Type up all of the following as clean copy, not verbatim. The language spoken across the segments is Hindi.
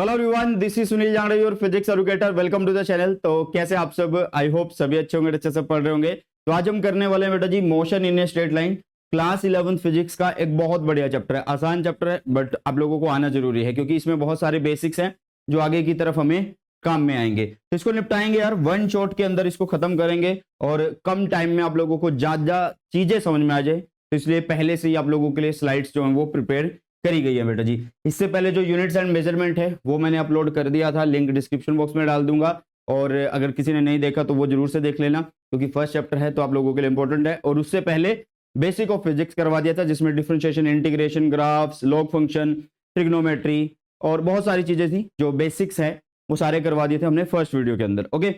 Hello everyone, this is Sunil Jangra, your physics educator. Welcome to the channel. तो कैसे आप सब? आई होप सभी अच्छे होंगे, अच्छे से पढ़ रहे होंगे। तो आज हम करने वाले हैं बेटा जी motion in a straight line, class 11 physics का एक बहुत बढ़िया चैप्टर है। आसान चैप्टर है बट आप लोगों को आना जरूरी है क्योंकि इसमें बहुत सारे बेसिक्स हैं जो आगे की तरफ हमें काम में आएंगे। तो इसको निपटाएंगे यार, वन शॉट के अंदर इसको खत्म करेंगे और कम टाइम में आप लोगों को ज्यादा चीजें समझ में आ जाए। तो इसलिए पहले से ही आप लोगों के लिए स्लाइड्स जो हैं वो प्रिपेयर करी गई है बेटा जी। इससे पहले जो यूनिट्स एंड मेजरमेंट है वो मैंने अपलोड कर दिया था, लिंक डिस्क्रिप्शन बॉक्स में डाल दूंगा। और अगर किसी ने नहीं देखा तो वो जरूर से देख लेना क्योंकि फर्स्ट चैप्टर है तो आप लोगों के लिए इंपॉर्टेंट है। और उससे पहले बेसिक ऑफ फिजिक्स करवा दिया था जिसमें differentiation, integration, graphs, log function, trigonometry और बहुत सारी चीजें थी जो बेसिक्स है वो सारे करवा दिए थे हमने फर्स्ट वीडियो के अंदर। ओके,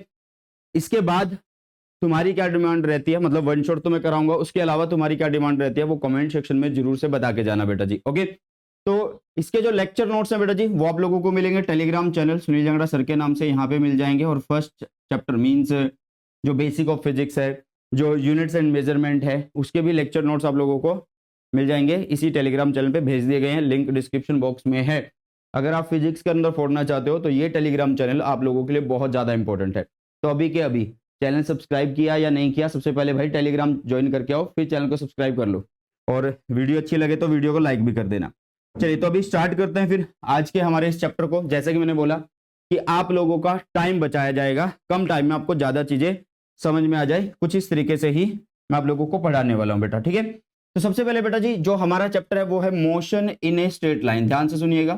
इसके बाद तुम्हारी क्या डिमांड रहती है, मतलब वन शॉट तो मैं कराऊंगा, उसके अलावा तुम्हारी क्या डिमांड रहती है वो कमेंट सेक्शन में जरूर से बता के जाना बेटा जी। ओके, तो इसके जो लेक्चर नोट्स हैं बेटा जी वो आप लोगों को मिलेंगे Telegram channel Sunil Jangra sir के नाम से, यहाँ पे मिल जाएंगे। और फर्स्ट चैप्टर मींस जो बेसिक ऑफ फिजिक्स है, जो यूनिट्स एंड मेजरमेंट है, उसके भी लेक्चर नोट्स आप लोगों को मिल जाएंगे। इसी टेलीग्राम चैनल पे भेज दिए गए हैं, लिंक डिस्क्रिप्शन बॉक्स में है। अगर आप फिजिक्स के अंदर फोड़ना चाहते हो तो ये टेलीग्राम चैनल आप लोगों के लिए बहुत ज़्यादा इंपॉर्टेंट है। तो अभी के अभी चैनल सब्सक्राइब किया या नहीं किया, सबसे पहले भाई टेलीग्राम ज्वाइन करके आओ, फिर चैनल को सब्सक्राइब कर लो और वीडियो अच्छी लगे तो वीडियो को लाइक भी कर देना। चलिए तो अभी स्टार्ट करते हैं फिर आज के हमारे इस चैप्टर को। जैसे कि मैंने बोला कि आप लोगों का टाइम बचाया जाएगा, कम टाइम में आपको ज्यादा चीजें समझ में आ जाए, कुछ इस तरीके से ही मैं आप लोगों को पढ़ाने वाला हूं बेटा। ठीक है, तो सबसे पहले बेटा जी जो हमारा चैप्टर है वो है motion in a straight line. ध्यान से सुनिएगा,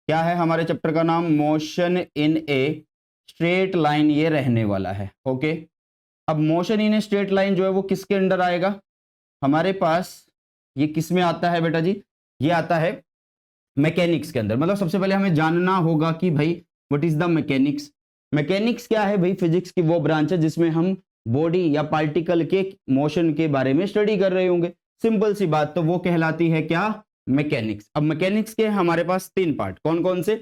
क्या है हमारे चैप्टर का नाम? Motion in a straight line ये रहने वाला है। ओके, अब motion in a straight line जो है वो किसके अंडर आएगा हमारे पास? ये किस में आता है बेटा जी? ये आता है मैकेनिक्स के अंदर। मतलब सबसे पहले हमें जानना होगा कि भाई what is the mechanics. Mechanics क्या है भाई? फिजिक्स की वो ब्रांच है जिसमें हम बॉडी या पार्टिकल के मोशन के बारे में स्टडी कर रहे होंगे। सिंपल सी बात, तो वो कहलाती है क्या? मैकेनिक्स। अब मैकेनिक्स के हमारे पास तीन पार्ट, कौन कौन से?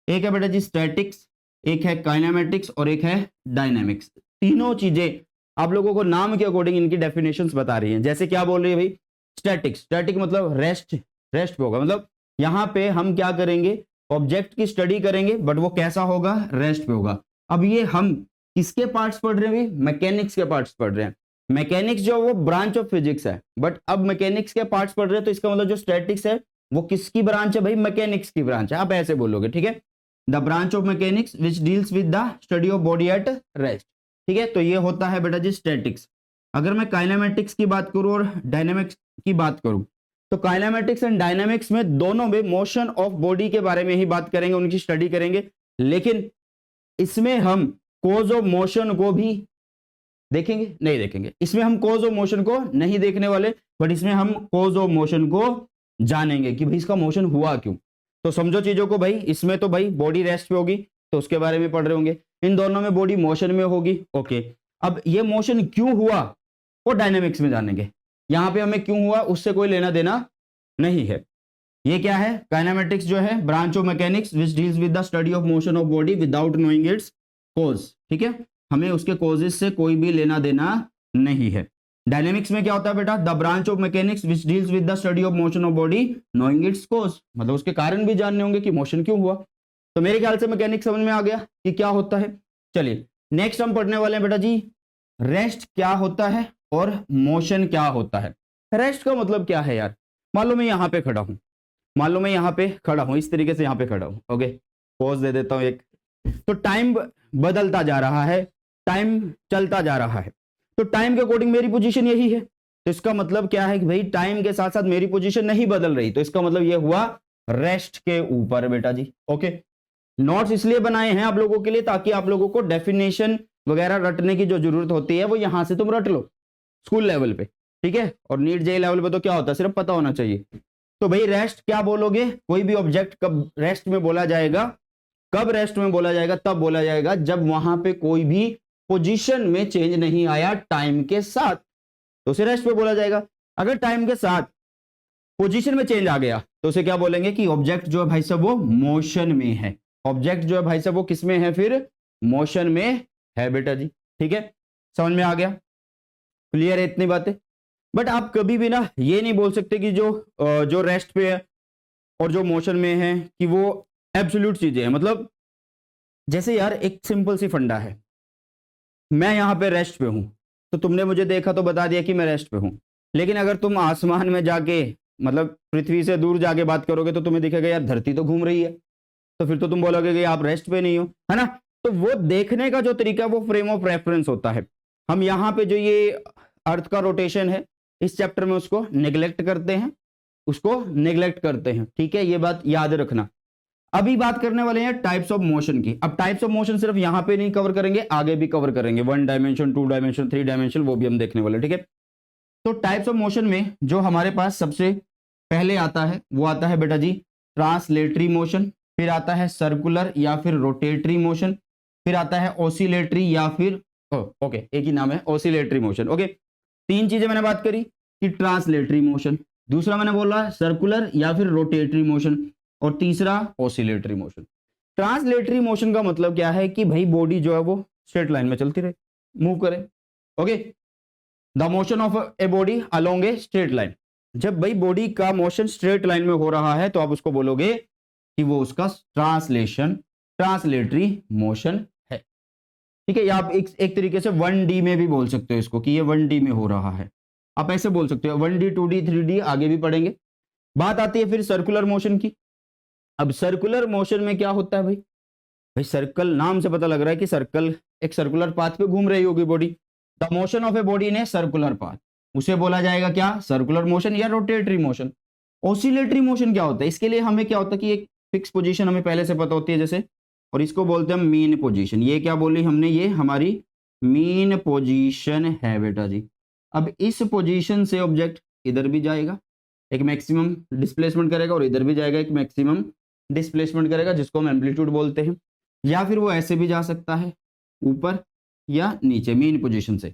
एक है बेटा जी स्टैटिक्स, एक है काइनेमेटिक्स और एक है डायनेमिक्स। तीनों चीजें आप लोगों को नाम के अकॉर्डिंग इनकी डेफिनेशंस बता रही हैं। जैसे क्या बोल रही है भाई? स्टैटिक्स, स्टैटिक मतलब रेस्ट, रेस्ट पे होगा। मतलब यहां पे हम क्या करेंगे? ऑब्जेक्ट की स्टडी करेंगे बट वो कैसा होगा? रेस्ट पे होगा। अब ये हम किसके पार्ट्स पढ़ रहे हैं? मैकेनिक्स के पार्ट्स पढ़ रहे हैं। मैकेनिक्स जो वो ब्रांच ऑफ फिजिक्स है, बट अब मैकेनिक्स के पार्ट्स पढ़ रहे हैं तो इसका मतलब जो स्टैटिक्स है वो किसकी ब्रांच है भाई? मैकेनिक्स की ब्रांच है। आप ऐसे बोलोगे, ठीक है, the branch of mechanics which deals with the study of body at rest. ठीक है, तो ये होता है बेटा जी स्टैटिक्स। अगर मैं काइनेमेटिक्स की बात करूं और डायनेमिक्स की बात करूं तो काइनेमेटिक्स एंड डायनामिक्स में दोनों में मोशन ऑफ बॉडी के बारे में ही बात करेंगे, उनकी स्टडी करेंगे। लेकिन इसमें हम कोज ऑफ मोशन को भी देखेंगे? नहीं देखेंगे। इसमें हम कोज ऑफ मोशन को नहीं देखने वाले, बट इसमें हम कोज ऑफ मोशन को जानेंगे कि भाई इसका मोशन हुआ क्यों। तो समझो चीजों को भाई, इसमें तो भाई बॉडी रेस्ट पे होगी तो उसके बारे में पढ़ रहे होंगे, इन दोनों में बॉडी मोशन में होगी। ओके, अब ये मोशन क्यों हुआ वो डायनेमिक्स में जानेंगे। यहां पे हमें क्यों हुआ उससे कोई लेना देना नहीं है। ये क्या है? काइनेमेटिक्स जो है branch of mechanics which deals with the study of motion of body without knowing it's cause. ठीक है, हमें उसके कॉजेस से कोई भी लेना देना नहीं है। डायनेमिक्स में क्या होता है बेटा? The branch of mechanics which deals with the study of motion of body knowing it's cause, मतलब उसके कारण भी जानने होंगे कि मोशन क्यों हुआ। तो मेरे ख्याल से मैकेनिक्स समझ में आ गया कि क्या होता है। चलिए नेक्स्ट हम पढ़ने वाले हैं बेटा जी रेस्ट क्या होता है और मोशन क्या होता है। रेस्ट का मतलब क्या है यार? मान लो मैं यहाँ पे खड़ा हूं, मान लो मैं यहाँ पे खड़ा हूं, इस तरीके से यहाँ पे खड़ा हूं। ओके, पॉज दे देता हूं एक। तो टाइम बदलता जा रहा है, टाइम चलता जा रहा है, तो टाइम के अकॉर्डिंग मेरी पोजीशन यही है। तो इसका मतलब क्या है कि भाई टाइम के साथ साथ मेरी पोजीशन नहीं बदल रही, तो इसका मतलब ये हुआ रेस्ट के ऊपर बेटा जी। ओके, नोट्स इसलिए बनाए हैं आप लोगों के लिए ताकि आप लोगों को डेफिनेशन वगैरह रटने की जो जरूरत होती है वो यहां से तुम रट लो स्कूल लेवल पे। ठीक है, और नीट जेई लेवल पे तो क्या होता है, सिर्फ पता होना चाहिए। तो भाई रेस्ट क्या बोलोगे? कोई भी ऑब्जेक्ट कब रेस्ट में बोला जाएगा? कब रेस्ट में बोला जाएगा? तब बोला जाएगा जब वहां पे कोई भी पोजीशन में चेंज नहीं आया टाइम के साथ, तो उसे रेस्ट पे बोला जाएगा। अगर टाइम के साथ पोजीशन में चेंज आ गया तो उसे क्या बोलेंगे कि ऑब्जेक्ट जो है भाई साहब वो मोशन में है। ऑब्जेक्ट जो है भाई साहब वो किस में है? फिर मोशन में है बेटा जी। ठीक है, समझ में आ गया? क्लियर है इतनी बातें? बट आप कभी भी ना ये नहीं बोल सकते कि जो रेस्ट पे है और जो मोशन में है कि वो एब्सोल्यूट चीजें हैं। मतलब जैसे यार एक सिंपल सी फंडा है, मैं यहां पे रेस्ट पे हूं, तो तुमने मुझे देखा तो बता दिया कि मैं रेस्ट पे हूं, लेकिन अगर तुम आसमान में जाके मतलब पृथ्वी से दूर जाके बात करोगे तो तुम्हें दिखेगा यार धरती तो घूम रही है, तो फिर तो तुम बोलोगे कि आप रेस्ट पे नहीं हो, है ना। तो वो देखने का जो तरीका है वो फ्रेम ऑफ रेफरेंस होता है। हम यहाँ पे जो ये अर्थ का रोटेशन है इस चैप्टर में उसको नेग्लेक्ट करते हैं, ठीक है, ये बात याद रखना। अभी बात करने वाले हैं टाइप्स ऑफ मोशन की। अब टाइप्स ऑफ मोशन सिर्फ यहां पे नहीं कवर करेंगे, आगे भी कवर करेंगे, 1 डायमेंशन, 2 डायमेंशन, 3 डायमेंशन, वो भी हम देखने वाले, ठीक है। तो टाइप्स ऑफ मोशन में जो हमारे पास सबसे पहले आता है वो आता है बेटा जी ट्रांसलेटरी मोशन, फिर आता है सर्कुलर या फिर रोटेटरी मोशन, फिर आता है ओसिलेटरी या फिर ओके एक ही नाम है ओसिलेटरी मोशन। ओके, तीन चीजें मैंने बात करी कि ट्रांसलेटरी मोशन, दूसरा मैंने बोला सर्कुलर या फिर रोटेटरी मोशन, और तीसरा ओसिलेटरी मोशन। ट्रांसलेटरी मोशन का मतलब क्या है कि भाई बॉडी जो है वो स्ट्रेट लाइन में चलती रहे, मूव करे। Okay, the motion of a body along A straight line. जब भाई बॉडी का मोशन स्ट्रेट लाइन में हो रहा है तो आप उसको बोलोगे कि वो उसका ट्रांसलेटरी मोशन है, ठीक है। या आप एक तरीके से 1D में भी बोल सकते हो इसको कि ये 1D में हो रहा है, आप ऐसे बोल सकते हो 1D 2D 3D, आगे भी पढ़ेंगे। बात आती है फिर सर्कुलर मोशन की। अब सर्कुलर मोशन में क्या होता है भाई, सर्कल, नाम से पता लग रहा है कि सर्कल, एक सर्कुलर पाथ पे घूम रही होगी body. The motion of a body in a circular path, उसे बोला जाएगा क्या, सर्कुलर मोशन या रोटेटरी मोशन। ऑसिलेटरी मोशन क्या होता है, इसके लिए हमें क्या होता है कि एक फिक्स पोजीशन हमें पहले से पता होती है जैसे, और इसको बोलते हैं मीन पोजीशन। ये क्या बोली हमने, ये हमारी मीन पोजीशन है बेटा जी। अब इस पोजीशन से ऑब्जेक्ट इधर भी जाएगा, एक मैक्सिमम डिस्प्लेसमेंट करेगा, और इधर भी जाएगा, एक मैक्सिमम डिस्प्लेसमेंट करेगा, जिसको हम एम्पलीट्यूड बोलते हैं। या फिर वो ऐसे भी जा सकता है, ऊपर या नीचे, मीन पोजीशन से।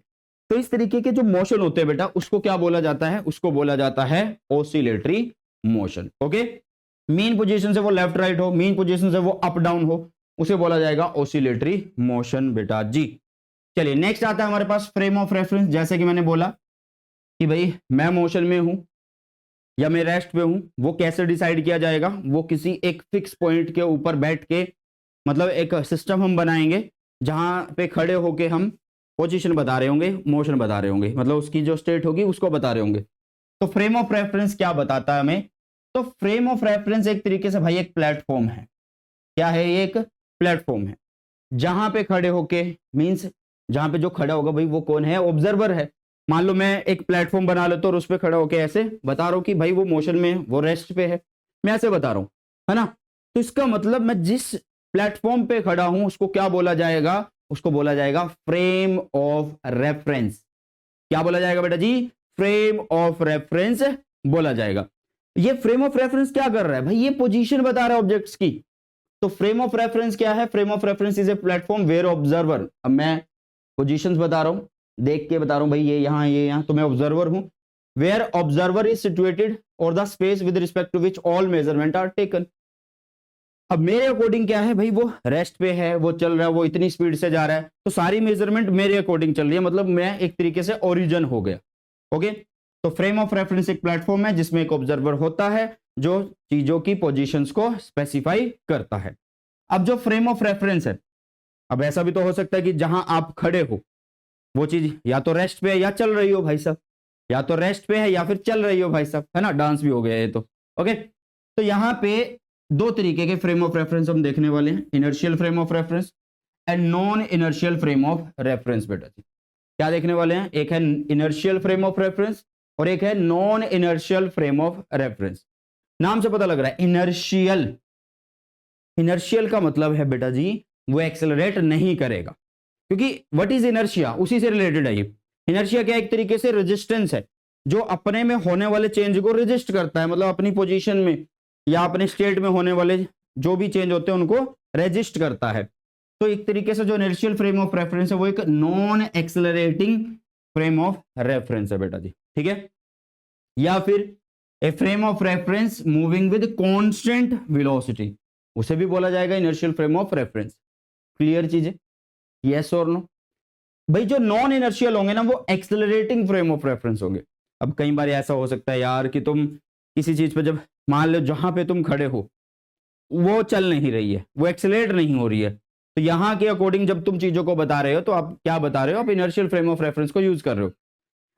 तो इस तरीके के जो मोशन होते हैं बेटा उसको क्या बोला जाता है, उसको बोला जाता है oscillatory motion. Okay, mean position से वो लेफ्ट राइट हो, मीन पोजीशन से वो अप डाउन हो, उसे बोला जाएगा ऑसिलेटरी मोशन बेटा जी। चलिए नेक्स्ट आता है हमारे पास फ्रेम ऑफ रेफरेंस। जैसे कि मैंने बोला कि भाई मैं मोशन में हूं या मैं रेस्ट पे हूं, वो कैसे डिसाइड किया जाएगा, वो किसी एक फिक्स पॉइंट के ऊपर बैठ के, मतलब एक सिस्टम हम बनाएंगे जहां पे खड़े होके हम पोजीशन बता रहे होंगे, मोशन बता रहे होंगे, मतलब उसकी जो स्टेट होगी उसको बता रहे होंगे। तो फ्रेम ऑफ रेफरेंस क्या बताता है हमें, तो फ्रेम ऑफ रेफरेंस एक तरीके से भाई एक प्लेटफॉर्म है। क्या है, ये एक प्लेटफॉर्म है जहां पे खड़े होके, मींस जहां पे जो खड़ा होगा भाई वो कौन है, ऑब्जर्वर है। मान लो मैं एक प्लेटफॉर्म बना लेता हूं और उस पर खड़ा होके ऐसे बता रहा हूं कि भाई वो मोशन में, वो रेस्ट पे है, मैं ऐसे बता रहा हूं, है ना। तो इसका मतलब मैं जिस प्लेटफॉर्म पे खड़ा हूं उसको क्या बोला जाएगा, उसको बोला जाएगा फ्रेम ऑफ रेफरेंस। क्या बोला जाएगा बेटा जी, फ्रेम ऑफ रेफरेंस बोला जाएगा। ये फ्रेम ऑफ रेफरेंस क्या कर रहा है भाई, ये पोजीशन बता रहा है ऑब्जेक्ट्स की। तो फ्रेम ऑफ रेफरेंस क्या है, frame of reference is a platform where observer, अब मैं पोजीशंस बता रहा हूं, देख के बता रहा हूं भाई ये यहां ये यहां, तो मैं ऑब्जर्वर हूं। वेयर ऑब्जर्वर इज सिचुएटेड और the space with respect to which all measurement are taken. अब मेरे अकॉर्डिंग क्या है भाई, वो रेस्ट पे है, वो चल रहा है, वो इतनी स्पीड से जा रहा है, तो सारी मेजरमेंट मेरे अकॉर्डिंग चल रही है, मतलब मैं एक तरीके से ओरिजिन हो गया। ओके, तो फ्रेम ऑफ रेफरेंस एक प्लेटफॉर्म है जिसमें एक ऑब्जर्वर होता है जो चीजों की पोजीशंस को स्पेसिफाई करता है। अब जो फ्रेम ऑफ रेफरेंस है, अब ऐसा भी तो हो सकता है कि जहां आप खड़े हो वो चीज या तो रेस्ट पे है या चल रही हो भाई साहब, या तो रेस्ट पे है या फिर चल रही हो भाई साहब, है ना, डांस भी हो गया ये तो। ओके, तो यहां पे दो तरीके के फ्रेम ऑफ रेफरेंस हम देखने वाले हैं, inertial frame of reference and non inertial frame of reference. बेटा जी क्या देखने वाले हैं, एक है इनर्शियल फ्रेम ऑफ रेफरेंस और एक है non inertial frame of reference. नाम से पता लग रहा है इनर्शियल, इनर्शियल का मतलब है बेटा जी वो एक्सेलरेट नहीं करेगा, क्योंकि व्हाट इज इनर्शिया, उसी से रिलेटेड है ये। इनर्शिया क्या, एक तरीके से रेजिस्टेंस है जो अपने में होने वाले चेंज को रेजिस्ट करता है, मतलब अपनी पोजीशन में या अपने स्टेट में होने वाले जो भी चेंज होते हैं उनको रेजिस्ट करता है। तो एक तरीके से जो इनर्शियल फ्रेम ऑफ रेफरेंस है वो एक non accelerating frame of reference है बेटा जी, ठीक है। या फिर a frame of reference moving with constant velocity, उसे भी बोला जाएगा inertial frame of reference. Clear चीजें, यस और नो। भाई जो नॉन इनर्शियल होंगे ना वो एक्सेलरेटिंग फ्रेम ऑफ रेफरेंस होंगे। अब कई बार ऐसा हो सकता है यार कि तुम किसी चीज पे जब मान लो जहां पे तुम खड़े हो वो चल नहीं रही है, वो एक्सेलरेट नहीं हो रही है। तो यहाँ के अकॉर्डिंग जब तुम चीजों को बता रहे हो तो आप क्या बता रहे हो, आप इनर्शियल फ्रेम ऑफ रेफरेंस को यूज कर रहे हो।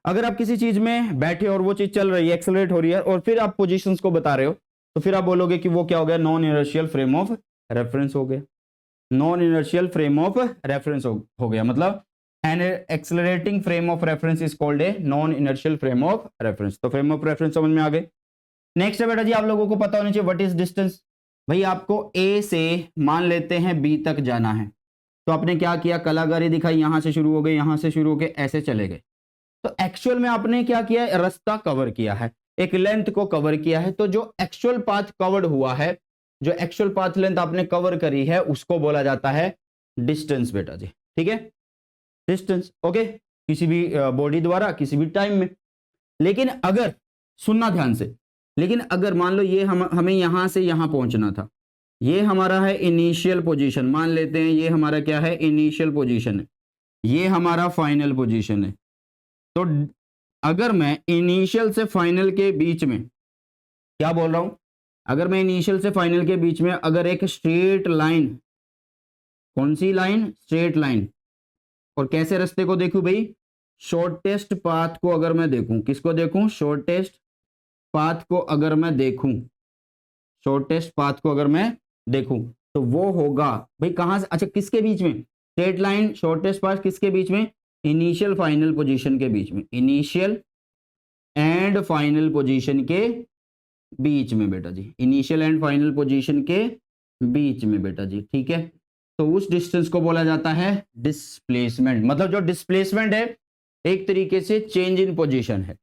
अगर आप किसी चीज में बैठे और वो चीज चल रही है, एक्सेलरेट हो रही है, और फिर आप पोजीशंस को बता रहे हो, तो फिर आप बोलोगे कि वो क्या हो गया, non inertial frame of reference हो गया। Non inertial frame of reference हो गया, मतलब an accelerating frame of reference is called a non inertial frame of reference. तो फ्रेम ऑफ रेफरेंस समझ में आ गए। नेक्स्ट है बेटा जी, आप लोगों को पता होना चाहिए व्हाट इज डिस्टेंस। भाई आपको ए से मान लेते हैं बी तक जाना है, तो आपने क्या किया, कलाकारी दिखाई, यहां से शुरू हो गए, यहां से शुरू हो गए, ऐसे चले गए। तो एक्चुअल में आपने क्या किया, रास्ता कवर किया है, एक लेंथ को कवर किया है। तो जो एक्चुअल पाथ कवर्ड हुआ है, जो एक्चुअल पाथ लेंथ आपने कवर करी है, उसको बोला जाता है डिस्टेंस बेटा जी। ठीक है, डिस्टेंस। ओके, किसी भी बॉडी द्वारा किसी भी टाइम में। लेकिन अगर, सुनना ध्यान से, लेकिन अगर मान लो ये हमें यहां से यहां पहुंचना था, ये हमारा है इनिशियल पोजीशन, मान लेते हैं ये हमारा क्या है, इनिशियल पोजीशन है, ये हमारा फाइनल पोजीशन है। तो अगर मैं इनिशियल से फाइनल के बीच में, क्या बोल रहा हूं, अगर मैं इनिशियल से फाइनल के बीच में अगर एक स्ट्रेट लाइन, कौन सी लाइन, स्ट्रेट लाइन, और कैसे रास्ते को देखूं भाई, शॉर्टेस्ट पाथ को अगर मैं देखूं, किसको देखूं, शॉर्टेस्ट पाथ को अगर मैं देखूं, शॉर्टेस्ट पाथ को अगर मैं देखूं, तो वो होगा भाई कहां से, अच्छा किसके बीच में, स्ट्रेट लाइन शॉर्टेस्ट पाथ किसके बीच में, इनिशियल फाइनल पोजीशन के बीच में, इनिशियल एंड फाइनल पोजीशन के बीच में बेटा जी, इनिशियल एंड फाइनल पोजीशन के बीच में बेटा जी। ठीक है, तो उस डिस्टेंस को बोला जाता है डिस्प्लेसमेंट। मतलब जो डिस्प्लेसमेंट है एक तरीके से चेंज इन पोजीशन है।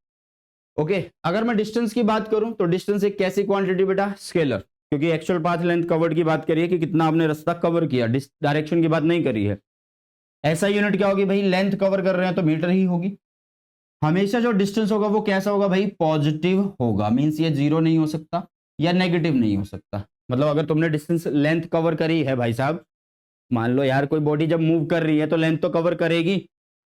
ओके, अगर मैं डिस्टेंस की बात करूं तो डिस्टेंस एक कैसी क्वांटिटी बेटा, स्केलर, क्योंकि एक्चुअल पाथ लेंथ कवर्ड की बात करिए कि कितना आपने रास्ता कवर किया, डायरेक्शन की बात नहीं करी है। ऐसा यूनिट क्या होगी भाई, लेंथ कवर कर रहे हैं तो मीटर ही होगी। हमेशा जो डिस्टेंस होगा वो कैसा होगा भाई, पॉजिटिव होगा। मींस ये जीरो नहीं हो सकता या नेगेटिव नहीं हो सकता। मतलब अगर तुमने डिस्टेंस लेंथ कवर करी है भाई साहब, मान लो यार कोई बॉडी जब मूव कर रही है तो लेंथ तो कवर करेगी,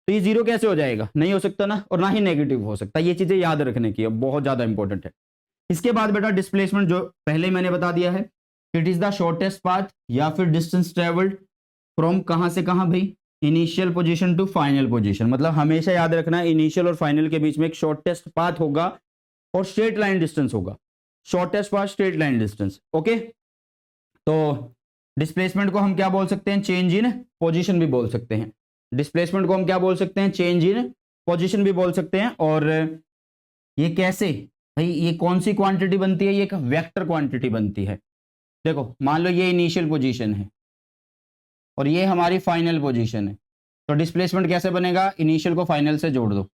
तो ये जीरो कैसे हो जाएगा, नहीं हो सकता ना, और ना ही नेगेटिव हो सकता। ये चीजें याद रखने की है, बहुत ज्यादा इंपॉर्टेंट है। इसके बाद बेटा डिस्प्लेसमेंट, जो पहले मैंने बता दिया है, it is the shortest path या फिर डिस्टेंस ट्रेवल्ड फ्रॉम कहां से कहां भाई, initial position to final position. मतलब हमेशा याद रखना है इनिशियल और फाइनल के बीच में एक शॉर्टेस्ट पाथ होगा और स्ट्रेट लाइन डिस्टेंस होगा, shortest path straight line distance. Okay, तो डिस्प्लेसमेंट को हम क्या बोल सकते हैं, चेंज इन पोजीशन भी बोल सकते हैं। डिस्प्लेसमेंट को हम क्या बोल सकते हैं, चेंज इन पोजीशन भी बोल सकते हैं। और ये कैसे भाई, ये कौन सी क्वांटिटी बनती है, ये एक वेक्टर क्वांटिटी बनती है। देखो मान लो ये इनिशियल पोजीशन है और ये हमारी फाइनल पोजीशन है, तो डिस्प्लेसमेंट कैसे बनेगा, इनिशियल को फाइनल से जोड़ दो,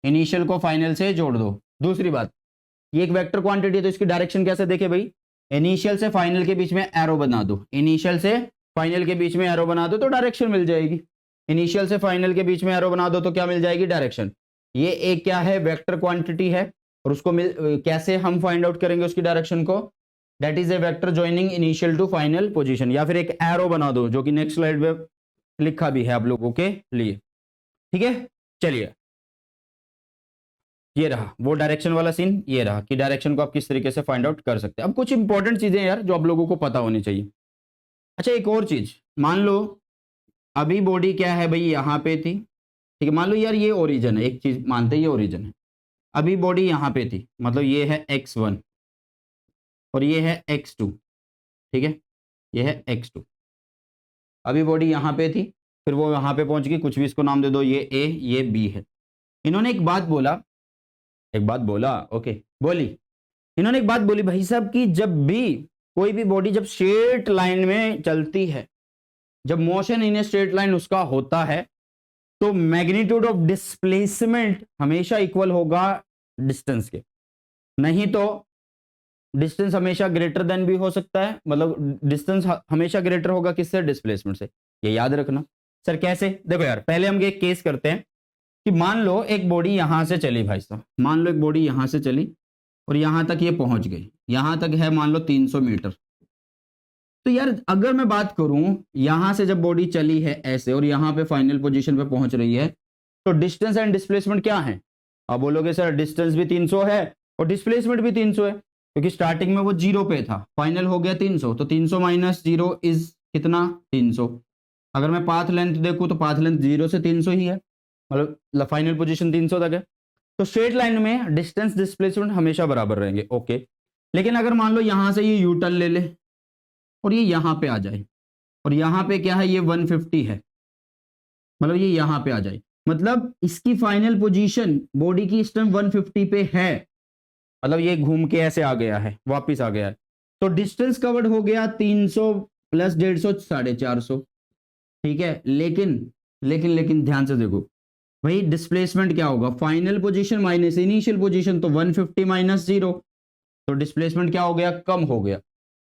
इनिशियल को फाइनल से जोड़ दो। दूसरी बात, ये एक वेक्टर क्वांटिटी है तो इसकी डायरेक्शन कैसे देखे भाई, इनिशियल से फाइनल के बीच में एरो बना दो, इनिशियल से फाइनल के बीच में एरो बना दो तो डायरेक्शन मिल जाएगी। इनिशियल से फाइनल के बीच में एरो बना दो तो क्या मिल जाएगी, डायरेक्शन। ये एक क्या है, वेक्टर क्वांटिटी है, और उसको कैसे हम फाइंड आउट करेंगे उसकी डायरेक्शन को, that is a vector joining initial to final position. या फिर एक एरो बना दो, जो कि नेक्स्ट स्लाइड में लिखा भी है आप लोगों के लिए। ठीक है, चलिए ये रहा वो डायरेक्शन वाला सीन, ये रहा कि डायरेक्शन को आप किस तरीके से फाइंड आउट कर सकते हैं। अब कुछ इंपॉर्टेंट चीजें यार जो आप लोगों को पता होनी चाहिए। अच्छा एक और चीज, मान लो अभी बॉडी क्या है भाई, यहाँ पे थी, ठीक है, मान लो यार ये ओरिजिन है, एक चीज मानते हैं ये ओरिजिन है, अभी बॉडी यहाँ पे थी, मतलब ये है x1 और ये है x2, ठीक है, ये है x2। अभी बॉडी यहाँ पे थी, फिर वो यहाँ पे पहुंच गई, कुछ भी इसको नाम दे दो, ये a ये b है। इन्होंने एक बात बोला, ओके बोली, इन्होंने एक बात बोली भाई साहब कि जब भी कोई भी बॉडी जब स्ट्रेट लाइन में चलती है, जब motion in a straight line उसका होता है, तो मैग्नीट्यूड ऑफ डिस्प्लेसमेंट हमेशा इक्वल होगा डिस्टेंस के। नहीं तो डिस्टेंस हमेशा ग्रेटर देन भी हो सकता है, मतलब डिस्टेंस हमेशा ग्रेटर होगा किससे, डिस्प्लेसमेंट से। ये याद रखना। सर कैसे, देखो यार पहले हम एक केस करते हैं कि मान लो एक बॉडी यहां से चली भाई साहब, मान लो एक बॉडी यहां से चली और यहां तक ये पहुंच गई, यहां तक है मान लो 300 मीटर। तो यार अगर मैं बात करूं यहां से जब बॉडी चली है ऐसे और यहां पे फाइनल पोजीशन पे पहुंच रही है, तो डिस्टेंस एंड डिस्प्लेसमेंट क्या है, आप बोलोगे सर डिस्टेंस भी 300 है और डिस्प्लेसमेंट भी 300 है, क्योंकि स्टार्टिंग में वो 0 पे था, फाइनल हो गया 300, तो 300 माइनस 0 इज कितना 300। अगर मैं पाथ लेंथ देखूं तो पाथ लेंथ 0 से 300 ही है, मतलब फाइनल पोजीशन 300 तक है। तो स्ट्रेट लाइन में डिस्टेंस डिस्प्लेसमेंट हमेशा बराबर रहेंगे, ओके। लेकिन अगर मान लो यहां से ये यू टर्न ले ले और ये यहां पे आ जाए, और यहां पे क्या है, ये 150 है, मतलब ये यहां पे आ जाए, मतलब इसकी फाइनल पोजीशन बॉडी की इस टाइम 150 पे है, मतलब ये घूम के ऐसे आ गया है, वापस आ गया है, तो डिस्टेंस कवर्ड हो गया 300 प्लस 150 450, ठीक है। लेकिन ध्यान से देखो भाई, डिस्प्लेसमेंट क्या होगा, final position minus initial position, तो 150 माइनस 0, तो डिस्प्लेसमेंट क्या हो गया, कम हो गया।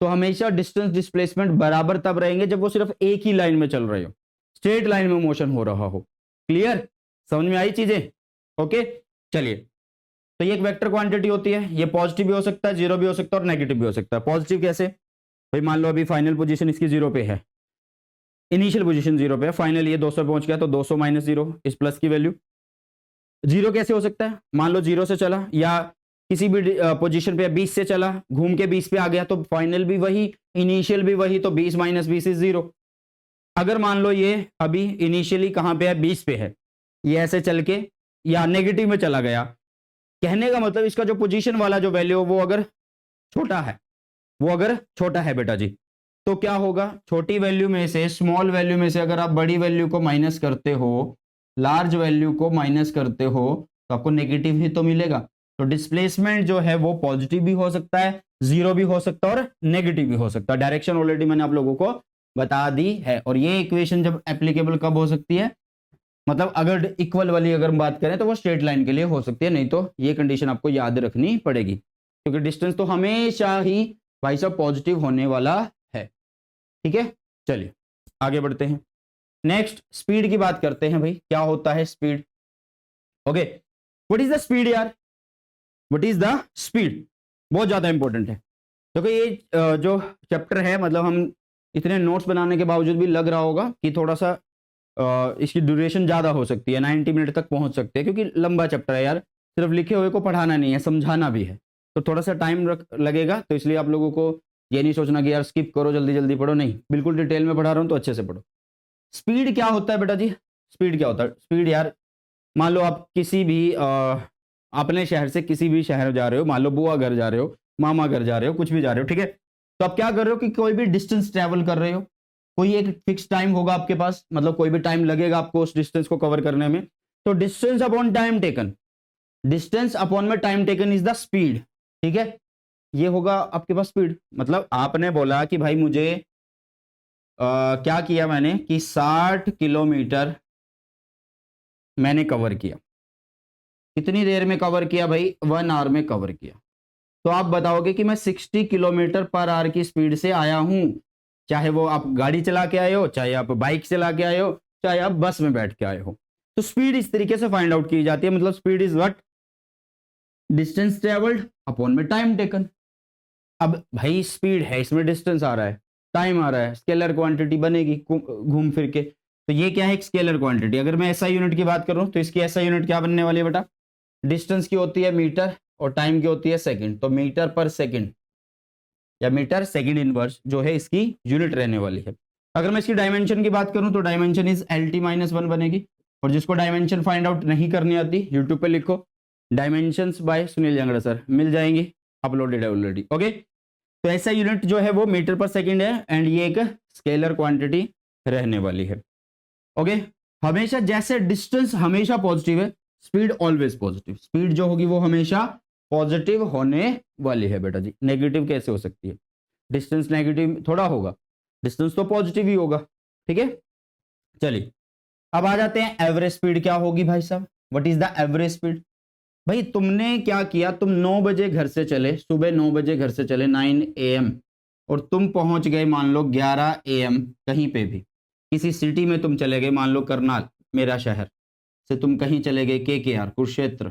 तो हमेशा डिस्टेंस डिस्प्लेसमेंट बराबर तब रहेंगे जब वो सिर्फ एक ही लाइन में चल रहे हो, स्ट्रेट लाइन में मोशन हो रहा हो। क्लियर, समझ में आई चीजें, ओके। चलिए, तो ये एक वेक्टर क्वांटिटी होती है, ये पॉजिटिव भी हो सकता है, जीरो भी हो सकता है और नेगेटिव भी हो सकता है। पॉजिटिव कैसे, भाई मान लो अभी फाइनल पोजीशन इसकी 0 पे है, इनिशियल पोजीशन 0 पे है, फाइनल ये 200 पहुंच गया, तो 200 माइनस 0 इस प्लस की वैल्यू। 0 कैसे हो सकता है, मान लो 0 से चला या किसी भी पोजीशन पे 20 से चला, घूम के 20 पे आ गया, तो फाइनल भी वही इनिशियल भी वही, तो 20 माइनस 20 इज 0। अगर मान लो ये अभी इनिशियली कहां पे है, 20 पे है, ये ऐसे चल के या नेगेटिव में चला गया, कहने का मतलब इसका जो पोजीशन वाला जो वैल्यू वो अगर छोटा है, बेटा जी, तो क्या होगा, छोटी वैल्यू में से, स्मॉल वैल्यू में से अगर आप बड़ी वैल्यू को माइनस करते हो, लार्ज वैल्यू को माइनस करते हो, तो आपको नेगेटिव ही तो मिलेगा। तो डिस्प्लेसमेंट जो है वो पॉजिटिव भी हो सकता है, जीरो भी हो सकता है और नेगेटिव भी हो सकता है। डायरेक्शन ऑलरेडी मैंने आप लोगों को बता दी है। और ये इक्वेशन जब एप्लीकेबल कब हो सकती है, मतलब अगर इक्वल वाली अगर हम बात करें तो वो स्ट्रेट लाइन के लिए हो सकती है, नहीं तो ये कंडीशन आपको याद रखनी पड़ेगी, क्योंकि डिस्टेंस तो हमेशा ही भाई साहब पॉजिटिव होने वाला है, ठीक है। चलिए आगे बढ़ते हैं, नेक्स्ट स्पीड की बात करते हैं। भाई क्या होता है speed, okay, what is the speed यार, व्हाट इज द स्पीड, बहुत ज्यादा इंपॉर्टेंट है। देखो ये जो चैप्टर है, मतलब हम इतने नोट्स बनाने के बावजूद भी लग रहा होगा कि थोड़ा सा इसकी ड्यूरेशन ज़्यादा हो सकती है, 90 मिनट तक पहुंच सकते हैं, क्योंकि लंबा चैप्टर है यार, सिर्फ लिखे हुए को पढ़ाना नहीं है, समझाना भी है, तो थोड़ा सा टाइम लगेगा। तो इसलिए आप लोगों को ये नहीं सोचना कि यार स्किप करो, जल्दी जल्दी पढ़ो, नहीं, बिल्कुल डिटेल में पढ़ा रहा हूँ तो अच्छे से पढ़ो। स्पीड क्या होता है बेटा जी, स्पीड क्या होता है, स्पीड यार मान लो आप किसी भी अपने शहर से किसी भी शहर जा रहे हो, मान लो बुआ घर जा रहे हो, मामा घर जा रहे हो, कुछ भी जा रहे हो, ठीक है। तो आप क्या कर रहे हो कि कोई भी डिस्टेंस ट्रेवल कर रहे हो, कोई एक फिक्स टाइम होगा आपके पास, मतलब कोई भी टाइम लगेगा आपको उस डिस्टेंस को कवर करने में, तो distance upon time taken, distance upon में time taken is the speed, ठीक है। ये होगा आपके पास स्पीड, मतलब आपने बोला कि भाई मुझे क्या किया मैंने कि 60 किलोमीटर मैंने कवर किया, कितनी देर में कवर किया भाई, 1 आवर में कवर किया। तो आप बताओगे कि मैं 60 किलोमीटर पर आवर की स्पीड से आया हूं, चाहे वो आप गाड़ी चला के आए हो, चाहे आप बाइक चला के आए हो, चाहे आप बस में बैठ के आए हो। तो स्पीड इस तरीके से फाइंड आउट की जाती है, मतलब speed is what, distance travelled upon में टाइम टेकन। अब भाई स्पीड है, इसमें डिस्टेंस आ रहा है, टाइम आ रहा है, स्केलर क्वांटिटी बनेगी घूम फिर के, तो ये क्या है, एक स्केलर क्वांटिटी। अगर मैं एसआई यूनिट की बात करूं तो इसकी एसआई यूनिट क्या बनने वाली है बेटा, डिस्टेंस की होती है मीटर और टाइम की होती है सेकंड, तो मीटर पर सेकंड या मीटर सेकंड इनवर्स जो है इसकी यूनिट रहने वाली है। अगर मैं इसकी डायमेंशन की बात करूं तो डायमेंशन इज LT-1 बनेगी। और जिसको डायमेंशन फाइंड आउट नहीं करनी आती, यूट्यूब पे लिखो dimensions by Sunil Jangra sir, मिल जाएंगे, अपलोडेड है ऑलरेडी, ओके। तो ऐसा यूनिट जो है वो मीटर पर सेकंड है एंड ये एक स्केलर क्वांटिटी रहने वाली है, ओके। हमेशा जैसे डिस्टेंस हमेशा पॉजिटिव है, स्पीड ऑलवेज पॉजिटिव, स्पीड जो होगी वो हमेशा पॉजिटिव होने वाली है बेटा जी। नेगेटिव कैसे हो सकती है, डिस्टेंस नेगेटिव थोड़ा होगा, डिस्टेंस तो पॉजिटिव ही होगा, ठीक है। चलिए अब आ जाते हैं एवरेज स्पीड क्या होगी भाई साहब, what is the average speed. भाई तुमने क्या किया, तुम 9 बजे घर से चले, सुबह 9 बजे घर से चले 9 AM, और तुम पहुंच गए मान लो 11 AM, कहीं पे भी किसी सिटी में तुम चले गए, मान लो करनाल मेरा शहर से तुम कहीं चले गए KKR कुरुक्षेत्र,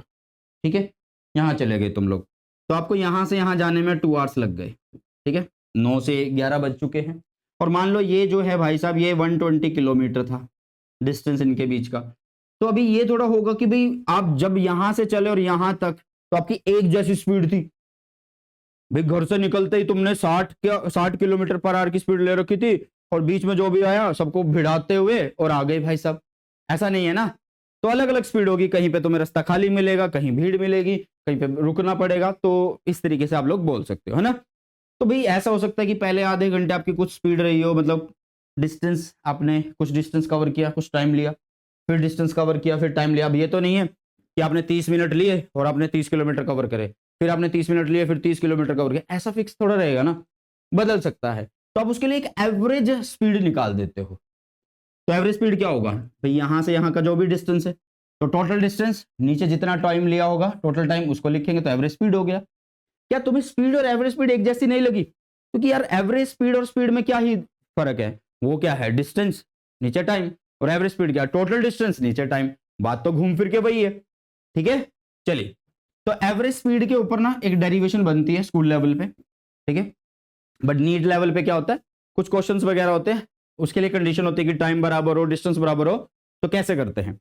ठीक है, यहाँ चले गए तुम लोग, तो आपको यहाँ से यहाँ जाने में 2 आवर्स लग गए, ठीक है, 9 से 11 बज चुके हैं। और मान लो ये जो है भाई साहब ये 120 किलोमीटर था डिस्टेंस इनके बीच का। तो अभी ये थोड़ा होगा कि भाई आप जब यहां से चले और यहां तक तो आपकी एक जैसी स्पीड थी, भाई घर से निकलते ही तुमने 60 किलोमीटर पर आवर की स्पीड ले रखी थी और बीच में जो भी आया सबको भिड़ाते हुए और आ गए भाई सब, ऐसा नहीं है ना। तो अलग अलग स्पीड होगी, कहीं पे तुम्हें रास्ता खाली मिलेगा, कहीं भीड़ मिलेगी, कहीं पे रुकना पड़ेगा। तो इस तरीके से आप लोग बोल सकते हो, है ना। तो भाई ऐसा हो सकता है कि पहले आधे घंटे आपकी कुछ स्पीड रही हो, मतलब डिस्टेंस, आपने कुछ डिस्टेंस कवर किया, कुछ टाइम लिया, फिर डिस्टेंस कवर किया, फिर टाइम लिया। अब ये तो नहीं है कि आपने 30 मिनट लिए और आपने 30 किलोमीटर कवर करे, फिर आपने 30 मिनट लिए, फिर 30 किलोमीटर कवर किया, ऐसा फिक्स थोड़ा रहेगा ना, बदल सकता है। तो आप उसके लिए एक एवरेज स्पीड निकाल देते हो। तो एवरेज स्पीड क्या होगा भाई, यहां से यहां का जो भी डिस्टेंस है, तो टोटल डिस्टेंस नीचे जितना टाइम लिया होगा टोटल टाइम उसको लिखेंगे, तो एवरेज स्पीड हो गया। क्या तुम्हें स्पीड और एवरेज स्पीड एक जैसी नहीं लगी? क्योंकि यार एवरेज स्पीड और स्पीड में क्या ही फर्क है, वो क्या है, डिस्टेंस नीचे टाइम, और एवरेज स्पीड क्या, टोटल डिस्टेंस नीचे टाइम, बात तो घूम फिर के वही है। ठीक है, चलिए। तो एवरेज स्पीड के ऊपर ना एक डेरिवेशन बनती है स्कूल लेवल पे, ठीक है। बट नीट लेवल पे क्या होता है, कुछ क्वेश्चंस वगैरह होते हैं, उसके लिए कंडीशन होती है कि टाइम बराबर हो, डिस्टेंस बराबर हो। तो कैसे करते हैं,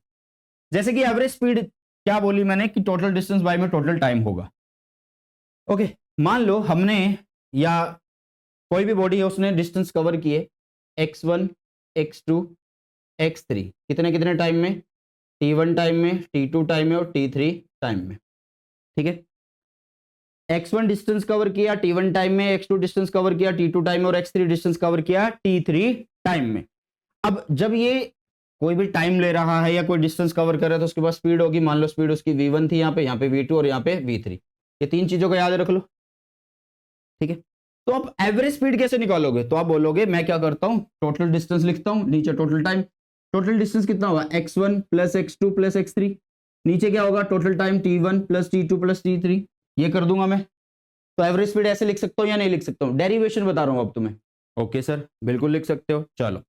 जैसे कि एवरेज स्पीड क्या बोली मैंने कि टोटल डिस्टेंस बाय में टोटल टाइम होगा। ओके, मान लो हमने, या कोई भी बॉडी है उसने डिस्टेंस कवर किए x1 x2 x3, कितने कितने टाइम में, t1 टाइम में, t2 टाइम में और t3 टाइम में। ठीक है, x1 डिस्टेंस कवर किया t1 टाइम में, x2 डिस्टेंस कवर किया t2 टाइम में और x3 डिस्टेंस कवर किया t3 टाइम में। अब जब ये कोई भी टाइम ले रहा है या कोई डिस्टेंस कवर कर रहा है तो उसके पास स्पीड होगी, मान लो स्पीड उसकी v1 थी, यहाँ पे v2 और यहाँ पे v3, ये तीन चीजों को याद रख लो। ठीक है, तो आप एवरेज स्पीड कैसे निकालोगे, तो आप बोलोगे मैं क्या करता हूं, टोटल डिस्टेंस लिखता हूं, नीचे टोटल टाइम, टोटल डिस्टेंस कितना होगा x1 plus x2 plus x3, नीचे क्या होगा total time t1 plus t2 plus t3, ये कर दूंगा मैं। तो एवरेज स्पीड ऐसे लिख सकता हूं या नहीं लिख सकता हूं, डेरिवेशन बता रहा हूं अब तुम्हें। ओके सर, बिल्कुल लिख सकते हो। चलो,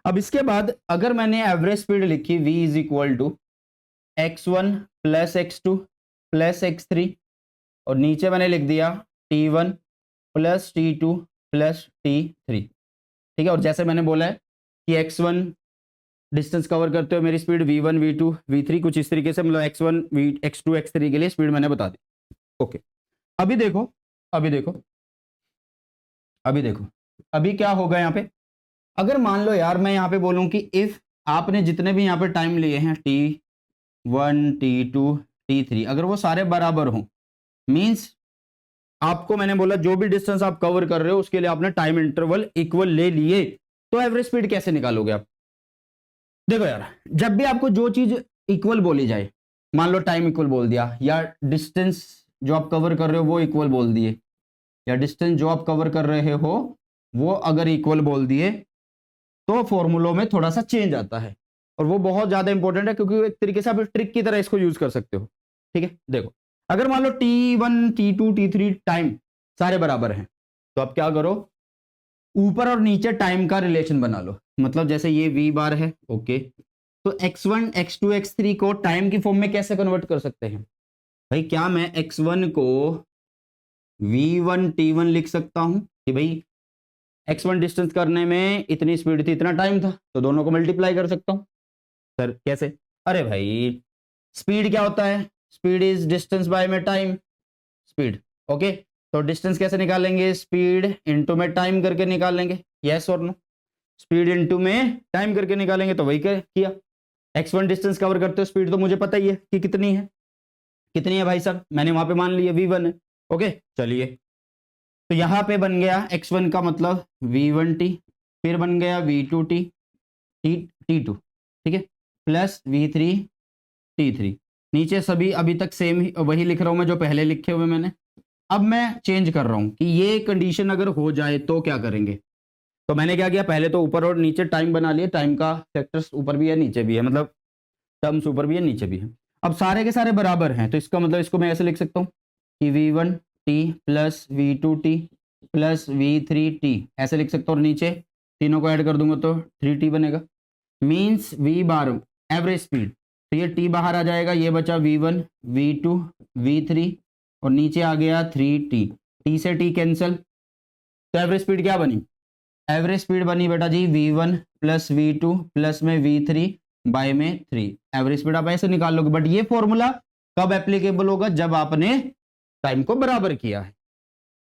अब इसके बाद अगर मैंने एवरेज स्पीड लिखी v is equal to x1 plus x2 plus x3 और नीचे मैंने लिख दिया t1 plus t2 plus t3, ठीक है। और जैसे मैंने बोला है कि x1 डिस्टेंस कवर करते हुए मेरी स्पीड v1 v2 v3 कुछ इस तरीके से, मतलब x1 x2 x3 के लिए स्पीड मैंने बता दी। ओके, अभी देखो, अभी देखो, अभी देखो, अभी क्या होगा यहाँ पे। अगर मान लो यार मैं यहाँ पे बोलूँ कि इफ आपने जितने भी यहाँ पे टाइम लिए हैं t1 t2 t3, अगर वो सारे बराबर हों, मींस आपको मैंने बोला जो भी डिस्टेंस आप कवर कर रहे हो उसके लिए आपने टाइम इंटरवल इक्वल ले लिए, तो एवरेज स्पीड कैसे निकालोगे आप। देखो यार, जब भी आपको जो चीज इक्वल बोली जाए, मान लो टाइम इक्वल बोल दिया, या डिस्टेंस जो आप कवर कर रहे हो वो इक्वल बोल दिए, या डिस्टेंस जो आप कवर कर रहे हो वो अगर इक्वल बोल दिए, तो फॉर्मूलों में थोड़ा सा चेंज आता है। और वो बहुत ज्यादा इंपॉर्टेंट है क्योंकि एक तरीके से आप ट्रिक की तरह इसको यूज कर सकते हो। ठीक है, देखो, अगर मान लो t1 t2 t3 टाइम सारे बराबर हैं, तो आप क्या करो, ऊपर और नीचे टाइम का रिलेशन बना लो। मतलब जैसे ये v बार है, ओके, तो x1 x2 x3 को टाइम की फॉर्म में कैसे कन्वर्ट कर सकते हैं भाई, क्या मैं x1 को v1 t1 लिख सकता हूं कि भाई x1 डिस्टेंस करने में इतनी स्पीड थी, इतना टाइम था, तो दोनों को मल्टीप्लाई कर सकता हूं। सर कैसे, अरे भाई स्पीड क्या होता है, स्पीड इज डिस्टेंस बाय में टाइम, स्पीड। ओके, तो डिस्टेंस कैसे निकालेंगे, स्पीड इनटू में टाइम करके निकालेंगे, यस और नो, स्पीड इनटू में टाइम करके निकालेंगे। तो वही किया, x1 डिस्टेंस कवर करते हो, स्पीड तो मुझे पता ही है कि कितनी है, कितनी है भाई साहब, मैंने वहां पे मान लिया v1 है। ओके, चलिए, तो यहां पे बन गया x1 का मतलब v1t, फिर बन गया v2t t2, ठीक है, प्लस v3 t3, नीचे सभी अभी तक सेम ही वही लिख रहा हूं मैं जो पहले लिखे हुए मैंने। अब मैं चेंज कर रहा हूं कि ये कंडीशन अगर हो जाए तो क्या करेंगे। तो मैंने क्या किया, पहले तो ऊपर और नीचे टाइम बना लिए, टाइम का फैक्टर्स ऊपर भी है नीचे भी है, मतलब टर्म्स ऊपर भी है नीचे भी है। अब सारे के सारे बराबर हैं, तो इसका मतलब इसको मैं ऐसे लिख सकता हूँ कि v1t plus v2t plus v3t, ऐसे लिख सकता हूँ, और नीचे तीनों को ऐड कर दूंगा तो 3t बनेगा। मीन्स v बार एवरेज स्पीड, तो ये t बाहर आ जाएगा, ये बचा v1 v2 v3 और नीचे आ गया 3t, t से t कैंसिल, तो एवरेज स्पीड क्या बनी, एवरेज स्पीड बनी बेटा जी v1 प्लस v2 प्लस में v3 बाय में 3। एवरेज स्पीड आप ऐसे निकाल लोगे, बट ये फॉर्मूला कब एप्लीकेबल होगा, जब आपने टाइम को बराबर किया है।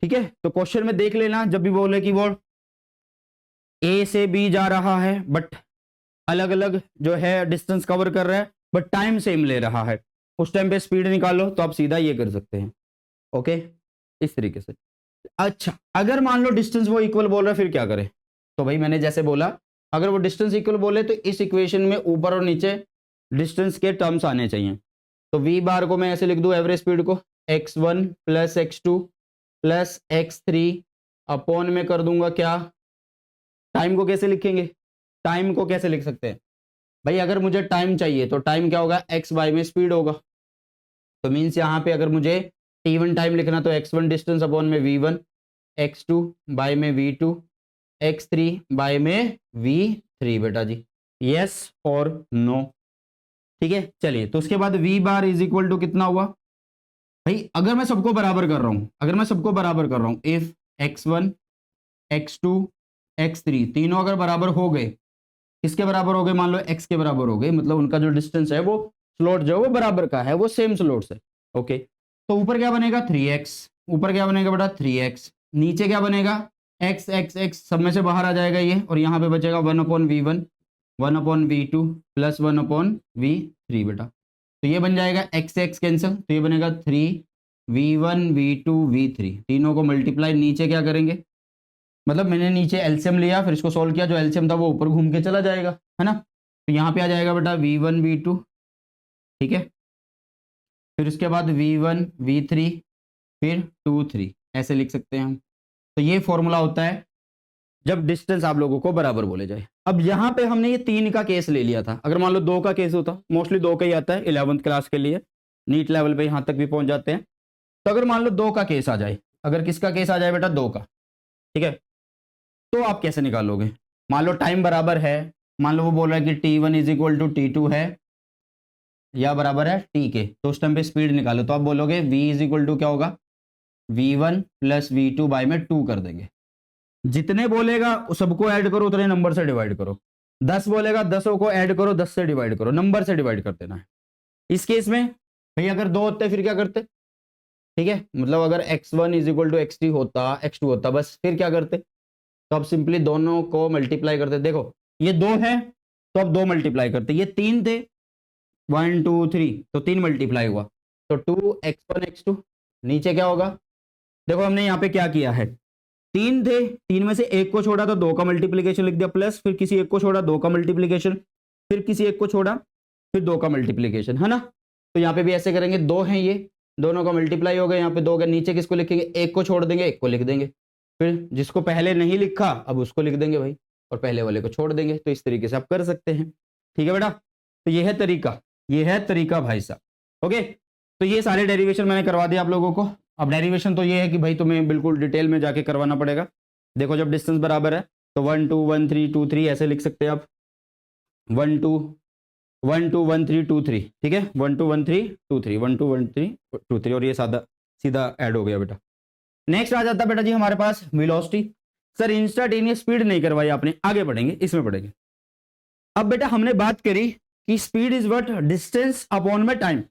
ठीक है, तो क्वेश्चन में देख लेना जब भी बोले कि वो ए से बी जा रहा है बट अलग अलग जो है डिस्टेंस कवर कर रहा है बट टाइम सेम ले रहा है, उस टाइम पे स्पीड निकालो, तो आप सीधा ये कर सकते हैं। ओके, इस तरीके से। अच्छा, अगर मान लो डिस्टेंस वो इक्वल बोल रहा है फिर क्या करें? तो भाई मैंने जैसे बोला, अगर वो डिस्टेंस इक्वल बोले तो इस इक्वेशन में ऊपर और नीचे डिस्टेंस के टर्म्स आने चाहिए। तो वी बार को मैं ऐसे लिख दूं, एवरेज स्पीड को x1 plus x2 plus x3 upon में कर दूंगा क्या, टाइम को कैसे लिखेंगे? टाइम को कैसे लिख सकते हैं भाई? अगर मुझे टाइम चाहिए तो टाइम क्या होगा, एक्स बाय में स्पीड होगा। तो मीन्स यहाँ पे अगर मुझे t1 टाइम लिखना तो x1 डिस्टेंस अपॉन में v1, x2 बाय में v2, x3 बाय में v3 बेटा जी, यस और नो। ठीक है, चलिए, तो उसके बाद v bar is equal to कितना हुआ भाई? अगर मैं सबको बराबर कर रहा हूं, अगर मैं सबको बराबर कर रहा हूं, इफ x1 x2 x3 तीनों अगर बराबर हो गए, किसके बराबर हो गए? मान लो x के बराबर हो गए, मतलब उनका जो डिस्टेंस है वो स्लॉट जो है वो बराबर का है, वो सेम स्लॉट्स है। ओके, तो ऊपर क्या बनेगा 3x, ऊपर क्या बनेगा बेटा 3x, नीचे क्या बनेगा x x x, सब में से बाहर आ जाएगा ये, और यहाँ पे बचेगा 1/v1 1/v2 प्लस 1/v3 बेटा। तो ये बन जाएगा x x कैंसिल, तो ये बनेगा 3v1 v2 v3, तीनों को मल्टीप्लाई, नीचे क्या करेंगे, मतलब मैंने नीचे एलसीएम लिया फिर इसको सॉल्व किया, जो एलसीएम था वो ऊपर घूम के चला जाएगा, है ना। तो यहाँ पे आ जाएगा बेटा v1 v2, ठीक है, फिर उसके बाद v1 v3 फिर 2 3, ऐसे लिख सकते हैं हम। तो ये फॉर्मूला होता है जब डिस्टेंस आप लोगों को बराबर बोले जाए। अब यहाँ पे हमने ये 3 का केस ले लिया था, अगर मान लो 2 का केस होता, मोस्टली 2 का ही आता है 11th क्लास के लिए, नीट लेवल पे यहाँ तक भी पहुंच जाते हैं। तो अगर मान लो 2 का केस आ जाए, अगर किसका केस आ जाए बेटा 2 का, ठीक है, तो आप कैसे निकालोगे? मान लो टाइम बराबर है, मान लो वो बोल रहा है कि t1 is equal to t2 है या बराबर है t के, तो उस टाइम पे स्पीड निकालो, तो आप बोलोगे v इज इक्वल टू क्या होगा, v1 प्लस v2 बाय में 2 कर देंगे। जितने बोलेगा सबको ऐड करो, उतने नंबर से डिवाइड करो। 10 बोलेगा 10 को ऐड करो, 10 से डिवाइड करो, नंबर से डिवाइड कर देना है। इस केस में भाई अगर 2 होते फिर क्या करते? ठीक है, मतलब अगर x1 is equal to x3 होता, x2 होता, बस फिर क्या करते? तो अब सिंपली दोनों को मल्टीप्लाई करते। देखो ये 2 है तो अब 2 मल्टीप्लाई करते, ये 3 थे 1 2 3, तो 3 मल्टीप्लाई हुआ, तो 2x1 x2, नीचे क्या होगा? देखो हमने यहाँ पे क्या किया है, 3 थे, 3 में से एक को छोड़ा तो 2 का मल्टीप्लीकेशन लिख दिया, प्लस फिर किसी एक को छोड़ा 2 का मल्टीप्लीकेशन, फिर किसी एक को छोड़ा फिर 2 का मल्टीप्लीकेशन, है ना। तो यहाँ पे भी ऐसे करेंगे, 2 हैं ये, दोनों का मल्टीप्लाई हो गया, यहाँ पे 2 के नीचे किसको लिखेंगे, एक को छोड़ देंगे, एक को लिख देंगे, फिर जिसको पहले नहीं लिखा अब उसको लिख देंगे भाई, और पहले वाले को छोड़ देंगे। तो इस तरीके से आप कर सकते हैं, ठीक है बेटा। तो ये है तरीका, ये है तरीका भाई साहब। ओके, तो ये सारे डेरिवेशन मैंने करवा दिया आप लोगों को। अब डेरिवेशन तो ये है कि भाई तुम्हें बिल्कुल डिटेल में जाके करवाना पड़ेगा। देखो जब डिस्टेंस बराबर है तो 1 2 1 3 2 3 ऐसे लिख सकते हैं आप, 1 2 1 2 1 3 2 3, ठीक है, 1 2 1 3 2 3 1 2 1 3 2 3, और ये सादा सीधा ऐड हो गया बेटा। नेक्स्ट आ जाता बेटा जी हमारे पास वेलोसिटी। सर इंस्टेंटेनियस स्पीड नहीं करवाई आपने, आगे बढ़ेंगे, इसमें पढ़ेंगे। अब बेटा हमने बात करी कि speed is what, distance upon में टाइम,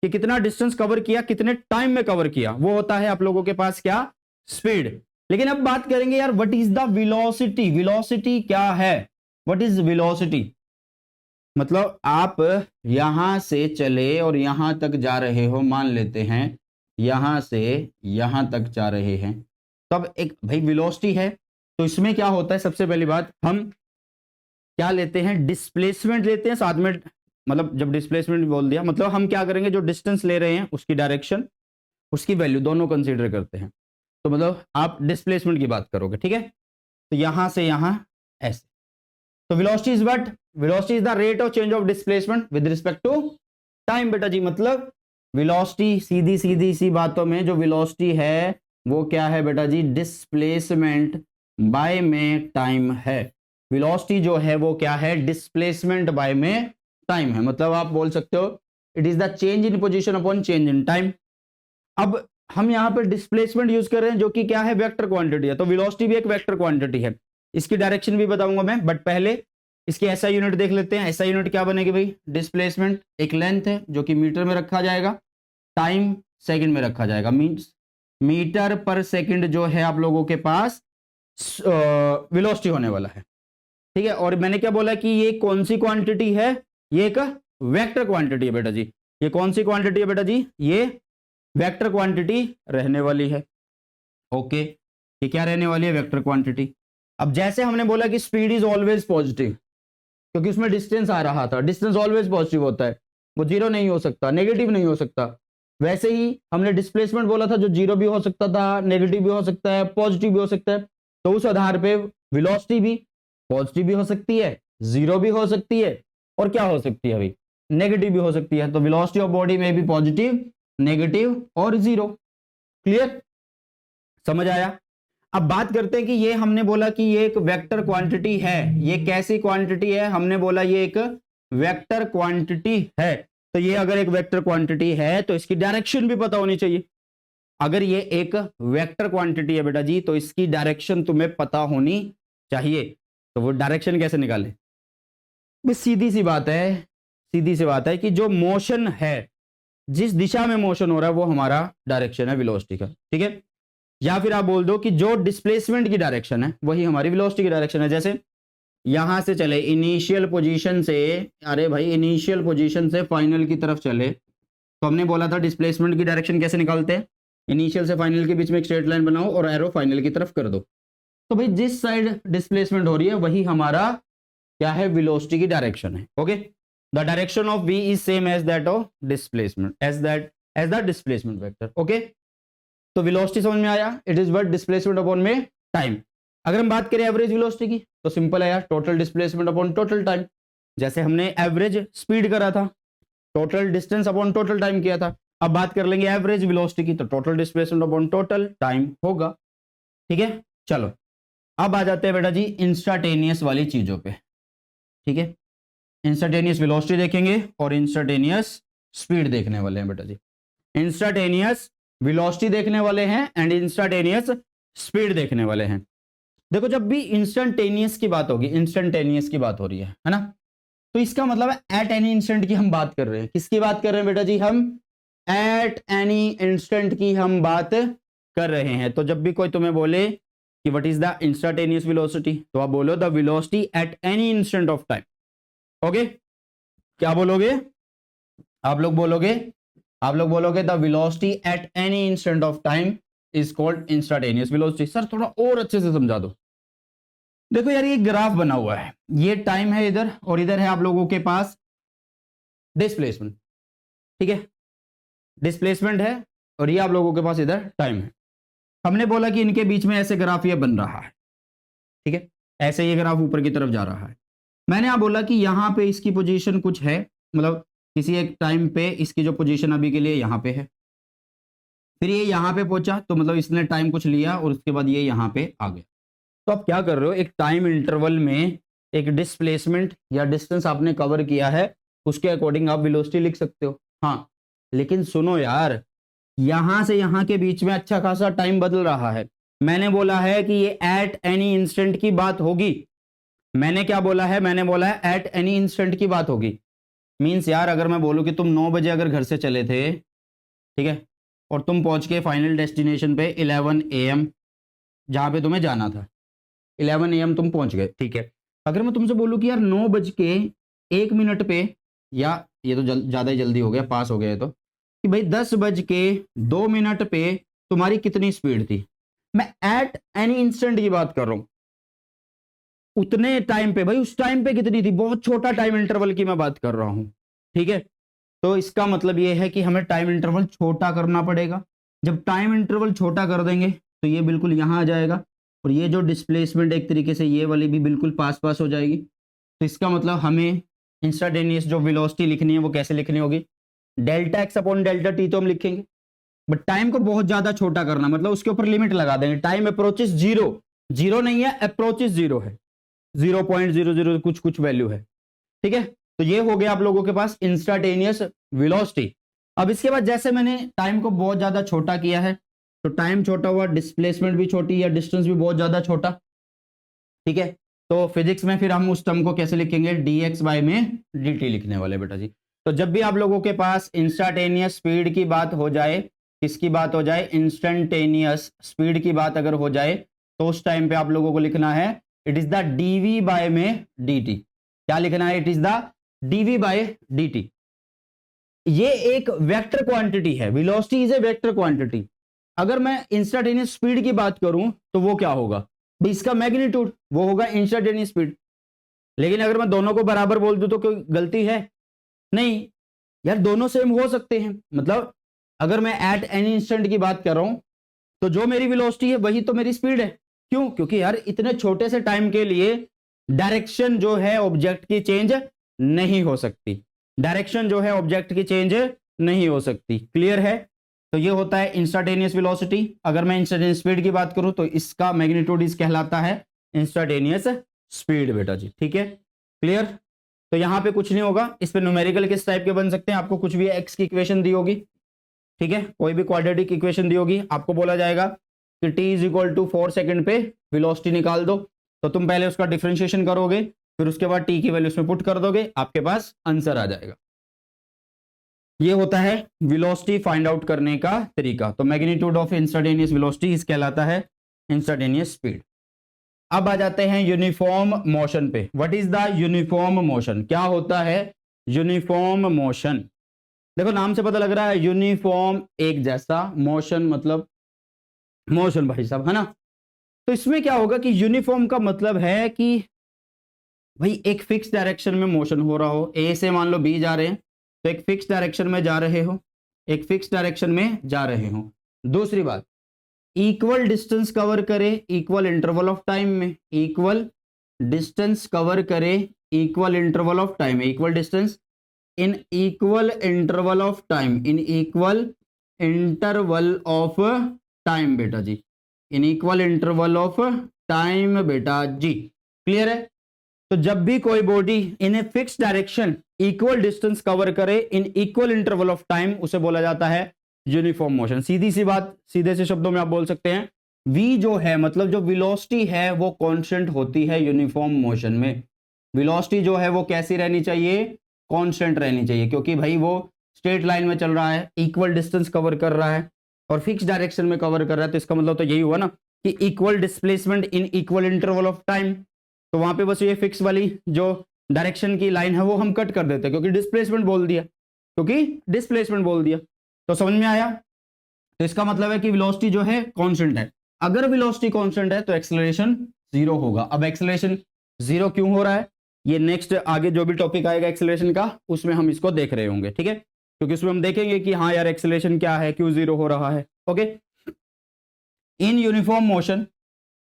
कि कितना डिस्टेंस कवर किया, कितने टाइम में कवर किया, वो होता है आप लोगों के पास क्या, स्पीड। लेकिन अब बात करेंगे यार what is the velocity, velocity क्या है, व्हाट इज वेलोसिटी? मतलब आप यहां से चले और यहां तक जा रहे हो, मान लेते हैं यहां से यहां तक जा रहे हैं, तब एक भाई वेलोसिटी है। तो इसमें क्या होता है, सबसे पहली बात हम क्या लेते हैं, डिस्प्लेसमेंट लेते हैं साथ में, मतलब जब डिस्प्लेसमेंट बोल दिया मतलब हम क्या करेंगे, जो डिस्टेंस ले रहे हैं उसकी डायरेक्शन, उसकी वैल्यू दोनों कंसीडर करते हैं। तो मतलब आप डिस्प्लेसमेंट की बात करोगे, ठीक है, तो यहां से यहां ऐसे। तो velocity is what, velocity is the rate of change of displacement with respect to time बेटा जी। मतलब वेलोसिटी सीधी सीधी सी बातों में जो वेलोसिटी है वो क्या है बेटा जी, डिस्प्लेसमेंट बाय में टाइम है। वेलोसिटी जो है वो क्या है, डिस्प्लेसमेंट बाय में टाइम है। मतलब आप बोल सकते हो it is the change in position upon change in time. अब हम यहां पर डिस्प्लेसमेंट यूज कर रहे हैं जो कि क्या है, वेक्टर क्वांटिटी है, तो वेलोसिटी भी एक वेक्टर क्वांटिटी है। इसकी डायरेक्शन भी बताऊंगा मैं, बट पहले इसकी एसआई यूनिट देख लेते हैं। एसआई यूनिट क्या बनेगी भाई, डिस्प्लेसमेंट एक लेंथ है जो कि मीटर में रखा जाएगा, टाइम सेकंड में रखा जाएगा, मींस मीटर पर सेकंड जो है आप लोगों के पास वेलोसिटी होने वाला है, ठीक है। और मैंने क्या बोला कि ये कौन सी क्वांटिटी है, ये एक वेक्टर क्वांटिटी है बेटा जी। ये कौन सी क्वांटिटी है बेटा जी, ये वेक्टर क्वांटिटी रहने वाली है। ओके, ये क्या रहने वाली है, वेक्टर क्वांटिटी। अब जैसे हमने बोला कि स्पीड इज ऑलवेज पॉजिटिव, क्योंकि उसमें डिस्टेंस आ रहा था, डिस्टेंस ऑलवेज पॉजिटिव होता है, वो जीरो नहीं हो सकता, नेगेटिव नहीं हो सकता। वैसे ही हमने डिस्प्लेसमेंट बोला था, जो जीरो भी हो सकता था, नेगेटिव भी हो सकता है, पॉजिटिव भी हो सकता है। तो उस आधार पे वेलोसिटी भी पॉजिटिव भी हो सकती है, जीरो भी हो सकती है, और क्या हो सकती है अभी, नेगेटिव भी हो सकती है। तो वेलोसिटी ऑफ बॉडी में भी पॉजिटिव, नेगेटिव और जीरो। क्लियर, समझ आया। अब बात करते हैं कि ये हमने बोला कि ये एक वेक्टर क्वांटिटी है। ये कैसी क्वांटिटी है, हमने बोला ये एक वेक्टर क्वांटिटी है। तो ये अगर एक वेक्टर क्वांटिटी है तो इसकी डायरेक्शन भी पता होनी चाहिए। अगर ये एक वेक्टर क्वांटिटी है बेटा जी, तो इसकी डायरेक्शन तुम्हें पता होनी चाहिए। तो वो डायरेक्शन कैसे निकाले, बस सीधी सी बात है, सीधी सी बात है कि जो मोशन है, जिस दिशा में मोशन हो रहा है, वो हमारा डायरेक्शन है वेलोसिटी का, ठीक है। या फिर आप बोल दो कि जो डिस्प्लेसमेंट की डायरेक्शन है वही हमारी वेलोसिटी की डायरेक्शन है। जैसे यहां से चले इनिशियल पोजीशन से, अरे भाई इनिशियल पोजीशन से फाइनल की तरफ चले, तो हमने बोला था डिस्प्लेसमेंट की डायरेक्शन कैसे निकालते हैं, इनिशियल से फाइनल के बीच में एक स्ट्रेट लाइन बनाओ और एरो फाइनल की तरफ कर दो। तो भाई जिस साइड डिस्प्लेसमेंट हो रही है वही हमारा क्या है, वेलोसिटी की डायरेक्शन है। Okay, the direction of v is same as that of displacement, as the displacement vector. Okay, तो वेलोसिटी समझ में आया, it is what displacement upon में टाइम। अगर हम बात करें एवरेज वेलोसिटी की तो सिंपल है यार, total displacement upon total time. जैसे हमने एवरेज स्पीड करा था, total distance upon total time किया था। अब बात कर लेंगे एवरेज वेलोसिटी की, तो total displacement upon total time होगा, ठीक है। चलो अब आ जाते हैं बेटा जी इंस्टांटेनियस वाली चीजों पे, ठीक है। इंस्टांटेनियस वेलोसिटी देखेंगे और इंस्टांटेनियस स्पीड देखने वाले हैं बेटा जी। इंस्टांटेनियस वेलोसिटी देखने वाले हैं एंड इंस्टांटेनियस स्पीड देखने वाले हैं। देखो जब भी इंस्टेंटेनियस की बात होगी, इंस्टेंटेनियस की बात हो रही है ना, तो इसका मतलब है एट एनी इंस्टेंट की हम बात कर रहे हैं। किसकी बात कर रहे हैं बेटा जी, हम एट एनी इंस्टेंट की हम बात कर रहे हैं। तो जब भी कोई तुम्हें बोले कि what is the instantaneous velocity, तो आप बोलो the velocity at any instant of time. Okay, क्या बोलोगे आप लोग, बोलोगे the velocity at any instant of time is called instantaneous velocity. Sir थोड़ा और अच्छे से समझा दो। देखो यार ये ग्राफ बना हुआ है, ये टाइम है इधर और इधर है आप लोगों के पास डिस्प्लेसमेंट, ठीक है। डिस्प्लेसमेंट है और ये आप लोगों के पास इधर टाइम है। हमने बोला कि इनके बीच में ऐसे ग्राफ ये बन रहा है, ठीक है, ऐसे ये ग्राफ ऊपर की तरफ जा रहा है। मैंने आप बोला कि यहाँ पे इसकी पोजीशन कुछ है, मतलब किसी एक टाइम पे इसकी जो पोजीशन अभी के लिए यहाँ पे है, फिर ये यहाँ पे पहुंचा, तो मतलब इसने टाइम कुछ लिया और उसके बाद ये यहाँ पे आ गया। तो आप क्या कर रहे हो, एक टाइम इंटरवल में एक डिस्प्लेसमेंट या डिस्टेंस आपने कवर किया है, उसके अकॉर्डिंग आप वेलोसिटी लिख सकते हो। हाँ लेकिन सुनो यार, यहां से यहां के बीच में अच्छा खासा टाइम बदल रहा है। मैंने बोला है कि ये एट एनी इंस्टेंट की बात होगी। मैंने क्या बोला है, मैंने बोला है एट एनी इंस्टेंट की बात होगी। मीन्स यार अगर मैं बोलूं कि तुम 9 बजे अगर घर से चले थे, ठीक है, और तुम पहुंच के फाइनल डेस्टिनेशन पे 11 AM जहां पे तुम्हें जाना था, 11 AM तुम पहुंच गए, ठीक है। अगर मैं तुमसे बोलूं कि यार 9:01 पे, या ये तो ज़्यादा ही जल्दी हो गया, पास हो गया तो, कि भाई 10:02 पे तुम्हारी कितनी स्पीड थी। मैं एट एनी इंस्टेंट की बात कर रहा हूं, उतने टाइम पे, भाई उस टाइम पे कितनी थी, बहुत छोटा टाइम इंटरवल की मैं बात कर रहा हूं, ठीक है। तो इसका मतलब ये है कि हमें टाइम इंटरवल छोटा करना पड़ेगा। जब टाइम इंटरवल छोटा कर देंगे तो ये बिल्कुल यहां आ जाएगा, और ये जो डिस्प्लेसमेंट एक तरीके से ये वाली भी बिल्कुल पास हो जाएगी। तो इसका मतलब हमें इंस्टेंटेनियस जो वेलोसिटी लिखनी है वो कैसे लिखनी होगी, delta x upon delta T तो हम लिखेंगे, बट टाइम को बहुत ज्यादा छोटा करना, मतलब उसके ऊपर लिमिट लगा देंगे। टाइम अप्रोचेस जीरो, जीरो नहीं है, अप्रोचेस जीरो है, 0.00 कुछ कुछ वैल्यू है, ठीक है। तो ये हो गया आप लोगों के पास इंस्टेंटेनियस वेलोसिटी। अब इसके बाद जैसे मैंने टाइम को बहुत ज्यादा छोटा किया है, तो टाइम छोटा हुआ, डिस्प्लेसमेंट भी छोटी, या डिस्टेंस भी बहुत ज्यादा छोटा, ठीक है। तो फिजिक्स में फिर हम उस टर्म को कैसे लिखेंगे, dx/में dt लिखने वाले बेटा जी। तो जब भी आप लोगों के पास इंस्टेंटेनियस स्पीड की बात हो जाए किसकी बात हो जाए, इंस्टेंटेनियस स्पीड की बात अगर हो जाए तो उस टाइम पे आप लोगों को लिखना है it is the D V by में dt। क्या लिखना है, it is the D V by dt। ये एक वेक्टर क्वांटिटी है, velocity is a vector quantity. अगर मैं इंस्टेंटेनियस स्पीड की बात करूं तो वो क्या होगा भाई, इसका मैग्नीट्यूड वो होगा इंस्टेंटेनियस स्पीड। लेकिन अगर मैं दोनों को बराबर बोल दूं तो कोई गलती है नहीं यार, दोनों सेम हो सकते हैं। मतलब अगर मैं एट एनी इंस्टेंट की बात कर रहा हूं तो जो मेरी वेलोसिटी है वही तो मेरी स्पीड है। क्यों, क्योंकि यार इतने छोटे से टाइम के लिए डायरेक्शन जो है ऑब्जेक्ट की चेंज नहीं हो सकती, डायरेक्शन जो है ऑब्जेक्ट की चेंज नहीं हो सकती। क्लियर है, तो ये होता है इंस्टेंटेनियस वेलोसिटी। अगर मैं इंस्टेंटेनियस स्पीड की बात करूं तो इसका मैग्नीट्यूड इस कहलाता है इंस्टेंटेनियस स्पीड बेटा जी। ठीक है, क्लियर। तो यहां पे कुछ नहीं होगा, इस पे न्यूमेरिकल किस टाइप के बन सकते हैं, आपको कुछ भी एक्स की इक्वेशन दी होगी, ठीक है, कोई भी क्वाड्रेटिक इक्वेशन दी होगी, आपको बोला जाएगा कि t is equal to 4 second पे वेलोसिटी निकाल दो, तो तुम पहले उसका डिफरेंशिएशन करोगे, फिर उसके बाद t की वैल्यू उसमें पुट कर दोगे, आपके पास आंसर आ जाएगा। ये होता है वेलोसिटी फाइंड आउट करने का तरीका। तो मैग्नीट्यूड ऑफ इंस्टेंटेनियस वेलोसिटी इस कहलाता है इंस्टेंटेनियस स्पीड। अब आ जाते हैं यूनिफॉर्म मोशन पे। What is the uniform motion, क्या होता है यूनिफॉर्म मोशन। देखो नाम से पता लग रहा है यूनिफॉर्म एक जैसा, मोशन मतलब मोशन भाई साहब, है ना। तो इसमें क्या होगा कि यूनिफॉर्म का मतलब है कि भाई एक फिक्स डायरेक्शन में मोशन हो रहा हो, ए से मान लो बी जा रहे हैं तो एक फिक्स डायरेक्शन में जा रहे हो, एक फिक्स डायरेक्शन में जा रहे हो। दूसरी बात, इक्वल डिस्टेंस कवर करे इक्वल इंटरवल ऑफ टाइम में, इक्वल डिस्टेंस कवर करे equal interval of time, equal distance in equal interval of time, in equal interval of time बेटा जी, in equal interval of time बेटा जी। क्लियर है, तो जब भी कोई body in a fix direction equal distance cover करे in equal interval of time, उसे बोला जाता है यूनिफॉर्म मोशन। सीधी सी बात, सीधे से शब्दों में आप बोल सकते हैं v जो है मतलब जो वेलोसिटी है वो कांस्टेंट होती है यूनिफॉर्म मोशन में। वेलोसिटी जो है वो कैसी रहनी चाहिए, कांस्टेंट रहनी चाहिए, क्योंकि भाई वो स्ट्रेट लाइन में चल रहा है, इक्वल डिस्टेंस कवर कर रहा है और फिक्स डायरेक्शन में कवर कर रहा है। तो इसका मतलब तो यही हुआ ना कि equal displacement in equal interval of time. तो वहां पे बस ये फिक्स वाली जो डायरेक्शन की लाइन है वो हम कट कर देते हैं, क्योंकि डिस्प्लेसमेंट बोल दिया, क्योंकि डिस्प्लेसमेंट बोल दिया। तो समझ में आया, तो इसका मतलब है कि वेलोसिटी जो है कांस्टेंट है। अगर वेलोसिटी कांस्टेंट है तो एक्सेलरेशन जीरो होगा। अब एक्सेलरेशन जीरो क्यों हो रहा है, ये नेक्स्ट आगे जो भी टॉपिक आएगा एक्सेलरेशन का उसमें हम इसको देख रहे होंगे, ठीक है, क्योंकि उसमें हम देखेंगे कि हाँ यार एक्सेलरेशन क्या है, क्यों जीरो हो रहा है। Okay, in uniform motion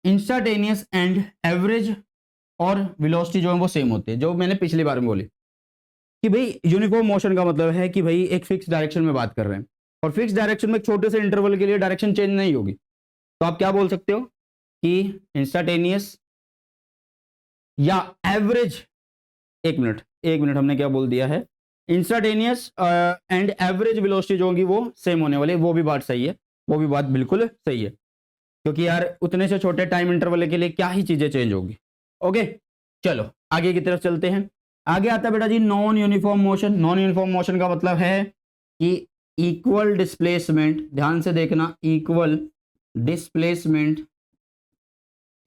instantaneous and average और वेलोसिटी जो है वो सेम होते हैं, जो मैंने पिछली बार में बोली कि भाई यूनिफॉर्म मोशन का मतलब है कि भाई एक फिक्स डायरेक्शन में बात कर रहे हैं और फिक्स डायरेक्शन में एक छोटे से इंटरवल के लिए डायरेक्शन चेंज नहीं होगी। तो आप क्या बोल सकते हो कि इंस्टेंटेनियस या एवरेज, एक मिनट हमने क्या बोल दिया है, इंस्टेंटेनियस एंड एवरेज वेलोसिटी जो होगी वो सेम होने वाली, वो भी बात सही है, वो भी बात बिल्कुल सही है, क्योंकि यार उतने से छोटे टाइम इंटरवल के लिए क्या ही चीजें चेंज होगी। ओके, चलो आगे की तरफ चलते हैं। आगे आता है बेटा जी non uniform motion. Non uniform motion का मतलब है कि इक्वल डिस्प्लेसमेंट, ध्यान से देखना, इक्वल डिस्प्लेसमेंट,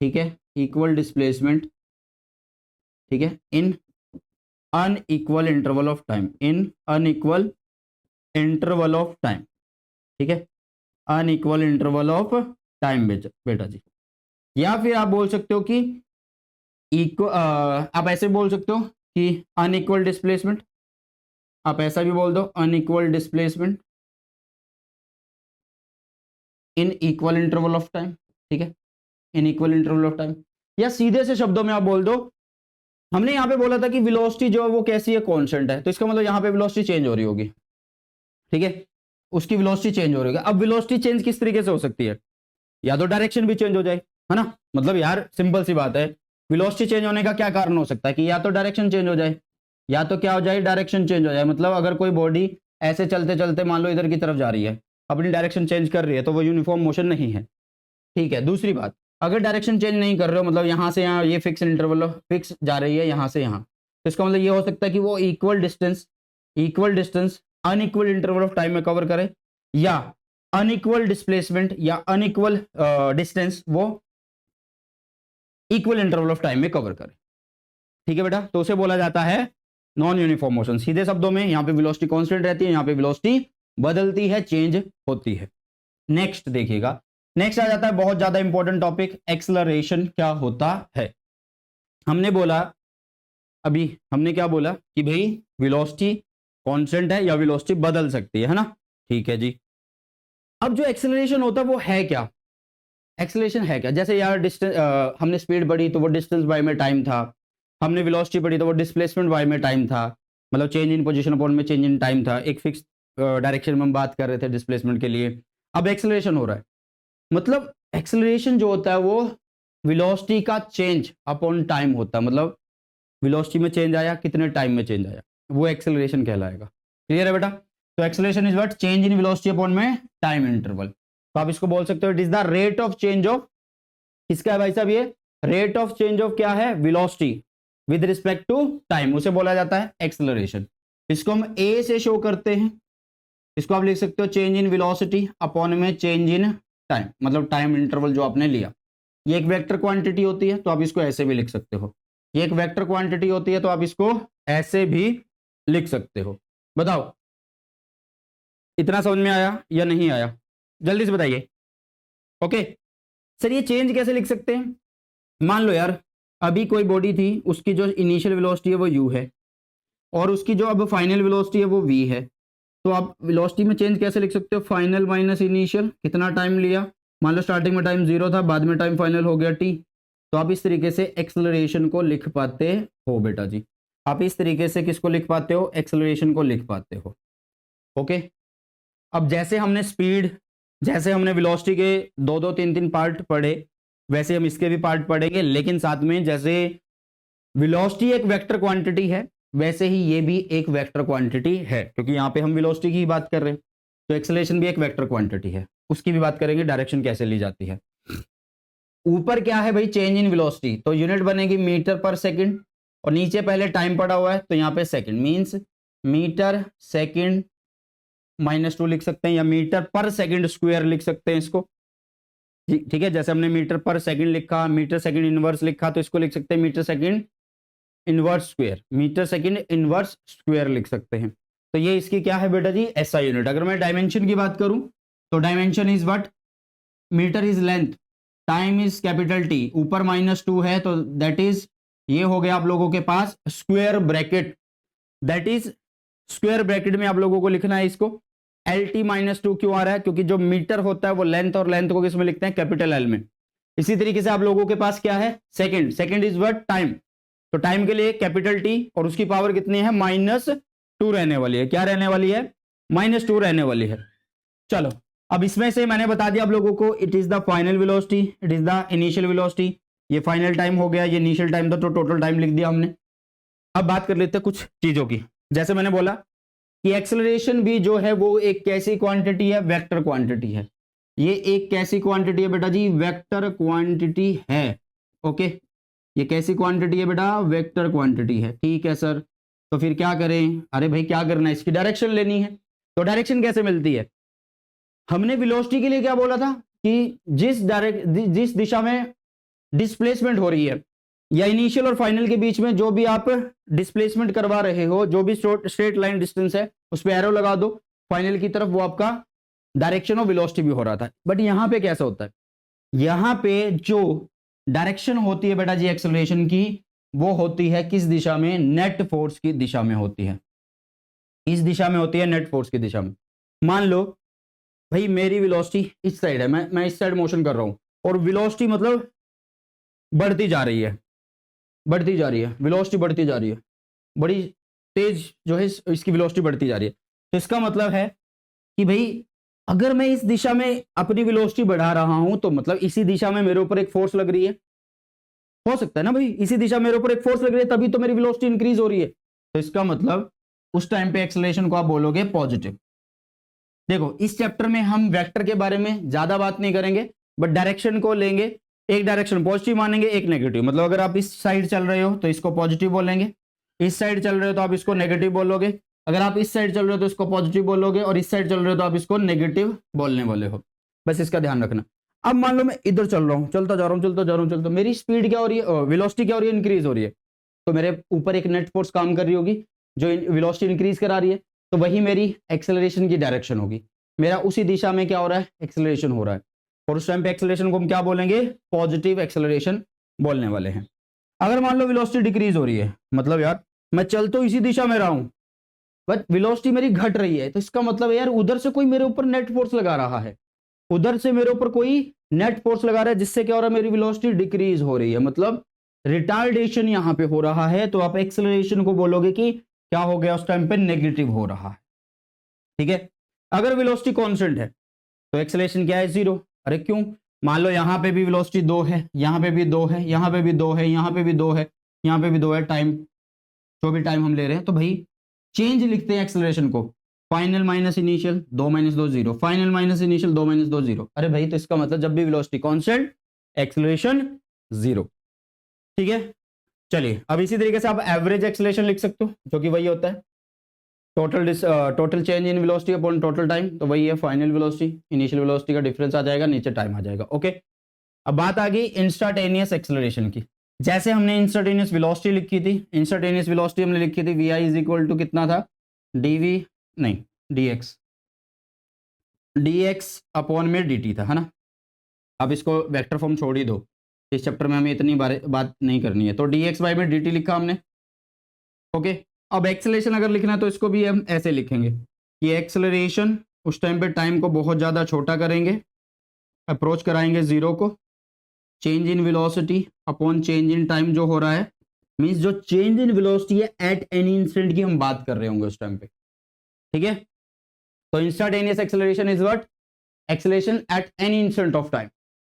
ठीक है, इक्वल डिस्प्लेसमेंट, ठीक है, इन unequal interval of time, in unequal interval of time, ठीक है, अनइक्वल इंटरवल ऑफ टाइम बेटा जी। या फिर आप बोल सकते हो कि आप ऐसे बोल सकते हो कि अनइक्वल डिस्प्लेसमेंट, आप ऐसा भी बोल दो unequal displacement in equal interval of time, ठीक है, इन इक्वल इंटरवल ऑफ टाइम। या सीधे से शब्दों में आप बोल दो, हमने यहां पे बोला था कि वेलोसिटी जो है वो कैसी है, कांस्टेंट है, तो इसका मतलब यहां पे वेलोसिटी चेंज हो रही होगी, ठीक है, उसकी वेलोसिटी चेंज हो रही होगी। अब वेलोसिटी चेंज किस तरीके से हो सकती है, या तो डायरेक्शन भी चेंज हो जाए, है ना, मतलब यार सिंपल सी बात है, वेलोसिटी चेंज होने का क्या कारण हो सकता है कि या तो डायरेक्शन चेंज हो जाए, या तो क्या हो जाए, डायरेक्शन चेंज हो जाए। मतलब अगर कोई बॉडी ऐसे चलते चलते मान लो इधर की तरफ जा रही है, अपनी डायरेक्शन चेंज कर रही है, तो वो यूनिफॉर्म मोशन नहीं है, ठीक है। दूसरी बात, अगर डायरेक्शन चेंज नहीं कर रहे हो, मतलब यहाँ से यहाँ ये फिक्स इंटरवल फिक्स जा रही है यहाँ से यहाँ, तो इसका मतलब ये हो सकता है कि वो equal distance unequal interval of time में कवर करे, या अनइक्वल डिस्प्लेसमेंट या अनइक्वल डिस्टेंस वो इक्वल इंटरवल ऑफ टाइम में कवर करे। ठीक है बेटा, तो उसे बोला जाता है नॉन यूनिफॉर्म मोशन। सीधे शब्दों में यहाँ पे वेलोसिटी कांस्टेंट रहती है, यहाँ पे वेलोसिटी बदलती है, चेंज होती है। नेक्स्ट देखिएगा, नेक्स्ट आ जाता है बहुत ज्यादा इंपॉर्टेंट टॉपिक, एक्सेलरेशन क्या होता है। हमने बोला, अभी हमने क्या बोला कि भाई वेलोसिटी कांस्टेंट है या वेलोसिटी बदल सकती है ना। ठीक है जी। अब जो एक्सेलरेशन होता है वो है क्या, एक्सेलरेशन है क्या? जैसे यार डिस्टेंस, हमने स्पीड बढ़ी तो वो डिस्टेंस बाय में टाइम था, हमने वेलोसिटी बढ़ी तो वो डिस्प्लेसमेंट बाय में टाइम था, मतलब चेंज इन पोजीशन अपॉन में चेंज इन टाइम था। एक फिक्स डायरेक्शन में हम बात कर रहे थे डिस्प्लेसमेंट के लिए। अब एक्सेलरेशन हो रहा है, मतलब एक्सेलरेशन जो होता है वो वेलोसिटी का चेंज अपॉन टाइम होता है, मतलब वेलोसिटी में चेंज आया, कितने टाइम में चेंज आया, वो एक्सेलरेशन कहलाएगा। क्लियर है बेटा? तो acceleration is what, change in velocity upon में टाइम इंटरवल। तो आप इसको बोल सकते हो it is the rate of change of, किसका है भाई साहब ये, रेट ऑफ चेंज ऑफ क्या है, velocity with respect to time, उसे बोला जाता है एक्सेलरेशन। इसको हम ए से शो करते हैं, इसको आप लिख सकते हो चेंज इन वेलोसिटी अपॉन में चेंज इन टाइम, मतलब टाइम इंटरवल जो आपने लिया। ये एक वेक्टर क्वांटिटी होती है तो आप इसको ऐसे भी लिख सकते हो, ये एक वेक्टर क्वांटिटी होती है तो आप इसको ऐसे भी लिख सकते हो। बताओ इतना समझ में आया या नहीं आया, जल्दी से बताइए। ओके सर, ये चेंज कैसे लिख सकते हैं? मान लो यार अभी कोई बॉडी थी, उसकी जो इनिशियल वेलोसिटी है वो u है और उसकी जो अब फाइनल वेलोसिटी है वो v है। तो आप वेलोसिटी में चेंज कैसे लिख सकते हो, फाइनल माइनस इनिशियल, कितना टाइम लिया, मान लो स्टार्टिंग में टाइम 0 था, बाद में टाइम फाइनल हो गया t। तो आप इस तरीके से एक्सेलरेशन को लिख पाते हो बेटा जी, आप इस तरीके से किसको लिख पाते हो, एक्सेलरेशन को लिख पाते हो। ओके, अब जैसे हमने स्पीड, जैसे हमने वेलोसिटी के दो दो तीन तीन पार्ट पढ़े, वैसे हम इसके भी पार्ट पढ़ेंगे, लेकिन साथ में जैसे वेलोसिटी एक वेक्टर क्वांटिटी है वैसे ही ये भी एक वेक्टर क्वांटिटी है, क्योंकि यहाँ पे हम वेलोसिटी की ही बात कर रहे हैं। तो एक्सेलरेशन भी एक वेक्टर क्वांटिटी है, उसकी भी बात करेंगे, डायरेक्शन कैसे ली जाती है। ऊपर क्या है भाई, चेंज इन वेलोसिटी, तो यूनिट बनेगी मीटर पर सेकंड, और नीचे पहले टाइम पड़ा हुआ है तो यहाँ पे सेकंड, मींस मीटर सेकंड -2 लिख सकते हैं, या मीटर पर सेकंड स्क्वायर लिख सकते हैं इसको। ठीक है, जैसे हमने मीटर पर सेकंड लिखा, मीटर सेकंड इनवर्स लिखा, तो इसको लिख सकते हैं metre second inverse square, metre second inverse square लिख सकते हैं। तो ये इसकी क्या है बेटा जी, एसआई यूनिट। अगर मैं डायमेंशन की बात करूं तो dimension is what, metre is length, time is capital T, ऊपर -2 है तो दैट इज, ये हो गया आप लोगों के पास square bracket, that is square bracket में आप लोगों को लिखना है इसको। LT -2 क्यों आ रहा है, क्योंकि जो मीटर होता है वो लेंथ, और लेंथ को किसमें लिखते हैं, कैपिटल L में। इसी तरीके से आप लोगों के पास क्या है, second, second is what, time, तो टाइम के लिए कैपिटल T, और उसकी पावर कितनी है, -2 रहने वाली है। क्या रहने वाली है, -2 रहने वाली है। चलो अब इसमें से मैंने बता दिया आप लोगों को, it is the final velocity, it is the initial velocity. ये फाइनल टाइम हो गया, ये इनिशियल टाइम था, तो टोटल टाइम लिख दिया हमने। अब बात कर लेते हैं कुछ चीजों की। जैसे मैंने बोला कि एक्सेलरेशन भी जो है वो एक कैसी क्वांटिटी है, वेक्टर क्वांटिटी है। ये एक कैसी क्वांटिटी है बेटा जी, वेक्टर क्वांटिटी है। ओके, ये कैसी क्वांटिटी है बेटा, वेक्टर क्वांटिटी है। ठीक है सर, तो फिर क्या करें, अरे भाई क्या करना है, इसकी डायरेक्शन लेनी है। तो डायरेक्शन कैसे मिलती है, हमने वेलोसिटी के लिए क्या बोला था कि जिस दिशा में डिस्प्लेसमेंट हो रही है, या इनिशियल और फाइनल के बीच में जो भी आप डिस्प्लेसमेंट करवा रहे हो, जो भी स्ट्रेट लाइन डिस्टेंस है उस पे एरो लगा दो फाइनल की तरफ, वो आपका डायरेक्शन ऑफ वेलोसिटी भी हो रहा था। बट यहां पे कैसा होता है, यहां पे जो डायरेक्शन होती है बेटा जी एक्सेलरेशन की, वो होती है किस दिशा में, नेट फोर्स की दिशा में होती है। इस दिशा में होती है, नेट फोर्स की दिशा में। मान लो भाई मेरी वेलोसिटी इस साइड है, मैं इस साइड मोशन कर रहा हूं, और वेलोसिटी मतलब बढ़ती जा रही है, बढ़ती जा रही है, वेलोसिटी बढ़ती जा रही है, बड़ी तेज जो है इसकी वेलोसिटी बढ़ती जा रही है। तो इसका मतलब है कि भाई अगर मैं इस दिशा में अपनी वेलोसिटी बढ़ा रहा हूं तो मतलब इसी दिशा में मेरे ऊपर एक फोर्स लग रही है, हो सकता है ना भाई, इसी दिशा में मेरे ऊपर एक फोर्स लग रही है, तभी तो मेरी वेलोसिटी इंक्रीज हो रही है। तो इसका मतलब उस टाइम पे एक्सेलरेशन को आप बोलोगे पॉजिटिव। देखो इस चैप्टर में हम वेक्टर के बारे में ज्यादा बात नहीं करेंगे, बट डायरेक्शन को लेंगे, एक डायरेक्शन पॉजिटिव मानेंगे, एक नेगेटिव। मतलब अगर आप इस साइड चल रहे हो तो इसको पॉजिटिव बोलेंगे, इस साइड चल रहे हो तो आप इसको नेगेटिव बोलोगे, अगर आप इस साइड चल रहे हो तो इसको पॉजिटिव बोलोगे, और इस साइड चल रहे हो तो आप इसको नेगेटिव बोलने वाले हो। बस इसका ध्यान रखना। अब मान लो मैं इधर चल रहा हूँ, चलता जा रहा हूँ, चलता जा रहा हूँ, चलता, मेरी स्पीड क्या हो रही है, वेलोसिटी क्या हो रही है, इंक्रीज हो रही है। तो मेरे ऊपर एक नेट फोर्स काम कर रही होगी जो वेलोसिटी इंक्रीज करा रही है, तो वही मेरी एक्सेलरेशन की डायरेक्शन होगी। मेरा उसी दिशा में क्या हो रहा है, एक्सेलरेशन हो रहा है, और उस टाइम पे एक्सेलरेशन को हम क्या बोलेंगे, पॉजिटिव एक्सेलरेशन बोलने वाले हैं। अगर मान लो वेलोसिटी डिक्रीज हो रही है, मतलब यार मैं चल तो इसी दिशा में रहा हूं बट वेलोसिटी मेरी घट रही है, तो इसका मतलब है यार उधर से कोई मेरे ऊपर नेट फोर्स लगा रहा है, उधर से मेरे ऊपर कोई नेट फोर्स लगा रहा है, जिससे क्या हो रहा है, मेरी वेलोसिटी डिक्रीज हो रही है, मतलब रिटार्डेशन यहां पे हो रहा है। तो आप एक्सेलरेशन को बोलोगे कि क्या हो गया, उस टाइम पे नेगेटिव हो रहा है। ठीक है, अगर वेलोसिटी कांस्टेंट है तो एक्सेलरेशन क्या है, जीरो। अरे क्यों, मान लो यहां पे भी वेलोसिटी 2 है, यहां पे भी 2 है, यहां पे भी 2 है, यहां पे भी 2 है, यहां पे भी 2 है, टाइम जो भी टाइम हम ले रहे हैं, तो भाई चेंज लिखते हैं एक्सेलरेशन को, final minus initial, 2 minus 2 zero, final minus initial, 2 minus 2 zero. अरे भाई तो इसका मतलब जब भी वेलोसिटी कांस्टेंट, एक्सेलरेशन जीरो। ठीक है, चलिए अब इसी तरीके से आप एवरेज एक्सेलरेशन लिख सकते हो, जो कि वही होता है total change in velocity upon total time, तो वही है फाइनल वेलोसिटी, इनिशियल वेलोसिटी का डिफरेंस आ जाएगा, नीचे टाइम आ जाएगा। ओके, अब बात आ गई इंस्टेंटेनियस एक्सेलरेशन की। जैसे हमने इंस्टेंटेनियस वेलोसिटी लिखी थी, इंस्टेंटेनियस वेलोसिटी हमने लिखी थी V I is equal to कितना था, डीवी नहीं डीएक्स, डीएक्स अपॉन में डी टी था, है ना। अब इसको वेक्टर फॉर्म छोड़ ही दो, इस चैप्टर में हमें इतनी बात नहीं करनी है, तो डीएक्स बाई में डी टी लिखा हमने। ओके, अब एक्सेलरेशन अगर लिखना है तो इसको भी हम ऐसे लिखेंगे कि एक्सेलरेशन उस टाइम पे टाइम को बहुत ज़्यादा छोटा करेंगे, अप्रोच कराएंगे जीरो को, change in velocity upon change in time जो हो रहा है, मींस जो चेंज इन वेलोसिटी है एट एनी इंस्टेंट की हम बात कर रहे होंगे उस टाइम पे। ठीक है, तो instantaneous acceleration is what, acceleration at any instant of time,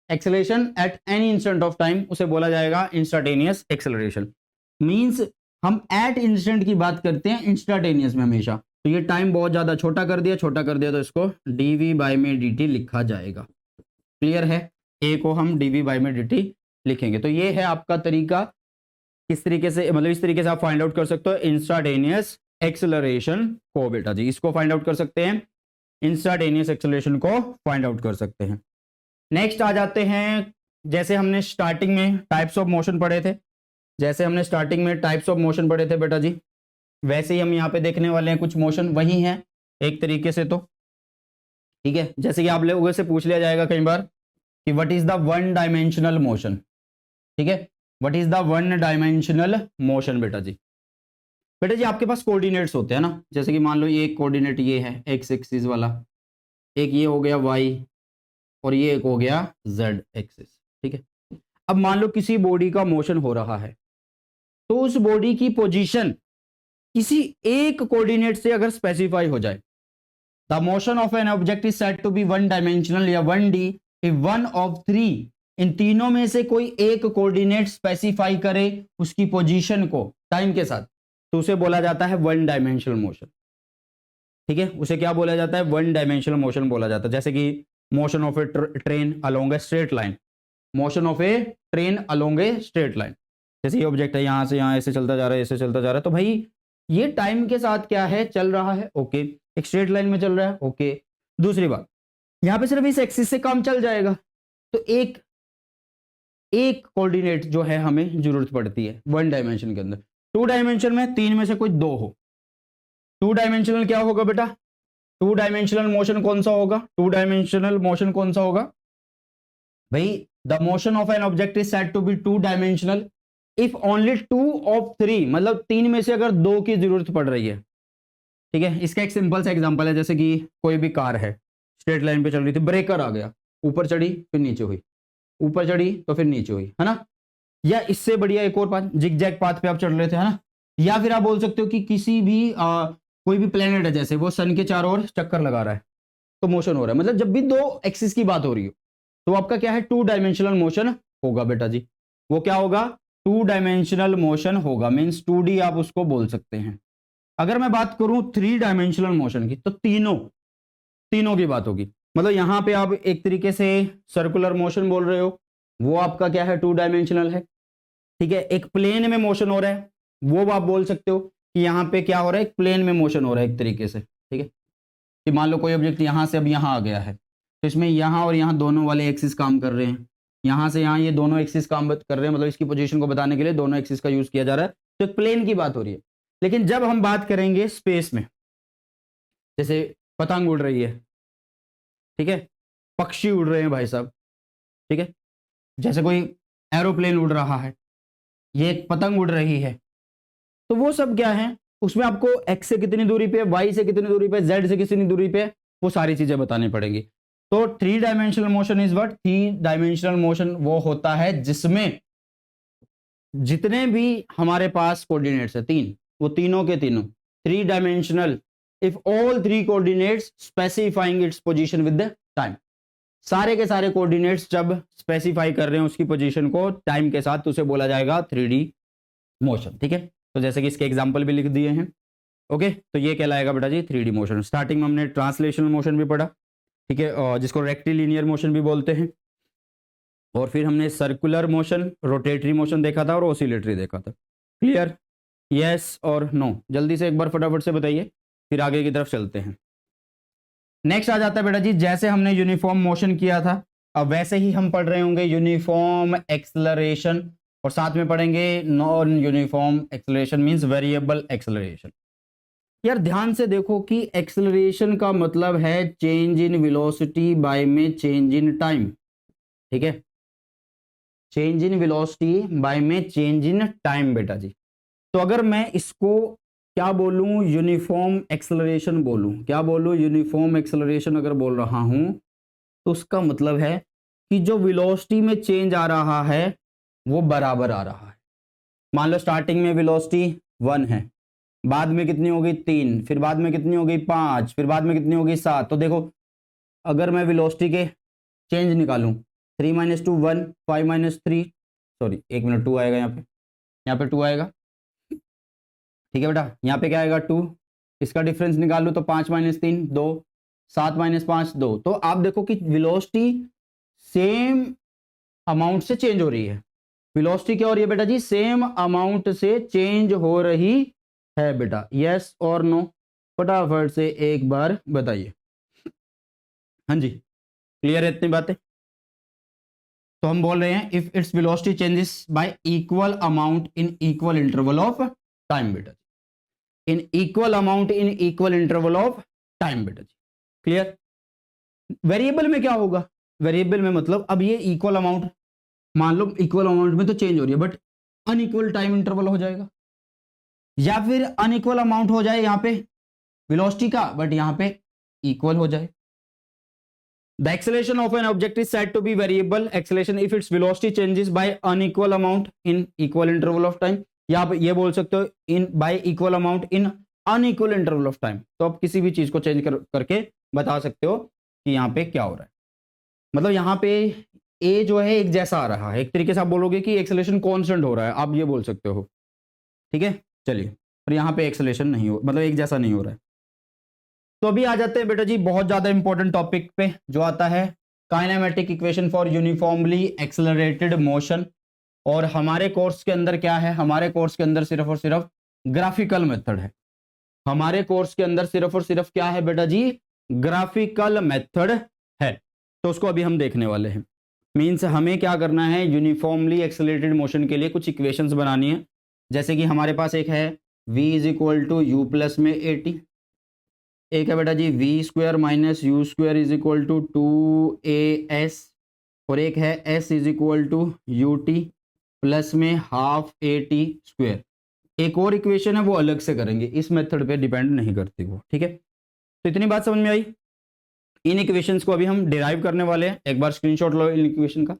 acceleration at any instant of time उसे बोला जाएगा इंस्टेंटेनियस एक्सेलरेशन। मींस हम एट इंस्टेंट की बात करते हैं इंस्टेंटेनियस में हमेशा, तो ये टाइम बहुत ज्यादा छोटा कर दिया तो इसको डीवी बाई में dt लिखा जाएगा। क्लियर है, ए को हम डीवी बाई में dt लिखेंगे। तो ये है आपका तरीका, किस तरीके से, मतलब इस तरीके से आप फाइंड आउट कर सकते हो इंस्टेंटेनियस एक्सेलरेशन को। बेटा जी इसको फाइंड आउट कर सकते हैं, इंस्टेंटेनियस एक्सेलरेशन को फाइंड आउट कर सकते हैं। नेक्स्ट आ जाते हैं, जैसे हमने स्टार्टिंग में टाइप्स ऑफ मोशन पढ़े थे, बेटा जी वैसे ही हम यहाँ पे देखने वाले हैं, कुछ मोशन वही हैं एक तरीके से। तो ठीक है, जैसे कि आप लोगों से पूछ लिया जाएगा कई बार कि what is the one dimensional motion. ठीक है, what is the one dimensional motion. बेटा जी आपके पास कोऑर्डिनेट्स होते हैं ना, जैसे कि मान लो ये एक कोऑर्डिनेट ये है एक्स एक्सिस वाला, एक ये हो गया वाई, और ये एक हो गया जेड एक्सिस। ठीक है, अब मान लो किसी बॉडी का मोशन हो रहा है, तो उस बॉडी की पोजीशन किसी एक कोऑर्डिनेट से अगर स्पेसिफाई हो जाए, the motion of an object is said to be one dimensional या 1D if one of three, इन तीनों में से कोई एक कोऑर्डिनेट स्पेसिफाई करे उसकी पोजीशन को टाइम के साथ, तो उसे बोला जाता है वन डायमेंशनल मोशन। ठीक है, उसे क्या बोला जाता है, वन डायमेंशनल मोशन बोला जाता है। जैसे कि motion of A train along A straight line, motion of A train along A straight line, जैसे ये ऑब्जेक्ट है यहां से यहां ऐसे चलता जा रहा है, ऐसे चलता जा रहा है, तो भाई ये टाइम के साथ क्या है, चल रहा है। ओके, एक स्ट्रेट लाइन में चल रहा है। ओके, दूसरी बात यहां पे सिर्फ इस एक्सिस से काम चल जाएगा, तो एक कोऑर्डिनेट जो है हमें जरूरत पड़ती है वन डायमेंशन के अंदर। टू डायमेंशन में तीन में से कोई दो हो, टू डायमेंशनल क्या होगा बेटा, टू डायमेंशनल मोशन कौन सा होगा, टू डायमेंशनल मोशन कौन सा होगा भाई, the motion of an object is said to be two dimensional if only two of three, मतलब तीन में से अगर दो की जरूरत पड़ रही है। ठीक है, इसका एक सिंपल सा एग्जांपल है, जैसे कि कोई भी कार है स्ट्रेट लाइन पे चल रही थी, ब्रेकर आ गया, ऊपर चढ़ी फिर नीचे हुई, ऊपर चढ़ी तो फिर नीचे हुई, है ना। या इससे बढ़िया एक और पाथ, जिगजैग पाथ पे आप चढ़ रहे थे, है ना। या फिर आप बोल सकते हो कि किसी भी कोई भी प्लेनेट है, जैसे वो सन के चारों ओर चक्कर लगा रहा है, तो मोशन हो रहा है, मतलब जब भी दो एक्सिस की बात हो रही हो तो आपका क्या है, टू डायमेंशनल मोशन होगा बेटा जी। वो क्या होगा, टू डायमेंशनल मोशन होगा, मींस 2D आप उसको बोल सकते हैं। अगर मैं बात करूं थ्री डायमेंशनल मोशन की, तो तीनों की बात होगी, मतलब यहां पे आप एक तरीके से सर्कुलर मोशन बोल रहे हो, वो आपका क्या है, टू डायमेंशनल है। ठीक है, एक प्लेन में मोशन हो रहा है, वो आप बोल सकते हो, कि यहाँ पे क्या हो रहा है, एक प्लेन में मोशन हो रहा है एक तरीके से, ठीक है। कि मान लो कोई ऑब्जेक्ट यहाँ से अब यहाँ आ गया है, तो इसमें यहाँ और यहाँ दोनों वाले एक्सिस काम कर रहे हैं, यहाँ से यहाँ ये दोनों एक्सिस काम कर रहे हैं, मतलब इसकी पोजीशन को बताने के लिए दोनों एक्सिस का यूज किया जा रहा है, तो एक प्लेन की बात हो रही है। लेकिन जब हम बात करेंगे स्पेस में, जैसे पतंग उड़ रही है, ठीक है, पक्षी उड़ रहे हैं भाई साहब, ठीक है, जैसे कोई एरोप्लेन उड़ रहा है, ये एक पतंग उड़ रही है, तो वो सब क्या है, उसमें आपको एक्स से कितनी दूरी पे, वाई से कितनी दूरी पे, जेड से कितनी दूरी पे, वो सारी चीजें बतानी पड़ेंगी। तो three dimensional motion is what, three dimensional motion वो होता है जिसमें जितने भी हमारे पास कोऑर्डिनेट्स है तीन, वो तीनों के तीनों three dimensional if all three coordinates specifying its position with the time, सारे के सारे कोऑर्डिनेट्स जब स्पेसिफाई कर रहे हैं उसकी पोजीशन को टाइम के साथ, तो उसे बोला जाएगा 3D मोशन, ठीक है। तो जैसे कि इसके एग्जांपल भी लिख दिए हैं, ओके, तो ये कहलाएगा बेटा जी 3D मोशन। स्टार्टिंग में हमने ट्रांसलेशनल मोशन भी पढ़ा, ठीक है, और जिसको रेक्टिलिनियर मोशन भी बोलते हैं, और फिर हमने सर्कुलर मोशन, रोटेटरी मोशन देखा था और ऑसिलेटरी देखा था। क्लियर, यस और नो, जल्दी से एक बार फटाफट से बताइए, फिर आगे की तरफ चलते हैं। नेक्स्ट आ जाता है बेटा जी, जैसे हमने यूनिफॉर्म मोशन किया था, अब वैसे ही हम पढ़ रहे होंगे यूनिफॉर्म एक्सेलरेशन, और साथ में पढ़ेंगे non uniform acceleration means variable acceleration. यार ध्यान से देखो कि एक्सेलरेशन का मतलब है चेंज इन वेलोसिटी बाय में चेंज इन टाइम, ठीक है, चेंज इन वेलोसिटी बाय में चेंज इन टाइम बेटा जी। तो अगर मैं इसको क्या बोलूं, यूनिफॉर्म एक्सेलरेशन बोलूं, क्या बोलूं, यूनिफॉर्म एक्सेलरेशन अगर बोल रहा हूं, तो उसका मतलब है कि जो वेलोसिटी में चेंज आ रहा है वो बराबर आ रहा है। मान लो स्टार्टिंग में वेलोसिटी 1 है, बाद में कितनी हो गई 3, फिर बाद में कितनी हो गई 5, फिर बाद में कितनी हो गई 7। तो देखो अगर मैं वेलोसिटी के चेंज निकालूं, 3 - 2 1, 5 - 3, सॉरी 1 मिनट, 2 आएगा यहाँ पे 2 आएगा, ठीक है बेटा, यहाँ पे क्या आएगा 2, इसका डिफरेंस निकाल लूँ तो 5 - 3 2, 7 - 5 2। तो आप देखो कि वेलोसिटी सेम अमाउंट से चेंज हो रही है। वेलोसिटी क्या हो रही है बेटा जी, सेम अमाउंट से चेंज हो रही है बेटा, यस और नो, फटाफट से एक बार बताइए। हाँ जी, क्लियर है इतनी बातें। तो हम बोल रहे हैं if its velocity changes by equal amount in equal interval of time बेटा, in equal amount in equal interval of time बेटा जी। क्लियर। वेरिएबल में क्या होगा, वेरिएबल में मतलब अब ये इक्वल अमाउंट, मान लो इक्वल अमाउंट में तो चेंज हो रही है बट अनइक्वल टाइम इंटरवल हो जाएगा, या फिर अनइक्वल अमाउंट हो जाए यहाँ पे वेलोसिटी का बट यहाँ पे इक्वल हो जाए। The acceleration of an object is said to be variable acceleration if its velocity changes by unequal amount in equal interval of time, या आप ये बोल सकते हो in by equal amount in unequal interval of time. तो आप किसी भी चीज को चेंज करके बता सकते हो कि यहाँ पे क्या हो रहा है। मतलब यहाँ पे ए जो है एक जैसा आ रहा है, एक तरीके से आप बोलोगे कि एक्सेलरेशन कांस्टेंट हो रहा है, आप ये बोल सकते हो, ठीक है। चलिए, और यहाँ पे एक्सेलरेशन नहीं हो, मतलब एक जैसा नहीं हो रहा है। तो अभी आ जाते हैं बेटा जी बहुत ज्यादा इंपॉर्टेंट टॉपिक पे, जो आता है kinematic equation for uniformly accelerated motion. और हमारे कोर्स के अंदर क्या है, हमारे कोर्स के अंदर सिर्फ और सिर्फ ग्राफिकल मेथड है। हमारे कोर्स के अंदर सिर्फ और सिर्फ क्या है बेटा जी, ग्राफिकल मेथड है। तो उसको अभी हम देखने वाले हैं। मीन्स हमें क्या करना है, यूनिफॉर्मली एक्सेलरेटेड मोशन के लिए कुछ इक्वेशंस बनानी है। जैसे कि हमारे पास एक है v = u + में at, एक है बेटा जी v² - u² = 2as, और एक है s = ut प्लस में ½ at²। एक और इक्वेशन है वो अलग से करेंगे, इस मेथड पे डिपेंड नहीं करती वो, ठीक है। तो इतनी बात समझ में आई। इन इक्वेशंस को अभी हम डिराइव करने वाले हैं, एक बार स्क्रीनशॉट लो इन इक्वेशन का।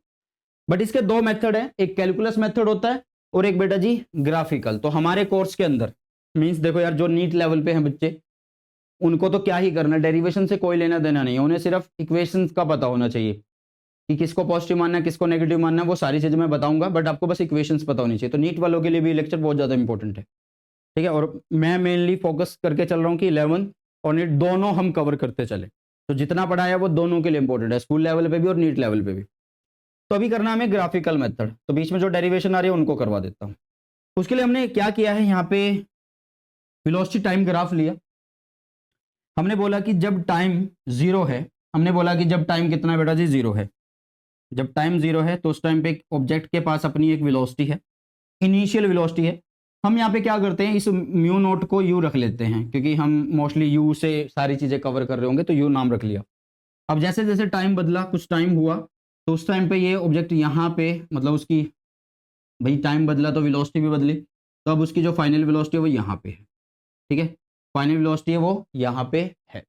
बट इसके दो मेथड है, एक कैलकुलस मेथड होता है और एक बेटा जी ग्राफिकल। तो हमारे कोर्स के अंदर मींस देखो यार, जो नीट लेवल पे हैं बच्चे, उनको तो क्या ही करना, डेरिवेशन से कोई लेना देना नहीं है, उन्हें सिर्फ इक्वेशंस का पता होना चाहिए कि किसको पॉजिटिव मानना है किसको नेगेटिव मानना है, वो सारी चीजें मैं बताऊंगा, बट आपको बस इक्वेशंस पता होनी चाहिए। तो नीट वालों के लिए भी लेक्चर बहुत ज्यादा इंपॉर्टेंट है, ठीक है। और मैं मेनली फोकस करके चल रहा हूँ कि 11 और नीट दोनों हम कवर करते चले। तो जितना पढ़ाया वो दोनों के लिए इंपॉर्टेंट है, स्कूल लेवल पे भी और नीट लेवल पे भी। तो अभी करना हमें ग्राफिकल मेथड, तो बीच में जो डेरिवेशन आ रही है उनको करवा देता हूँ। उसके लिए हमने क्या किया है, यहाँ पे वेलोसिटी टाइम ग्राफ लिया, हमने बोला कि जब टाइम जीरो है, हमने बोला कि जब टाइम कितना है बेटा जी, जीरो है, जब टाइम जीरो है तो उस टाइम पे ऑब्जेक्ट के पास अपनी एक वेलोसिटी है, इनिशियल वेलोसिटी है। हम यहाँ पे क्या करते हैं, इस म्यू नोट को यू रख लेते हैं, क्योंकि हम मोस्टली यू से सारी चीजें कवर कर रहे होंगे, तो यू नाम रख लिया। अब जैसे जैसे टाइम बदला, कुछ टाइम हुआ, तो उस टाइम पे ये ऑब्जेक्ट यहाँ पे, मतलब उसकी, भाई टाइम बदला तो वेलोसिटी भी बदली, तो अब उसकी जो फाइनल वेलोसिटी है वो यहाँ पे है, ठीक है, फाइनल वेलोसिटी है वो यहाँ पे है।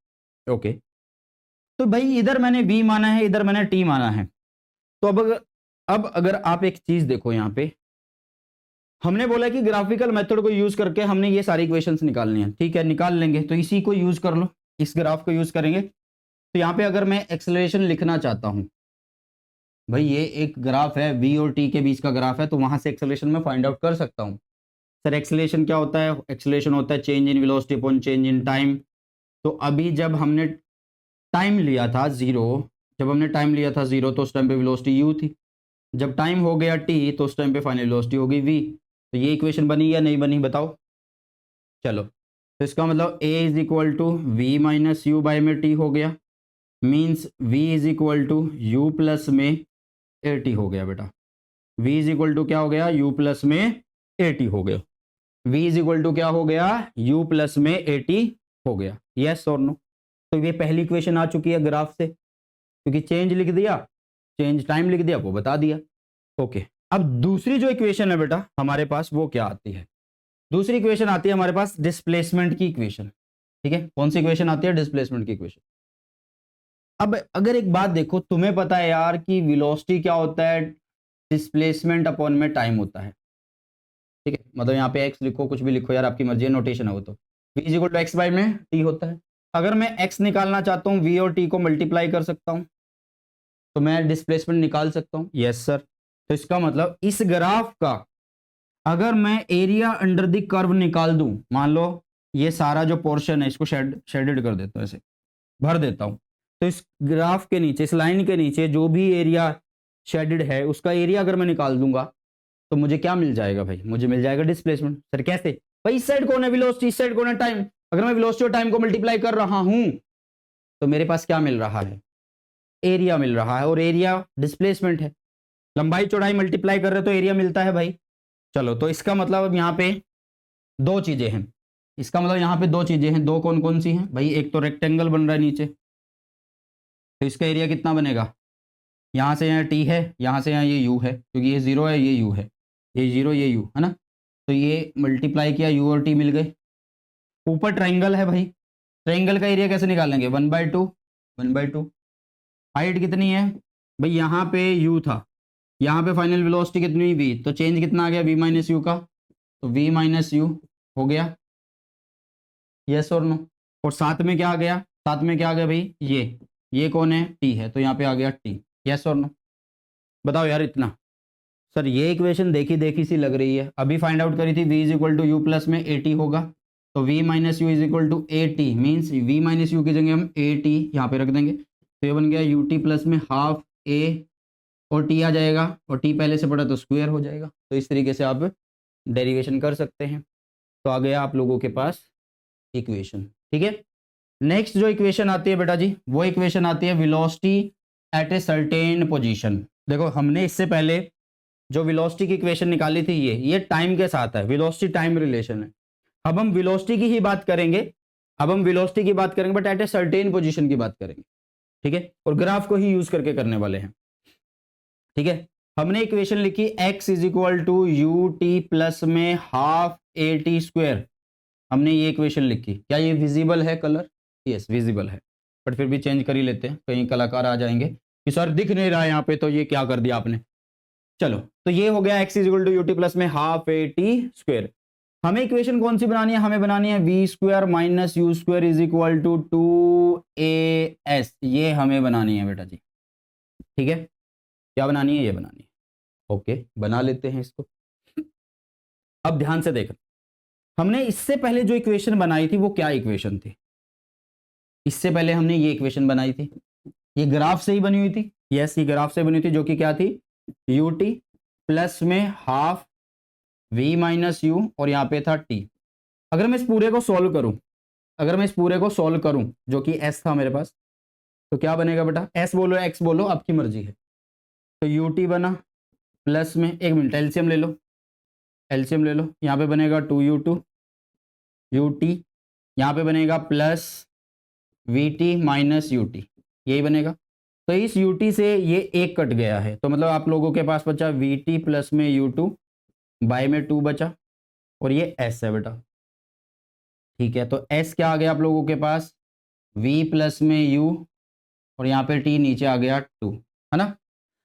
ओके, तो भाई इधर मैंने v माना है, इधर मैंने t माना है। तो अब अगर आप एक चीज देखो, यहाँ पे हमने बोला कि ग्राफिकल मेथड को यूज करके हमने ये सारी इक्वेशंस निकालनी है, ठीक है, निकाल लेंगे, तो इसी को यूज कर लो, इस ग्राफ को यूज करेंगे। तो यहाँ पे अगर मैं एक्सेलरेशन लिखना चाहता हूँ, भाई ये एक ग्राफ है, v और t के बीच का ग्राफ है, तो वहां से एक्सेलरेशन में फाइंड आउट कर सकता हूँ। सर एक्सेलरेशन क्या होता है, एक्सेलरेशन होता है change in velocity upon change in time. तो अभी जब हमने टाइम लिया था जीरो, जब हमने टाइम लिया था जीरो, तो उस टाइम पे वेलोसिटी u थी, जब टाइम हो गया t तो उस टाइम पे फाइनल वेलोसिटी होगी v। तो ये इक्वेशन बनी या नहीं बनी, बताओ। चलो, तो इसका मतलब a is equal to V minus U by में t हो गया, means v is equal to U plus में ए टी हो गया बेटा। v इज इक्वल टू क्या हो गया, u प्लस में ए टी हो गया। v इज इक्वल टू क्या हो गया, u प्लस में ए टी हो गया, यस और नो। तो ये पहली इक्वेशन आ चुकी है ग्राफ से, क्योंकि चेंज लिख दिया, चेंज टाइम लिख दिया, वो बता दिया। ओके, अब दूसरी जो इक्वेशन है बेटा हमारे पास, वो क्या आती है, दूसरी इक्वेशन आती है हमारे पास डिस्प्लेसमेंट की इक्वेशन, ठीक है। कौन सी इक्वेशन आती है, डिस्प्लेसमेंट की इक्वेशन। अब अगर एक बात देखो, तुम्हें पता है यार कि वेलोसिटी क्या होता है, डिस्प्लेसमेंट अपॉन में टाइम होता है, ठीक है, मतलब यहाँ पे x लिखो, कुछ भी लिखो यार, आपकी मर्जी है, नोटेशन है वो। तो v is equal to X by में t होता है। अगर मैं x निकालना चाहता हूँ, v और t को मल्टीप्लाई कर सकता हूँ, तो मैं डिस्प्लेसमेंट निकाल सकता हूँ, यस सर। तो इसका मतलब इस ग्राफ का अगर मैं एरिया अंडर द कर्व निकाल दूं, मान लो ये सारा जो पोर्शन है इसको शेडेड कर देता हूँ, ऐसे भर देता हूँ, तो इस ग्राफ के नीचे, इस लाइन के नीचे जो भी एरिया शेडेड है उसका एरिया अगर मैं निकाल दूंगा, तो मुझे क्या मिल जाएगा भाई, मुझे मिल जाएगा डिस्प्लेसमेंट। सर कैसे, भाई इस साइड कौन है वेलोसिटी, इस साइड कौन है टाइम, अगर मैं वेलोसिटी और टाइम को मल्टीप्लाई कर रहा हूं तो मेरे पास क्या मिल रहा है, एरिया मिल रहा है, और एरिया डिस्प्लेसमेंट है, लंबाई चौड़ाई मल्टीप्लाई कर रहे तो एरिया मिलता है भाई। चलो, तो इसका मतलब अब यहाँ पे दो चीजें हैं, इसका मतलब यहाँ पे दो चीजें हैं, दो कौन कौन सी हैं भाई, एक तो रेक्टेंगल बन रहा है नीचे, तो इसका एरिया कितना बनेगा, यहाँ से यहाँ टी है, यहाँ से यहाँ ये यू है, क्योंकि ये जीरो है, ये यू है, ये जीरो ये यू है ना, तो ये मल्टीप्लाई किया, यू और टी मिल गए। ऊपर ट्राइंगल है भाई, ट्राइंगल का एरिया कैसे निकालेंगे, 1/2, 1/2। हाइट कितनी है भाई, यहाँ पे यू था, यहाँ पे फाइनल वेलोसिटी कितनी हुई वी, तो चेंज कितना आ गया वी माइनस यू का, तो वी माइनस यू हो गया, यस और नो। और साथ में क्या आ गया, साथ में क्या आ गया भाई, ये कौन है, टी है, तो यहाँ पे आ गया टी, यस और नो। बताओ यार इतना। सर ये इक्वेशन देखी देखी सी लग रही है, अभी फाइंड आउट करी थी, v is equal to U plus में ए टी होगा, तो v minus U is equal to A T, means V minus U की जगह हम ए टी यहाँ पे रख देंगे, तो ये बन गया यू टी प्लस में हाफ ए, और टी आ जाएगा, और टी पहले से पड़ा तो स्क्वायर हो जाएगा। तो इस तरीके से आप डेरिवेशन कर सकते हैं। तो आ गया आप लोगों के पास इक्वेशन, ठीक है। नेक्स्ट जो इक्वेशन आती है बेटा जी, वो इक्वेशन आती है velocity at a certain position. देखो हमने इससे पहले जो वेलोसिटी की इक्वेशन निकाली थी, ये टाइम के साथ है, वेलोसिटी टाइम रिलेशन है। अब हम वेलोसिटी की ही बात करेंगे, अब हम वेलोसिटी की बात करेंगे, but at a certain position की बात करेंगे, ठीक है, और ग्राफ को ही यूज करके करने वाले हैं, ठीक है। हमने इक्वेशन लिखी x is equal to U T plus में हाफ ए टी स्क्वायर, हमने ये इक्वेशन लिखी। क्या ये विजिबल है कलर, यस विजिबल है, बट फिर भी चेंज कर ही लेते हैं, कहीं कलाकार आ जाएंगे कि सर दिख नहीं रहा है यहाँ पे, तो ये क्या कर दिया आपने। चलो, तो ये हो गया x is equal to U T plus में हाफ ए टी स्क्वायर। हमें इक्वेशन कौन सी बनानी है, हमें बनानी है V square minus U square is equal to 2as, ये हमें बनानी है बेटा जी, ठीक है। क्या बनानी है, ये बनानी है, ओके बना लेते हैं इसको। अब ध्यान से देखना, हमने इससे पहले जो इक्वेशन बनाई थी वो क्या इक्वेशन थी, इससे पहले हमने ये इक्वेशन बनाई थी, ये ग्राफ से ही बनी हुई थी, यस ये ग्राफ से बनी हुई थी, जो कि क्या थी, यू टी प्लस में हाफ वी माइनस यू, और यहाँ पे था टी। अगर मैं इस पूरे को सॉल्व करूं, अगर मैं इस पूरे को सॉल्व करूं जो कि एस था मेरे पास, तो क्या बनेगा बेटा, एस बोलो एक्स बोलो आपकी मर्जी है। तो यू टी बना प्लस में, एक मिनट एलसीएम ले लो, एलसीएम ले लो, यहाँ पे बनेगा 2u2 यू टी, यहाँ पे बनेगा plus we T minus U T, यही बनेगा। तो इस यू टी से ये एक कट गया है, तो मतलब आप लोगों के पास बचा वी टी प्लस में यू टू बाई में 2 बचा, और ये एस है बेटा। ठीक है, तो एस क्या आ गया आप लोगों के पास, v प्लस में u, और यहाँ पे t नीचे आ गया 2, है ना।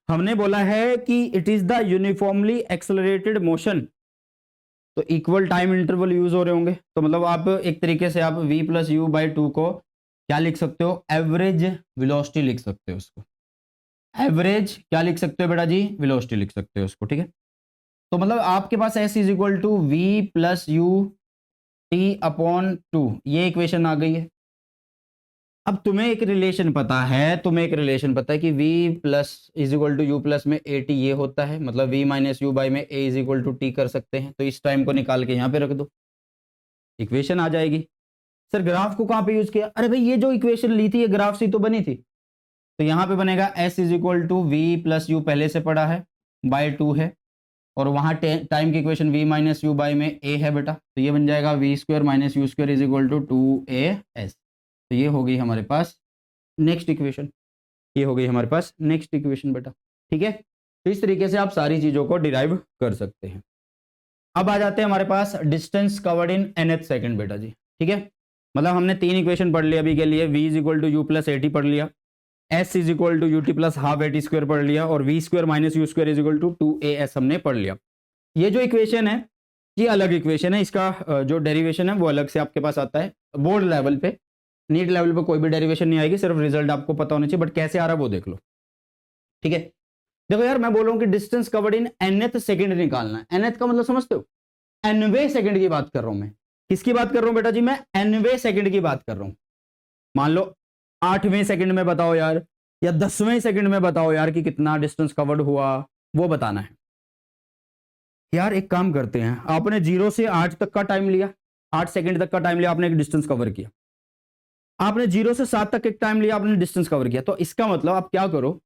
हमने बोला है कि it is the uniformly accelerated motion, तो इक्वल टाइम इंटरवल यूज हो रहे होंगे, तो मतलब आप एक तरीके से आप v प्लस यू बाई 2 को क्या लिख सकते हो, एवरेज वेलोसिटी लिख सकते हो उसको, एवरेज क्या लिख सकते हो बेटा जी, वेलोसिटी लिख सकते हो उसको। ठीक है, तो मतलब आपके पास s is equal to V plus U T upon 2, ये इक्वेशन आ गई है। अब तुम्हें एक रिलेशन पता है, तुम्हें एक रिलेशन पता है कि v plus is equal to U plus में ए टी ये होता है, मतलब v माइनस यू बाई में a is equal to T कर सकते हैं, तो इस टाइम को निकाल के यहाँ पे रख दो, इक्वेशन आ जाएगी। सर ग्राफ को कहाँ पे यूज किया, अरे भाई ये जो इक्वेशन ली थी ये ग्राफ से तो बनी थी, तो यहाँ पे बनेगा s is equal to V plus U पहले से पड़ा है बाय 2 है, और वहाँ टाइम की equation v minus U by में a है बेटा, तो ये बन जाएगा V square minus U square is equal to 2as, तो ये हो गई हमारे पास नेक्स्ट इक्वेशन, ये हो गई हमारे पास नेक्स्ट इक्वेशन बेटा। ठीक है, तो इस तरीके से आप सारी चीजों को डिराइव कर सकते हैं। अब आ जाते हैं हमारे पास distance covered in nth second बेटा जी। ठीक है, मतलब हमने 3 इक्वेशन पढ़ लिया अभी के लिए, v is equal to U plus A T पढ़ लिया, s is equal to U T plus half A T square पढ़ लिया, और v square minus U square is equal to 2as हमने पढ़ लिया। ये जो इक्वेशन है ये अलग इक्वेशन है, इसका जो डेरिवेशन है वो अलग से आपके पास आता है बोर्ड लेवल पे, नीट लेवल पे कोई भी डेरिवेशन नहीं आएगी, सिर्फ रिजल्ट आपको पता होना चाहिए, बट कैसे आ रहा है वो देख लो। ठीक है, देखो यार मैं बोल रहा हूँ कि distance covered in nth second निकालना है, nth का मतलब समझते हो, nवे सेकंड की बात कर रहा हूं मैं, किसकी बात कर रहा हूं बेटा जी, मैं nवे सेकंड की बात कर रहा हूं। मान लो 8वें सेकंड में बताओ यार, या 10वें सेकंड में बताओ यार कि कितना डिस्टेंस कवर्ड हुआ, वो बताना है। यार एक काम करते हैं, आपने 0 से 8 तक का टाइम लिया, 8 सेकंड तक का टाइम लिया, आपने एक डिस्टेंस कवर किया, आपने 0 से 7 तक एक टाइम लिया, आपने डिस्टेंस कवर किया, तो इसका मतलब आप क्या करो,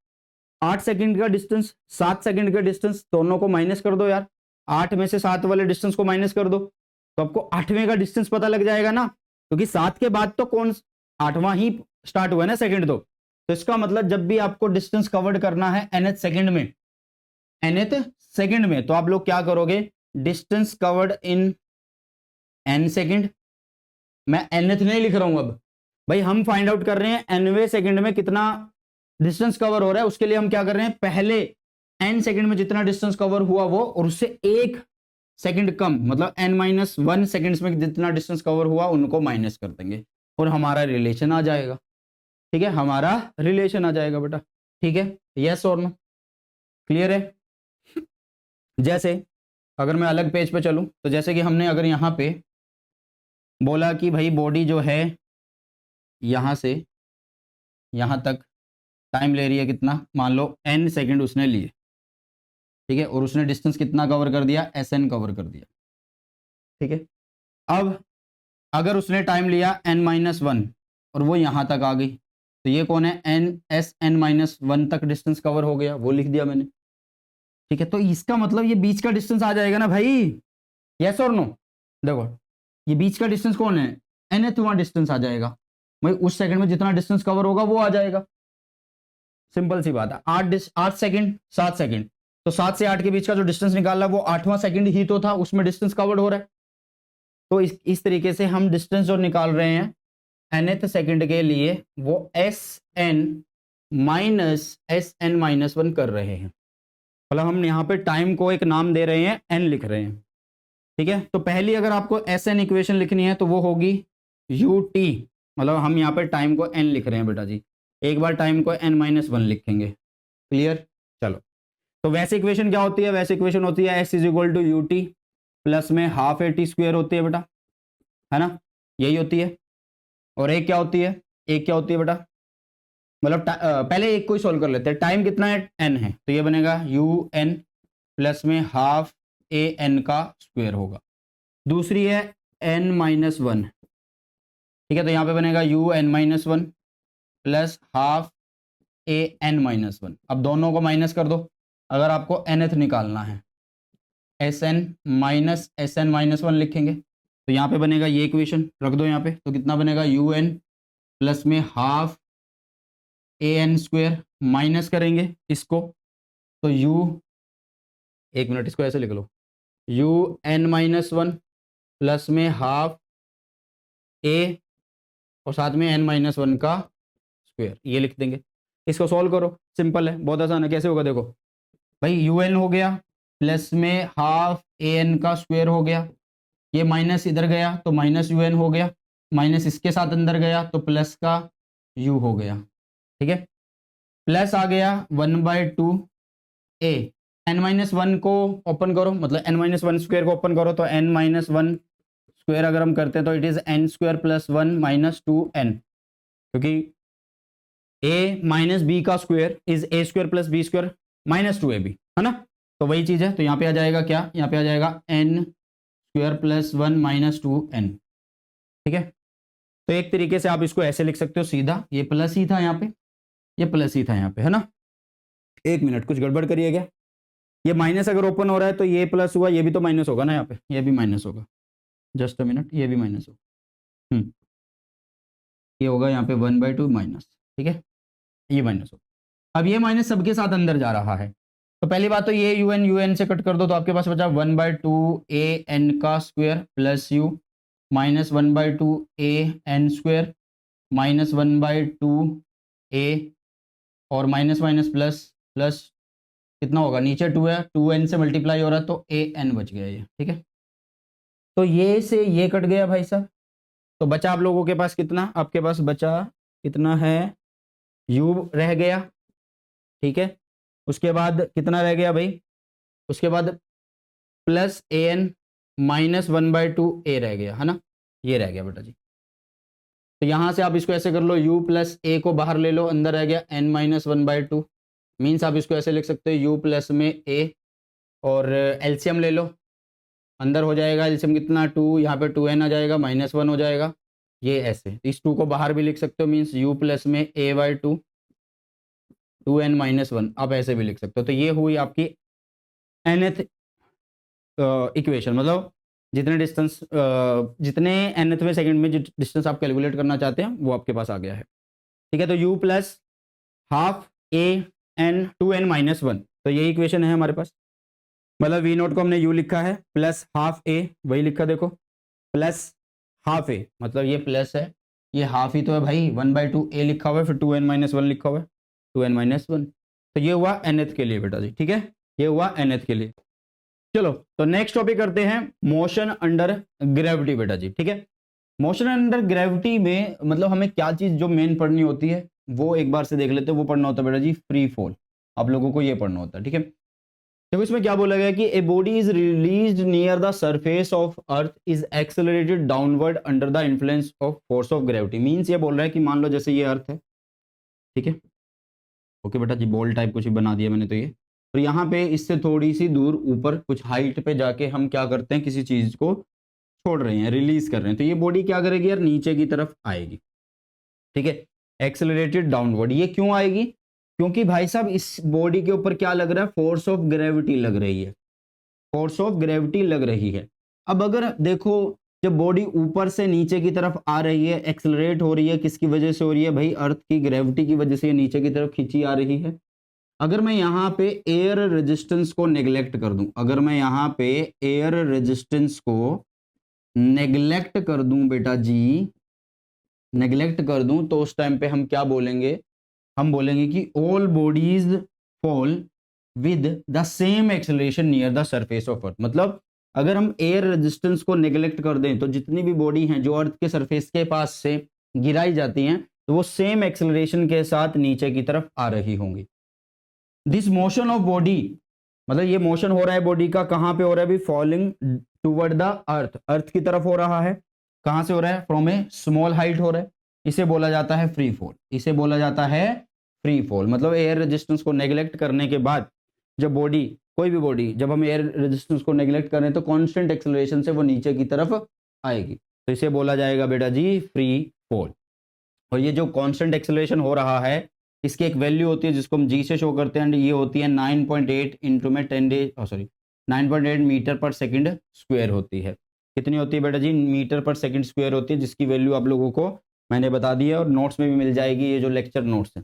8 सेकंड का डिस्टेंस 7 सेकंड का डिस्टेंस दोनों को माइनस कर दो यार, 8 में से 7 वाले डिस्टेंस को माइनस कर दो, तो आपको 8वें का डिस्टेंस पता लग जाएगा ना, क्योंकि 7 के बाद तो कौन 8वां ही स्टार्ट हुआ है ना सेकंड, तो इसका मतलब जब भी आपको डिस्टेंस कवर्ड करना है nth सेकंड में, nth सेकंड में, तो आप लोग क्या करोगे, डिस्टेंस कवर्ड इन n सेकंड, मैं nth नहीं लिख रहा हूं अब भाई, हम फाइंड आउट कर रहे हैं nवे सेकंड में कितना डिस्टेंस कवर हो रहा है, उसके लिए हम क्या कर रहे हैं, पहले n सेकंड में जितना डिस्टेंस कवर हुआ वो, और उससे 1 सेकंड कम, मतलब n-1 सेकंड्स में जितना डिस्टेंस कवर हुआ उनको माइनस कर देंगे, और हमारा रिलेशन आ जाएगा। ठीक है, हमारा रिलेशन आ जाएगा बेटा। ठीक है, यस और नो, क्लियर है। जैसे अगर मैं अलग पेज पे चलूं, तो जैसे कि हमने अगर यहाँ पे बोला कि भाई बॉडी जो है यहाँ से यहाँ तक टाइम ले रही है कितना, मान लो n सेकंड उसने लिए, ठीक है, और उसने डिस्टेंस कितना कवर कर दिया, Sn कवर कर दिया। ठीक है, अब अगर उसने टाइम लिया n-1 और वो यहाँ तक आ गई, तो ये कौन है, Sn-1 तक डिस्टेंस कवर हो गया, वो लिख दिया मैंने। ठीक है, तो इसका मतलब ये बीच का डिस्टेंस आ जाएगा ना भाई, यस और नो। देखो ये बीच का डिस्टेंस कौन है, nth डिस्टेंस आ जाएगा भाई, उस सेकंड में जितना डिस्टेंस कवर होगा वो आ जाएगा, सिंपल सी बात है। 8 सेकंड 7 सेकंड, तो 7 से 8 के बीच का जो डिस्टेंस निकाला वो 8वां सेकंड ही तो था, उसमें डिस्टेंस कवर्ड हो रहा है। तो इस तरीके से हम डिस्टेंस जो निकाल रहे हैं nth सेकंड के लिए वो Sn-1 कर रहे हैं, मतलब हम यहाँ पे टाइम को एक नाम दे रहे हैं, n लिख रहे हैं। ठीक है, तो पहली अगर आपको Sn इक्वेशन लिखनी है तो वो होगी ut, मतलब हम यहाँ पे टाइम को n लिख रहे हैं बेटा जी, एक बार टाइम को n-1 लिखेंगे, क्लियर। चलो, तो वैसे इक्वेशन क्या होती है, वैसे इक्वेशन होती है s is equal to U T plus में हाफ ए टी स्क्वायर होती है बेटा, है ना, यही होती है। और एक क्या होती है, एक क्या होती है बेटा, मतलब पहले एक को ही सॉल्व कर लेते हैं, टाइम कितना है, n है, तो ये बनेगा यू एन प्लस में हाफ ए एन का स्क्वायर होगा। दूसरी है एन माइनस वन, ठीक है। तो यहाँ पे बनेगा you N minus one plus half A N minus one. अब दोनों को माइनस कर दो अगर आपको nth निकालना है, एस एन माइनस वन लिखेंगे तो यहाँ पे बनेगा ये इक्वेशन रख दो यहाँ पे, तो कितना बनेगा यू एन प्लस में हाफ ए एन स्क्वेयर, माइनस करेंगे इसको तो यू, एक मिनट इसको ऐसे लिख लो, u N minus one plus में हाफ ए और साथ में एन माइनस वन का स्क्वायर, ये लिख देंगे। इसको सॉल्व करो, सिंपल है, बहुत आसान है। कैसे होगा देखो भाई, यू एन हो गया प्लस में हाफ ए एन का स्क्वायर हो गया, ये माइनस इधर गया तो माइनस यू एन हो गया, माइनस इसके साथ अंदर गया तो प्लस का यू हो गया, ठीक है। प्लस आ गया 1/2 ए, एन माइनस वन को ओपन करो, मतलब एन माइनस वन स्क्वायर को ओपन करो तो एन माइनस वन स्क्वायर अगर हम करते हैं तो it is N square plus one minus two N, क्योंकि ए माइनस बी का square is A square plus B square minus two A B, है ना। तो वही चीज है, तो यहाँ पे आ जाएगा क्या, यहाँ पे आ जाएगा N square plus one minus two N, ठीक है। तो एक तरीके से आप इसको ऐसे लिख सकते हो सीधा, ये प्लस ही था यहाँ पे, ये प्लस ही था यहाँ पे, है ना। एक मिनट कुछ गड़बड़ करिए क्या, ये माइनस अगर ओपन हो रहा है तो ये प्लस हुआ, ये भी तो माइनस होगा ना, यहाँ पे ये भी माइनस होगा, जस्ट अ मिनट, ये भी माइनस होगा, ये होगा यहाँ पे 1/2 माइनस, ठीक है, ये माइनस होगा। अब ये माइनस सबके साथ अंदर जा रहा है, तो पहली बात तो ये यू एन से कट कर दो तो आपके पास बचा 1/2 ए एन का square plus U minus 1/2 A N square minus 1/2 A और माइनस माइनस प्लस प्लस कितना होगा, नीचे 2 है, 2n से मल्टीप्लाई हो रहा है तो ए एन बच गया ये, ठीक है। तो ये से ये कट गया भाई साहब, तो बचा आप लोगों के पास कितना, आपके पास बचा कितना है, u रह गया, ठीक है। उसके बाद कितना रह गया भाई, उसके बाद प्लस ए एन माइनस 1/2 ए रह गया, है ना, ये रह गया बेटा जी। तो यहाँ से आप इसको ऐसे कर लो, u प्लस ए को बाहर ले लो, अंदर रह गया n माइनस 1/2, मीन्स आप इसको ऐसे लिख सकते हो u प्लस में a और एलसीएम ले लो, अंदर हो जाएगा एलसीएम कितना 2, यहाँ पे 2n आ जाएगा, माइनस 1 हो जाएगा, ये ऐसे इस 2 को बाहर भी लिख सकते हो, मीन्स u प्लस में a/2 2n माइनस 1, आप ऐसे भी लिख सकते हो। तो ये हुई आपकी nth इक्वेशन, मतलब जितने डिस्टेंस जितने nth में सेकंड में डिस्टेंस आप कैलकुलेट करना चाहते हैं वो आपके पास आ गया है, ठीक है। तो u plus half A N 2n minus 1, तो ये इक्वेशन है हमारे पास, मतलब वी नोट को हमने u लिखा है प्लस हाफ ए, वही लिखा देखो, प्लस हाफ ए, मतलब ये प्लस है, ये हाफ ही तो है भाई, 1/2 ए लिखा हुआ है, फिर 2n माइनस 1 लिखा हुआ है, 2n माइनस 1, तो ये हुआ nth के लिए बेटा जी, ठीक है, ये हुआ nth के लिए। चलो तो नेक्स्ट टॉपिक करते हैं, मोशन अंडर ग्रेविटी बेटा जी, ठीक है। मोशन अंडर ग्रेविटी में मतलब हमें क्या चीज जो मेन पढ़नी होती है वो एक बार से देख लेते हैं, वो पढ़ना होता है बेटा जी फ्री फॉल, आप लोगों को ये पढ़ना होता है, ठीक है। तो इसमें क्या बोला गया कि a body is released near the surface of earth is accelerated downward under the influence of force of gravity, means ये बोल रहा है कि मान लो जैसे ये अर्थ है, ठीक है, ओके बेटा जी, बोल्ड टाइप कुछ बना दिया मैंने, तो ये और यहाँ पे इससे थोड़ी सी दूर ऊपर कुछ हाइट पे जाके हम क्या करते हैं, किसी चीज को छोड़ रहे हैं, रिलीज कर रहे हैं, तो ये बॉडी क्या करेगी यार, नीचे की तरफ आएगी, ठीक है, एक्सेलरेटेड डाउनवर्ड। ये क्यों आएगी, क्योंकि भाई साहब इस बॉडी के ऊपर क्या लग रहा है, फोर्स ऑफ ग्रेविटी लग रही है, फोर्स ऑफ ग्रेविटी लग रही है। अब अगर देखो जब बॉडी ऊपर से नीचे की तरफ आ रही है, एक्सेलरेट हो रही है, किसकी वजह से हो रही है भाई, अर्थ की ग्रेविटी की वजह से ये नीचे की तरफ खींची आ रही है। अगर मैं यहाँ पे एयर रेजिस्टेंस को नेग्लेक्ट कर दूं, अगर मैं यहाँ पे एयर रेजिस्टेंस को नेग्लेक्ट कर दूं बेटा जी, नेग्लेक्ट कर दूं, तो उस टाइम पे हम क्या बोलेंगे, हम बोलेंगे कि all bodies fall with the same acceleration near the surface of earth. मतलब अगर हम एयर रेजिस्टेंस को नेग्लेक्ट कर दें तो जितनी भी बॉडी हैं जो अर्थ के सरफेस के पास से गिराई जाती हैं तो वो सेम एक्सेलरेशन के साथ नीचे की तरफ आ रही होंगी। दिस मोशन ऑफ बॉडी, मतलब ये मोशन हो रहा है बॉडी का, कहाँ पे हो रहा है, फॉलिंग टूवर्ड द अर्थ, अर्थ की तरफ हो रहा है, कहाँ से हो रहा है, फ्रॉम ए स्मॉल हाइट हो रहा है, इसे बोला जाता है फ्री फॉल, इसे बोला जाता है फ्री फॉल। मतलब एयर रेजिस्टेंस को नेग्लेक्ट करने के बाद जब बॉडी, कोई भी बॉडी, जब हम एयर रेजिस्टेंस को नेग्लेक्ट करें तो कांस्टेंट एक्सेलरेशन से वो नीचे की तरफ आएगी, तो इसे बोला जाएगा बेटा जी फ्री फॉल। और ये जो कांस्टेंट एक्सेलरेशन हो रहा है इसकी एक वैल्यू होती है जिसको हम जी से शो करते हैं, ये होती है 9.8 इंटू में 9.8 मीटर पर सेकंड स्क्वायर होती है। कितनी होती है बेटा जी? मीटर पर सेकंड स्क्वायर होती है, जिसकी वैल्यू आप लोगों को मैंने बता दी है और नोट्स में भी मिल जाएगी, ये जो लेक्चर नोट्स है,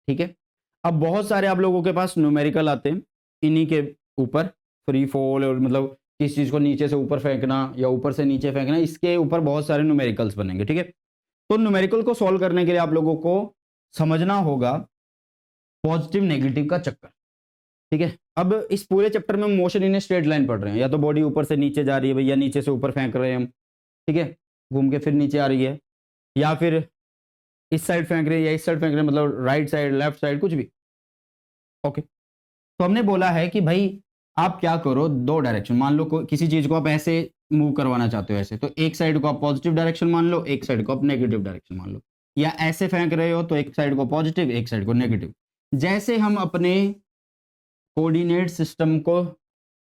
ठीक है। अब बहुत सारे आप लोगों के पास न्यूमेरिकल आते हैं इन्हीं के ऊपर, फ्री फॉल और मतलब किस चीज़ को नीचे से ऊपर फेंकना या ऊपर से नीचे फेंकना, इसके ऊपर बहुत सारे न्यूमेरिकल्स बनेंगे, ठीक है। तो न्यूमेरिकल को सॉल्व करने के लिए आप लोगों को समझना होगा पॉजिटिव नेगेटिव का चक्कर, ठीक है। अब इस पूरे चैप्टर में मोशन इन स्ट्रेट लाइन पढ़ रहे हैं, या तो बॉडी ऊपर से नीचे जा रही है भैया, नीचे से ऊपर फेंक रहे हैं हम, ठीक है, घूम के फिर नीचे आ रही है, या फिर इस साइड फेंक रहे हैं या इस साइड फेंक रहे हैं, मतलब राइट साइड लेफ्ट साइड कुछ भी, ओके। तो हमने बोला है कि भाई आप क्या करो, दो डायरेक्शन मान लो, किसी चीज को आप ऐसे मूव करवाना चाहते हो ऐसे, तो एक साइड को आप पॉजिटिव डायरेक्शन मान लो, एक साइड को आप नेगेटिव डायरेक्शन मान लो, या ऐसे फेंक रहे हो तो एक साइड को पॉजिटिव एक साइड को नेगेटिव। जैसे हम अपने कोऑर्डिनेट सिस्टम को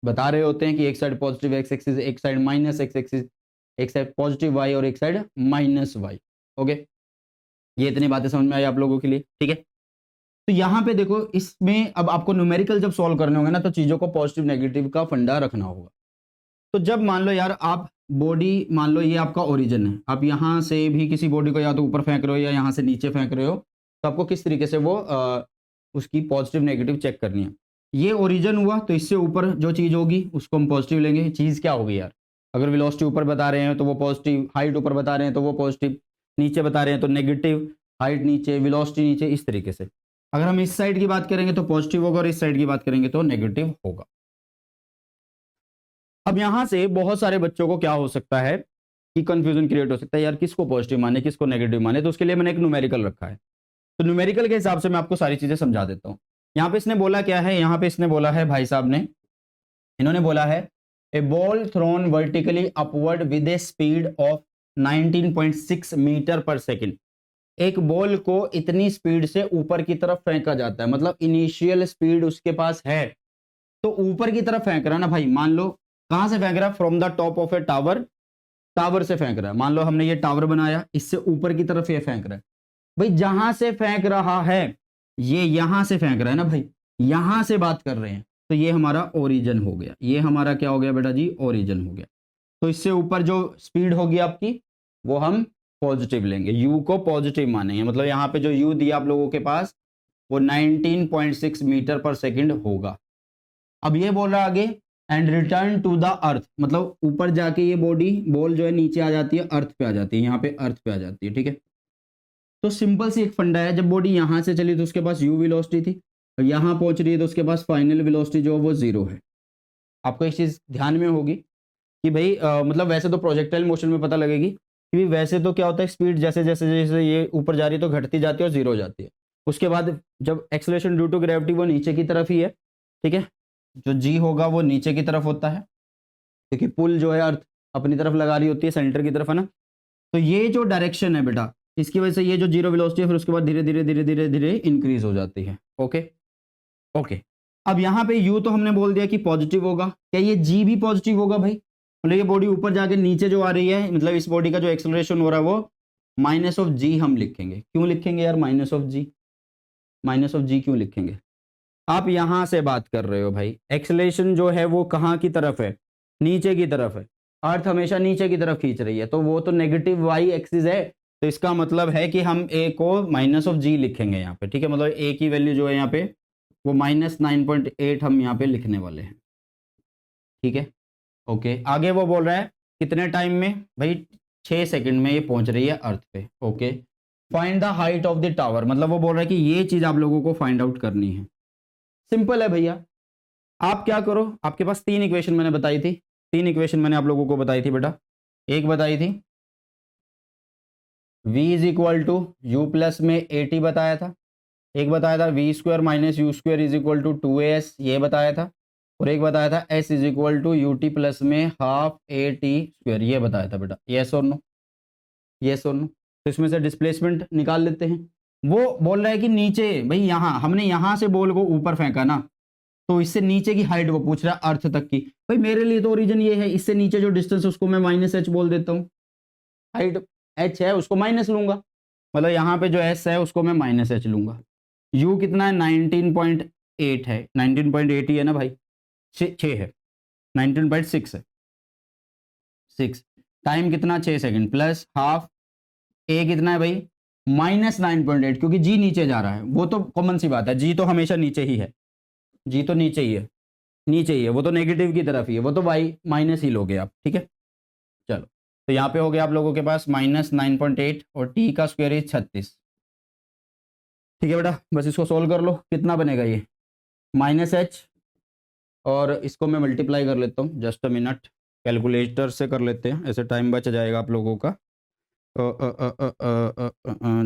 बता रहे होते हैं कि एक साइड पॉजिटिव एक्स एक्सिस, एक साइड माइनस एक्स एक्सिस, एक साइड पॉजिटिव वाई और एक साइड माइनस वाई, ओके। ये इतनी बातें समझ में आई आप लोगों के लिए, ठीक है। तो यहाँ पे देखो, इसमें अब आपको न्यूमेरिकल जब सॉल्व करने होंगे ना, तो चीजों को पॉजिटिव नेगेटिव का फंडा रखना होगा। तो जब मान लो यार आप बॉडी, मान लो ये आपका ओरिजिन है, आप यहाँ से भी किसी बॉडी को या तो ऊपर फेंक रहे हो या यहाँ से नीचे फेंक रहे हो, तो आपको किस तरीके से वो उसकी पॉजिटिव नेगेटिव चेक करनी है। ये ओरिजिन हुआ, तो इससे ऊपर जो चीज़ होगी उसको हम पॉजिटिव लेंगे। चीज़ क्या होगी यार? अगर वेलोसिटी ऊपर बता रहे हैं तो वो पॉजिटिव, हाइट ऊपर बता रहे हैं तो वो पॉजिटिव, नीचे बता रहे हैं तो नेगेटिव, हाइट नीचे वेलोसिटी नीचे, इस तरीके से। अगर हम इस साइड की बात करेंगे तो पॉजिटिव होगा और इस साइड की बात करेंगे तो नेगेटिव होगा। अब यहां से बहुत सारे बच्चों को क्या हो सकता है कि कंफ्यूजन क्रिएट हो सकता है, यार किसको पॉजिटिव माने किसको नेगेटिव माने। तो उसके लिए मैंने एक न्यूमेरिकल रखा है, तो न्यूमेरिकल के हिसाब से मैं आपको सारी चीजें समझा देता हूं। यहाँ पे इसने बोला क्या है, यहाँ पे इसने बोला है, भाई साहब ने, इन्होंने बोला है a ball thrown vertically upward with a speed of 19.6 metre per second. एक बॉल को इतनी स्पीड से ऊपर की तरफ फेंका जाता है, मतलब इनिशियल स्पीड उसके पास है, तो ऊपर की तरफ फेंक रहा है ना भाई। मान लो कहां से फेंक रहा है, from the top of A tower, tower से फेंक रहा है। मान लो हमने ये टावर बनाया, इससे ऊपर की तरफ ये फेंक रहा है भाई। जहां से फेंक रहा है ये यहां से फेंक रहा है ना भाई, यहां से बात कर रहे हैं, तो ये हमारा ओरिजिन हो गया। ये हमारा क्या हो गया बेटा जी? ओरिजिन हो गया। तो इससे ऊपर जो स्पीड होगी आपकी वो हम पॉजिटिव लेंगे, यू को पॉजिटिव मानेंगे। मतलब यहाँ पे जो यू दिया आप लोगों के पास वो 19.6 मीटर पर सेकंड होगा। अब ये बोल रहा है आगे, and return to the earth, मतलब ऊपर जाके ये बॉडी बॉल जो है नीचे आ जाती है, अर्थ पे आ जाती है, यहाँ पे अर्थ पे आ जाती है, ठीक है। तो सिंपल सी एक फंडा है, जब बॉडी यहाँ से चली तो उसके पास यू वेलोसिटी थी, और यहाँ पहुंच रही है तो उसके पास फाइनल वेलोसिटी जो है वो 0 है। आपको एक चीज ध्यान में होगी कि भाई मतलब वैसे तो प्रोजेक्टाइल मोशन में पता लगेगी कि वैसे तो क्या होता है, स्पीड जैसे जैसे जैसे ये ऊपर जा रही है तो घटती जाती है और 0 हो जाती है। उसके बाद जब एक्सेलरेशन ड्यू टू ग्रेविटी वो नीचे की तरफ ही है, ठीक है। जो जी होगा वो नीचे की तरफ होता है, क्योंकि पुल जो है अर्थ अपनी तरफ लगा रही होती है, सेंटर की तरफ, है ना। तो ये जो डायरेक्शन है बेटा, इसकी वजह से ये जो 0 वेलोसिटी है फिर उसके बाद धीरे धीरे धीरे धीरे धीरे इंक्रीज हो जाती है, ओके ओके। अब यहाँ पे यू तो हमने बोल दिया कि पॉजिटिव होगा, क्या ये जी भी पॉजिटिव होगा भाई? मतलब ये बॉडी ऊपर जाके नीचे जो आ रही है, मतलब इस बॉडी का जो एक्सेलरेशन हो रहा है वो माइनस ऑफ जी हम लिखेंगे। क्यों लिखेंगे यार minus of g? Minus of g क्यों लिखेंगे? आप यहां से बात कर रहे हो भाई, एक्सेलरेशन जो है वो कहाँ की तरफ है? नीचे की तरफ है। अर्थ हमेशा नीचे की तरफ खींच रही है, तो वो तो नेगेटिव वाई एक्सिस है, तो इसका मतलब है कि हम ए को माइनस ऑफ जी लिखेंगे यहाँ पे, ठीक है। मतलब ए की वैल्यू जो है यहाँ पे वो -9.8 हम यहाँ पे लिखने वाले हैं, ठीक है ओके। आगे वो बोल रहा है कितने टाइम में भाई? 6 सेकंड में ये पहुंच रही है अर्थ पे, okay. Find the height of the tower, मतलब वो बोल रहा है कि ये चीज आप लोगों को फाइंड आउट करनी है। सिंपल है भैया, आप क्या करो, आपके पास 3 इक्वेशन मैंने बताई थी, 3 इक्वेशन मैंने आप लोगों को बताई थी बेटा। एक बताई थी v is equal to U plus में AT बताया था, एक बताया था v square minus U square is equal to 2as, ये बताया था, और एक बताया था s is equal to UT plus में हाफ AT स्क्वायर, ये बताया था बेटा। यस और नो? यस और नो? तो इसमें से डिस्प्लेसमेंट निकाल लेते हैं। वो बोल रहा है कि नीचे भाई, यहाँ हमने यहाँ से बॉल को ऊपर फेंका ना, तो इससे नीचे की हाइट वो पूछ रहा है अर्थ तक की। भाई मेरे लिए तो ओरिजिन ये है, इससे नीचे जो डिस्टेंस उसको मैं माइनस एच बोल देता हूँ। हाइट एच है उसको माइनस लूंगा, मतलब यहाँ पे जो एस है उसको मैं माइनस एच लूंगा। यू कितना है 19.8 है, 19.8 ही है ना भाई, 6 है, 19.6 है, 6। टाइम कितना 6 सेकंड प्लस हाफ, ए कितना है भाई -9.8, क्योंकि जी नीचे जा रहा है, वो तो कॉमन सी बात है, जी तो हमेशा नीचे ही है, जी तो नीचे ही है, नीचे ही है, वो तो नेगेटिव की तरफ ही है, वो तो वाई माइनस ही लोगे आप, ठीक है। चलो तो यहाँ पे हो गया आप लोगों के पास -9.8 और टी का स्क्वायर इज 36। ठीक है बेटा, बस इसको सोल्व कर लो, कितना बनेगा ये -h, और इसको मैं मल्टीप्लाई कर लेता हूँ, जस्ट अ मिनट, कैलकुलेटर से कर लेते हैं, ऐसे टाइम बच जाएगा आप लोगों का।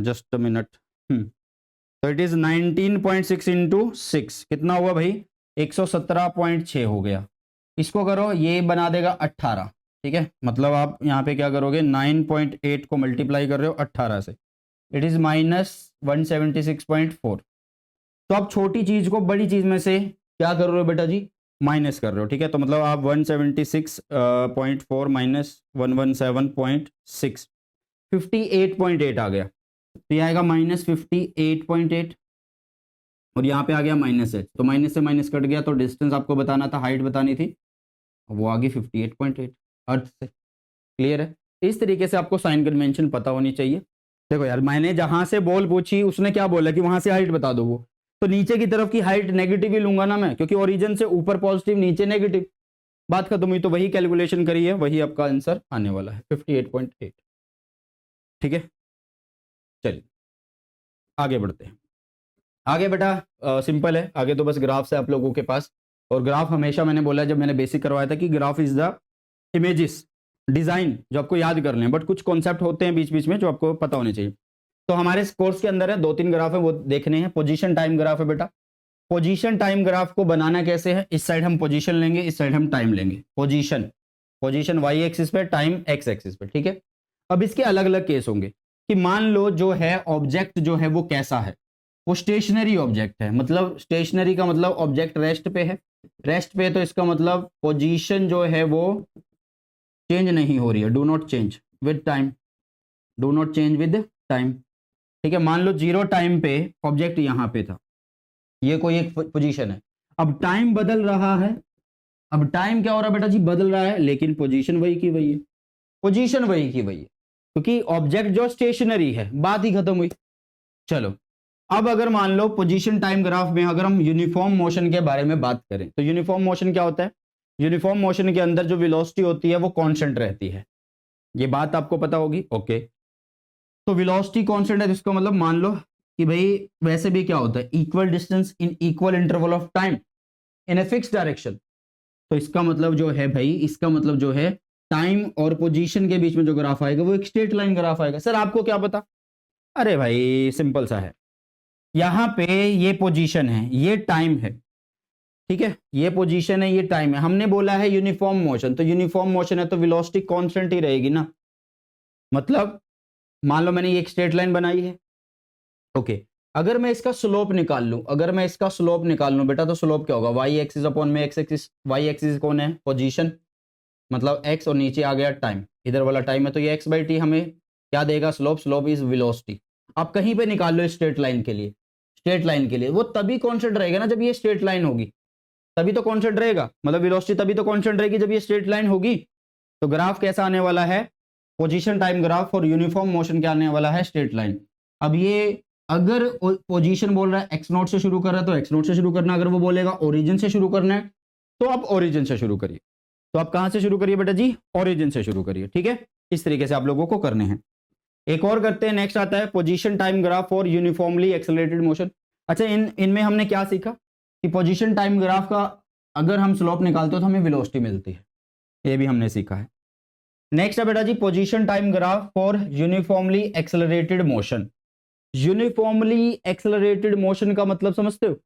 Just a minute. तो इट इज 19.6 इंटू 6 कितना हुआ भाई 117.6 हो गया। इसको करो ये बना देगा 18, ठीक है, मतलब आप यहाँ पे क्या करोगे 9.8 को मल्टीप्लाई कर रहे हो 18 से, इट इज -176.4। तो आप छोटी चीज को बड़ी चीज में से क्या कर रहे हो बेटा जी, माइनस कर रहे हो, ठीक है। तो मतलब आप 176.4 माइनस 117.6, 58.8 आ गया, तो ये आएगा -58.8, और यहाँ पे आ गया -h, तो माइनस से माइनस कट गया, तो डिस्टेंस आपको बताना था, हाइट बतानी थी, वो आ गई 58.8 अर्थ से। क्लियर है, इस तरीके से आपको साइन कन्वेंशन पता होनी चाहिए। देखो यार, मैंने जहां से बॉल पूछी उसने क्या बोला कि वहां से हाइट बता दो, वो तो नीचे की तरफ की हाइट नेगेटिव ही लूंगा ना मैं, क्योंकि ओरिजिन से ऊपर पॉजिटिव नीचे नेगेटिव, बात खत्म हुई। तो वही कैलकुलेशन करी है, वही आपका आंसर आने वाला है 58.8। ठीक है, चलिए आगे बढ़ते हैं। आगे बेटा सिंपल है, आगे तो बस ग्राफ से आप लोगों के पास, और ग्राफ हमेशा मैंने बोला जब मैंने बेसिक करवाया था कि graph is the images design जो आपको याद कर लें, बट कुछ कॉन्सेप्ट होते हैं बीच बीच में जो आपको पता होने चाहिए। तो हमारे कोर्स के अंदर है 2-3 ग्राफ है वो देखने हैं। पोजीशन टाइम ग्राफ है बेटा, पोजीशन टाइम ग्राफ को बनाना कैसे है, इस साइड हम पोजीशन लेंगे, इस साइड हम टाइम लेंगे। पोजीशन, पोजीशन वाई एक्सिस पे, टाइम एक्स एक्सिस पे, ठीक है। अब इसके अलग अलग केस होंगे कि मान लो जो है ऑब्जेक्ट जो है वो कैसा है, वो स्टेशनरी ऑब्जेक्ट है, मतलब स्टेशनरी का मतलब ऑब्जेक्ट रेस्ट पे है, रेस्ट पे, तो इसका मतलब पोजीशन जो है वो चेंज नहीं हो रही है, do not change with time, do not change with time, ठीक है। मान लो 0 टाइम पे ऑब्जेक्ट यहां पे था, ये कोई एक पोजीशन है, अब टाइम बदल रहा है, अब टाइम क्या हो रहा है बेटा जी, बदल रहा है, लेकिन पोजीशन वही की वही है, पोजीशन वही की वही है, क्योंकि ऑब्जेक्ट जो स्टेशनरी है, बात ही खत्म हुई। चलो अब अगर मान लो पोजीशन टाइम ग्राफ में अगर हम यूनिफॉर्म मोशन के बारे में बात करें, तो यूनिफॉर्म मोशन क्या होता है, यूनिफॉर्म मोशन के अंदर जो वेलोसिटी होती है वो कांस्टेंट रहती है, ये बात आपको पता होगी। ओके, तो वेलोसिटी कांस्टेंट है, तो इसका मतलब मान लो कि भाई वैसे भी क्या होता है, equal distance in equal interval of time in a fix direction, तो इसका मतलब जो है भाई, इसका मतलब जो है टाइम और पोजीशन के बीच में जो ग्राफ आएगा वो एक स्ट्रेट लाइन ग्राफ आएगा। सर आपको क्या पता, अरे भाई सिंपल सा है, यहां पे ये पोजीशन है, ये टाइम है, ठीक है, ये पोजीशन है, ये टाइम है, हमने बोला है यूनिफॉर्म मोशन, तो यूनिफॉर्म मोशन है तो वेलोसिटी कांस्टेंट ही रहेगी ना। मतलब मान लो मैंने ये एक स्ट्रेट लाइन बनाई है, ओके, अगर मैं इसका स्लोप निकाल लूं, अगर मैं इसका स्लोप निकाल लूं बेटा, तो स्लोप क्या होगा, वाई एक्सिस अपॉन में एक्स एक्सिस, वाई एक्सिस कौन है, पोजीशन, मतलब एक्स, और नीचे आ गया टाइम, इधर वाला टाइम है, तो ये एक्स बाई टी हमें क्या देगा, स्लोप, स्लोप इज वेलोसिटी। आप कहीं पे निकाल लो स्ट्रेट लाइन के लिए, स्ट्रेट लाइन के लिए वो तभी कांस्टेंट रहेगा ना जब ये स्ट्रेट लाइन होगी, तभी तो कांस्टेंट रहेगा, मतलब वेलोसिटी तभी तो कांस्टेंट रहेगी जब ये स्ट्रेट लाइन होगी। तो ग्राफ कैसा आने वाला है, पोजीशन टाइम ग्राफ, और यूनिफॉर्म मोशन क्या आने वाला है, स्ट्रेट लाइन। अब ये अगर पोजीशन बोल रहा है एक्स नोट से शुरू कर रहा है तो एक्स नोट से शुरू करना, अगर वो बोलेगा ओरिजिन से शुरू करना है तो आप ओरिजिन से शुरू करिए। तो आप कहां से शुरू करिए बेटा जी, ओरिजिन से शुरू करिए, ठीक है। इस तरीके से आप लोगों को करने हैं। एक और करते हैं, नेक्स्ट आता है पोजीशन टाइम ग्राफ और यूनिफॉर्मली एक्सेलरेटेड मोशन। अच्छा इनमें हमने क्या सीखा कि पोजीशन टाइम ग्राफ का अगर हम स्लोप निकालते हो तो हमें वेलोसिटी मिलती है, ये भी हमने सीखा है। नेक्स्ट है बेटा जी position time graph for uniformly accelerated motion. Uniformly accelerated motion का मतलब समझते हो,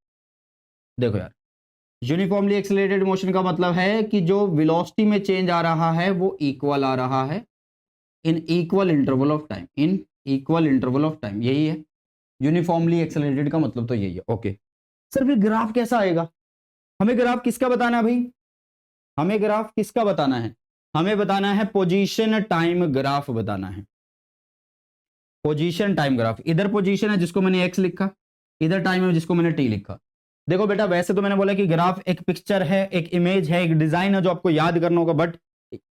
देखो यार, यूनिफॉर्मली एक्सेलरेटेड मोशन का मतलब है कि जो वेलोसिटी में चेंज आ रहा है वो इक्वल आ रहा है इन equal interval of time, in equal interval of time, यही है यूनिफॉर्मली एक्सेलरेटेड का मतलब, तो यही है। ओके सर फिर ग्राफ कैसा आएगा, हमें ग्राफ किसका बताना है भाई, हमें ग्राफ किसका बताना है, हमें बताना है पोजीशन टाइम ग्राफ बताना है, पोजीशन टाइम ग्राफ। इधर पोजीशन है जिसको मैंने एक्स लिखा, इधर टाइम है जिसको मैंने टी लिखा। देखो बेटा वैसे तो मैंने बोला कि ग्राफ एक पिक्चर है, एक इमेज है, एक डिजाइन है जो आपको याद करना होगा, बट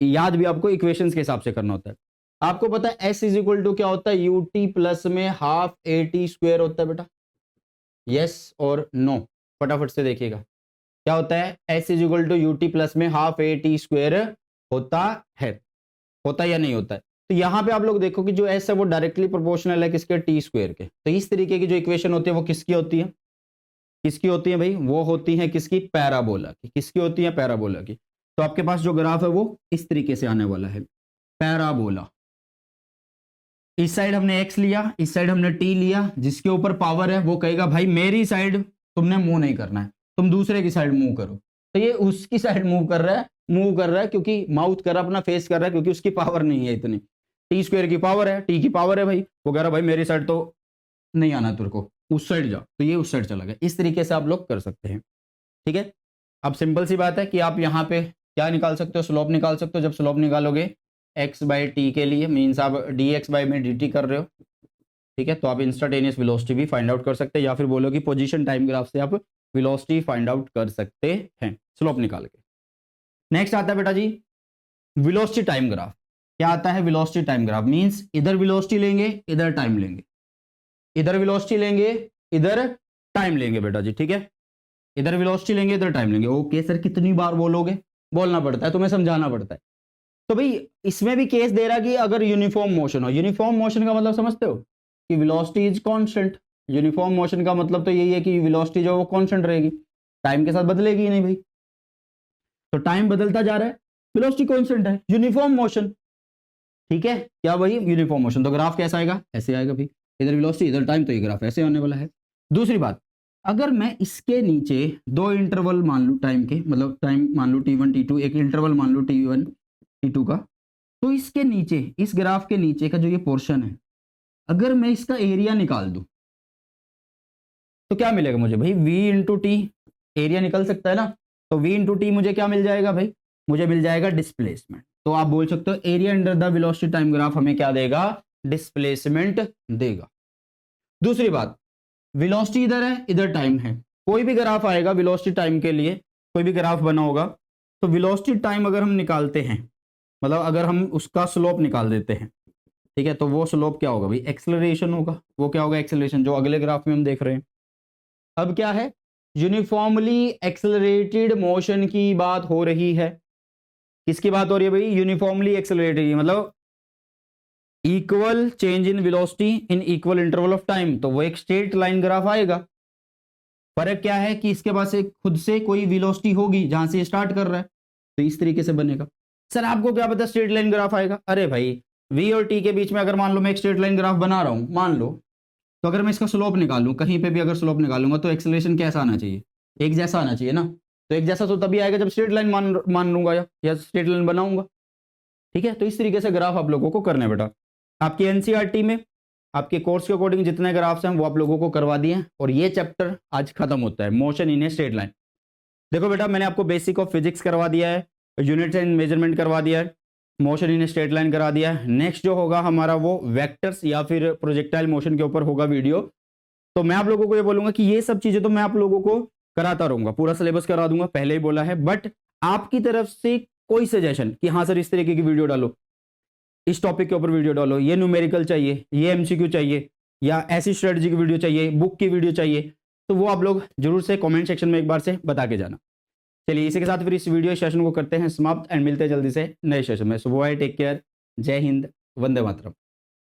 याद भी आपको इक्वेशंस के हिसाब से करना होता है। आपको पता है एस इज इक्वल टू क्या होता है, यूटी प्लस में हाफ ए टी स्क्वायर होता है बेटा, यस और नो, फटाफट से देखिएगा क्या होता है, S is equal to U T plus में हाफ ए टी स्क्वायर होता है, होता या नहीं होता है। तो यहां पे आप लोग देखो कि जो एस है वो डायरेक्टली प्रोपोर्शनल है किसके, टी स्क्वायर के। तो इस तरीके की जो इक्वेशन होती है वो किसकी होती है, किसकी होती है भाई, वो होती है किसकी, पैराबोला की। किसकी होती है, पैराबोला की। तो आपके पास जो ग्राफ है वो इस तरीके से आने वाला है, पैराबोला। इस साइड हमने एक्स लिया, इस साइड हमने टी लिया, जिसके ऊपर पावर है वो कहेगा भाई मेरी साइड तुमने मूव नहीं करना है, तुम दूसरे की साइड मूव करो। तो ये उसकी साइड मूव कर रहा है क्योंकि माउथ कर रहा है, अपना फेस कर रहा है, क्योंकि उसकी पावर नहीं है इतनी, टी स्क्वायर की पावर है, टी की पावर है भाई, वो कह रहा भाई मेरी साइड तो नहीं आना तेरे को, उस साइड जा, तो ये उस साइड चला गया। इस तरीके से आप लोग कर सकते हैं, ठीक है। अब सिंपल सी बात है कि आप यहाँ पे क्या निकाल सकते हो, स्लोप निकाल सकते हो। जब स्लोप निकालोगे एक्स बाई टी के लिए, मीन्स आप डी एक्स बाई में डी टी कर रहे हो, ठीक है, तो आप इंस्टेंटेनियस वेलोसिटी भी फाइंड आउट कर सकते हैं, या फिर बोलो कि पोजीशन टाइम ग्राफ से आप वेलोसिटी फाइंड आउट कर सकते हैं स्लोप निकाल के। नेक्स्ट आता है बेटा जी वेलोसिटी टाइम ग्राफ। क्या आता है वेलोसिटी टाइम ग्राफ, मींस इधर वेलोसिटी लेंगे, इधर टाइम लेंगे, इधर वेलोसिटी लेंगे, इधर टाइम लेंगे बेटा जी, ठीक है। इधर वेलोसिटी लेंगे, इधर टाइम लेंगे। ओके सर कितनी बार बोलोगे, बोलना पड़ता है, तुम्हें समझाना पड़ता है। तो भाई इसमें भी केस दे रहा कि अगर यूनिफॉर्म मोशन हो, यूनिफॉर्म मोशन का मतलब समझते हो कि velocity is constant. Uniform motion का मतलब तो यही है कि वेलोसिटी जो है वो कांस्टेंट रहेगी, टाइम के साथ बदलेगी ही नहीं भाई। तो टाइम बदलता जा रहा है, वेलोसिटी कांस्टेंट है, यूनिफॉर्म मोशन, ठीक है। क्या भाई यूनिफॉर्म मोशन, तो ग्राफ कैसा आएगा, ऐसे आएगा भाई, इधर वेलोसिटी इधर टाइम, तो ये ग्राफ ऐसे आने वाला है। दूसरी बात, अगर मैं इसके नीचे दो इंटरवल मान लूँ टाइम के, मतलब टाइम मान लूँ t1 t2, एक इंटरवल मान लूँ t1 t2 का, तो इसके नीचे, इस ग्राफ के नीचे का जो ये पोर्शन है, अगर मैं इसका एरिया निकाल दूं तो क्या मिलेगा मुझे भाई, v इंटू टी, एरिया निकल सकता है ना, तो v इंटू टी मुझे क्या मिल जाएगा भाई, मुझे मिल जाएगा डिस्प्लेसमेंट। तो आप बोल सकते हो area under the velocity time graph हमें क्या देगा, डिस्प्लेसमेंट देगा। दूसरी बात, वेलोसिटी इधर है, इधर टाइम है, कोई भी ग्राफ आएगा वेलोसिटी टाइम के लिए, कोई भी ग्राफ बना होगा, तो वेलोसिटी टाइम अगर हम निकालते हैं, मतलब अगर हम उसका स्लोप निकाल देते हैं, ठीक है, तो वो स्लोप क्या होगा भाई, एक्सेलरेशन होगा। वो क्या होगा, एक्सेलरेशन, जो अगले ग्राफ में हम देख रहे हैं। अब क्या है, यूनिफॉर्मली एक्सेलरेटेड मोशन की बात हो रही है। किसकी बात हो रही है भाई, यूनिफॉर्मली एक्सेलरेटेड, मतलब equal change in velocity in equal interval of time, तो वो एक स्ट्रेट लाइन ग्राफ आएगा। फर्क क्या है कि इसके पास एक खुद से कोई वेलोसिटी होगी जहां से स्टार्ट कर रहा है, तो इस तरीके से बनेगा। सर आपको क्या पता स्ट्रेट लाइन ग्राफ आएगा, अरे भाई v और t के बीच में अगर मान लो मैं एक स्ट्रेट लाइन ग्राफ बना रहा हूं, मान लो, तो अगर मैं इसका स्लोप निकालूं, कहीं पे भी अगर स्लोप निकालूंगा तो एक्सेलरेशन कैसा आना चाहिए, एक जैसा आना चाहिए ना। तो एक जैसा तो तभी आएगा जब स्ट्रेट लाइन मान लूंगा या स्ट्रेट लाइन बनाऊंगा, ठीक है। तो इस तरीके से ग्राफ आप लोगों को करना है बेटा। आपकी एनसीईआरटी में आपके कोर्स के अकॉर्डिंग जितने ग्राफ्स हैं वो आप लोगों को करवा दिए हैं, और ये चैप्टर आज खत्म होता है, motion in a straight line. देखो बेटा मैंने आपको बेसिक ऑफ फिजिक्स करवा दिया है, यूनिट्स एंड मेजरमेंट करवा दिया है, motion in a straight line करा दिया है। नेक्स्ट जो होगा हमारा वो वेक्टर्स या फिर प्रोजेक्टाइल मोशन के ऊपर होगा वीडियो। तो मैं आप लोगों को ये बोलूंगा कि ये सब चीजें तो मैं आप लोगों को कराता रहूंगा, पूरा सिलेबस करा दूंगा, पहले ही बोला है। बट आपकी तरफ से कोई सजेशन कि हाँ सर इस तरीके की वीडियो डालो, इस टॉपिक के ऊपर वीडियो डालो, ये न्यूमेरिकल चाहिए, ये एमसीक्यू चाहिए, या ऐसी स्ट्रेटजी की वीडियो चाहिए, बुक की वीडियो चाहिए, तो वो आप लोग जरूर से कमेंट सेक्शन में एक बार से बता के जाना। चलिए इसी के साथ फिर इस वीडियो सेशन को करते हैं समाप्त, एंड मिलते हैं जल्दी से नए सेशन में। सो बाय, टेक केयर, जय हिंद, वंदे मातरम।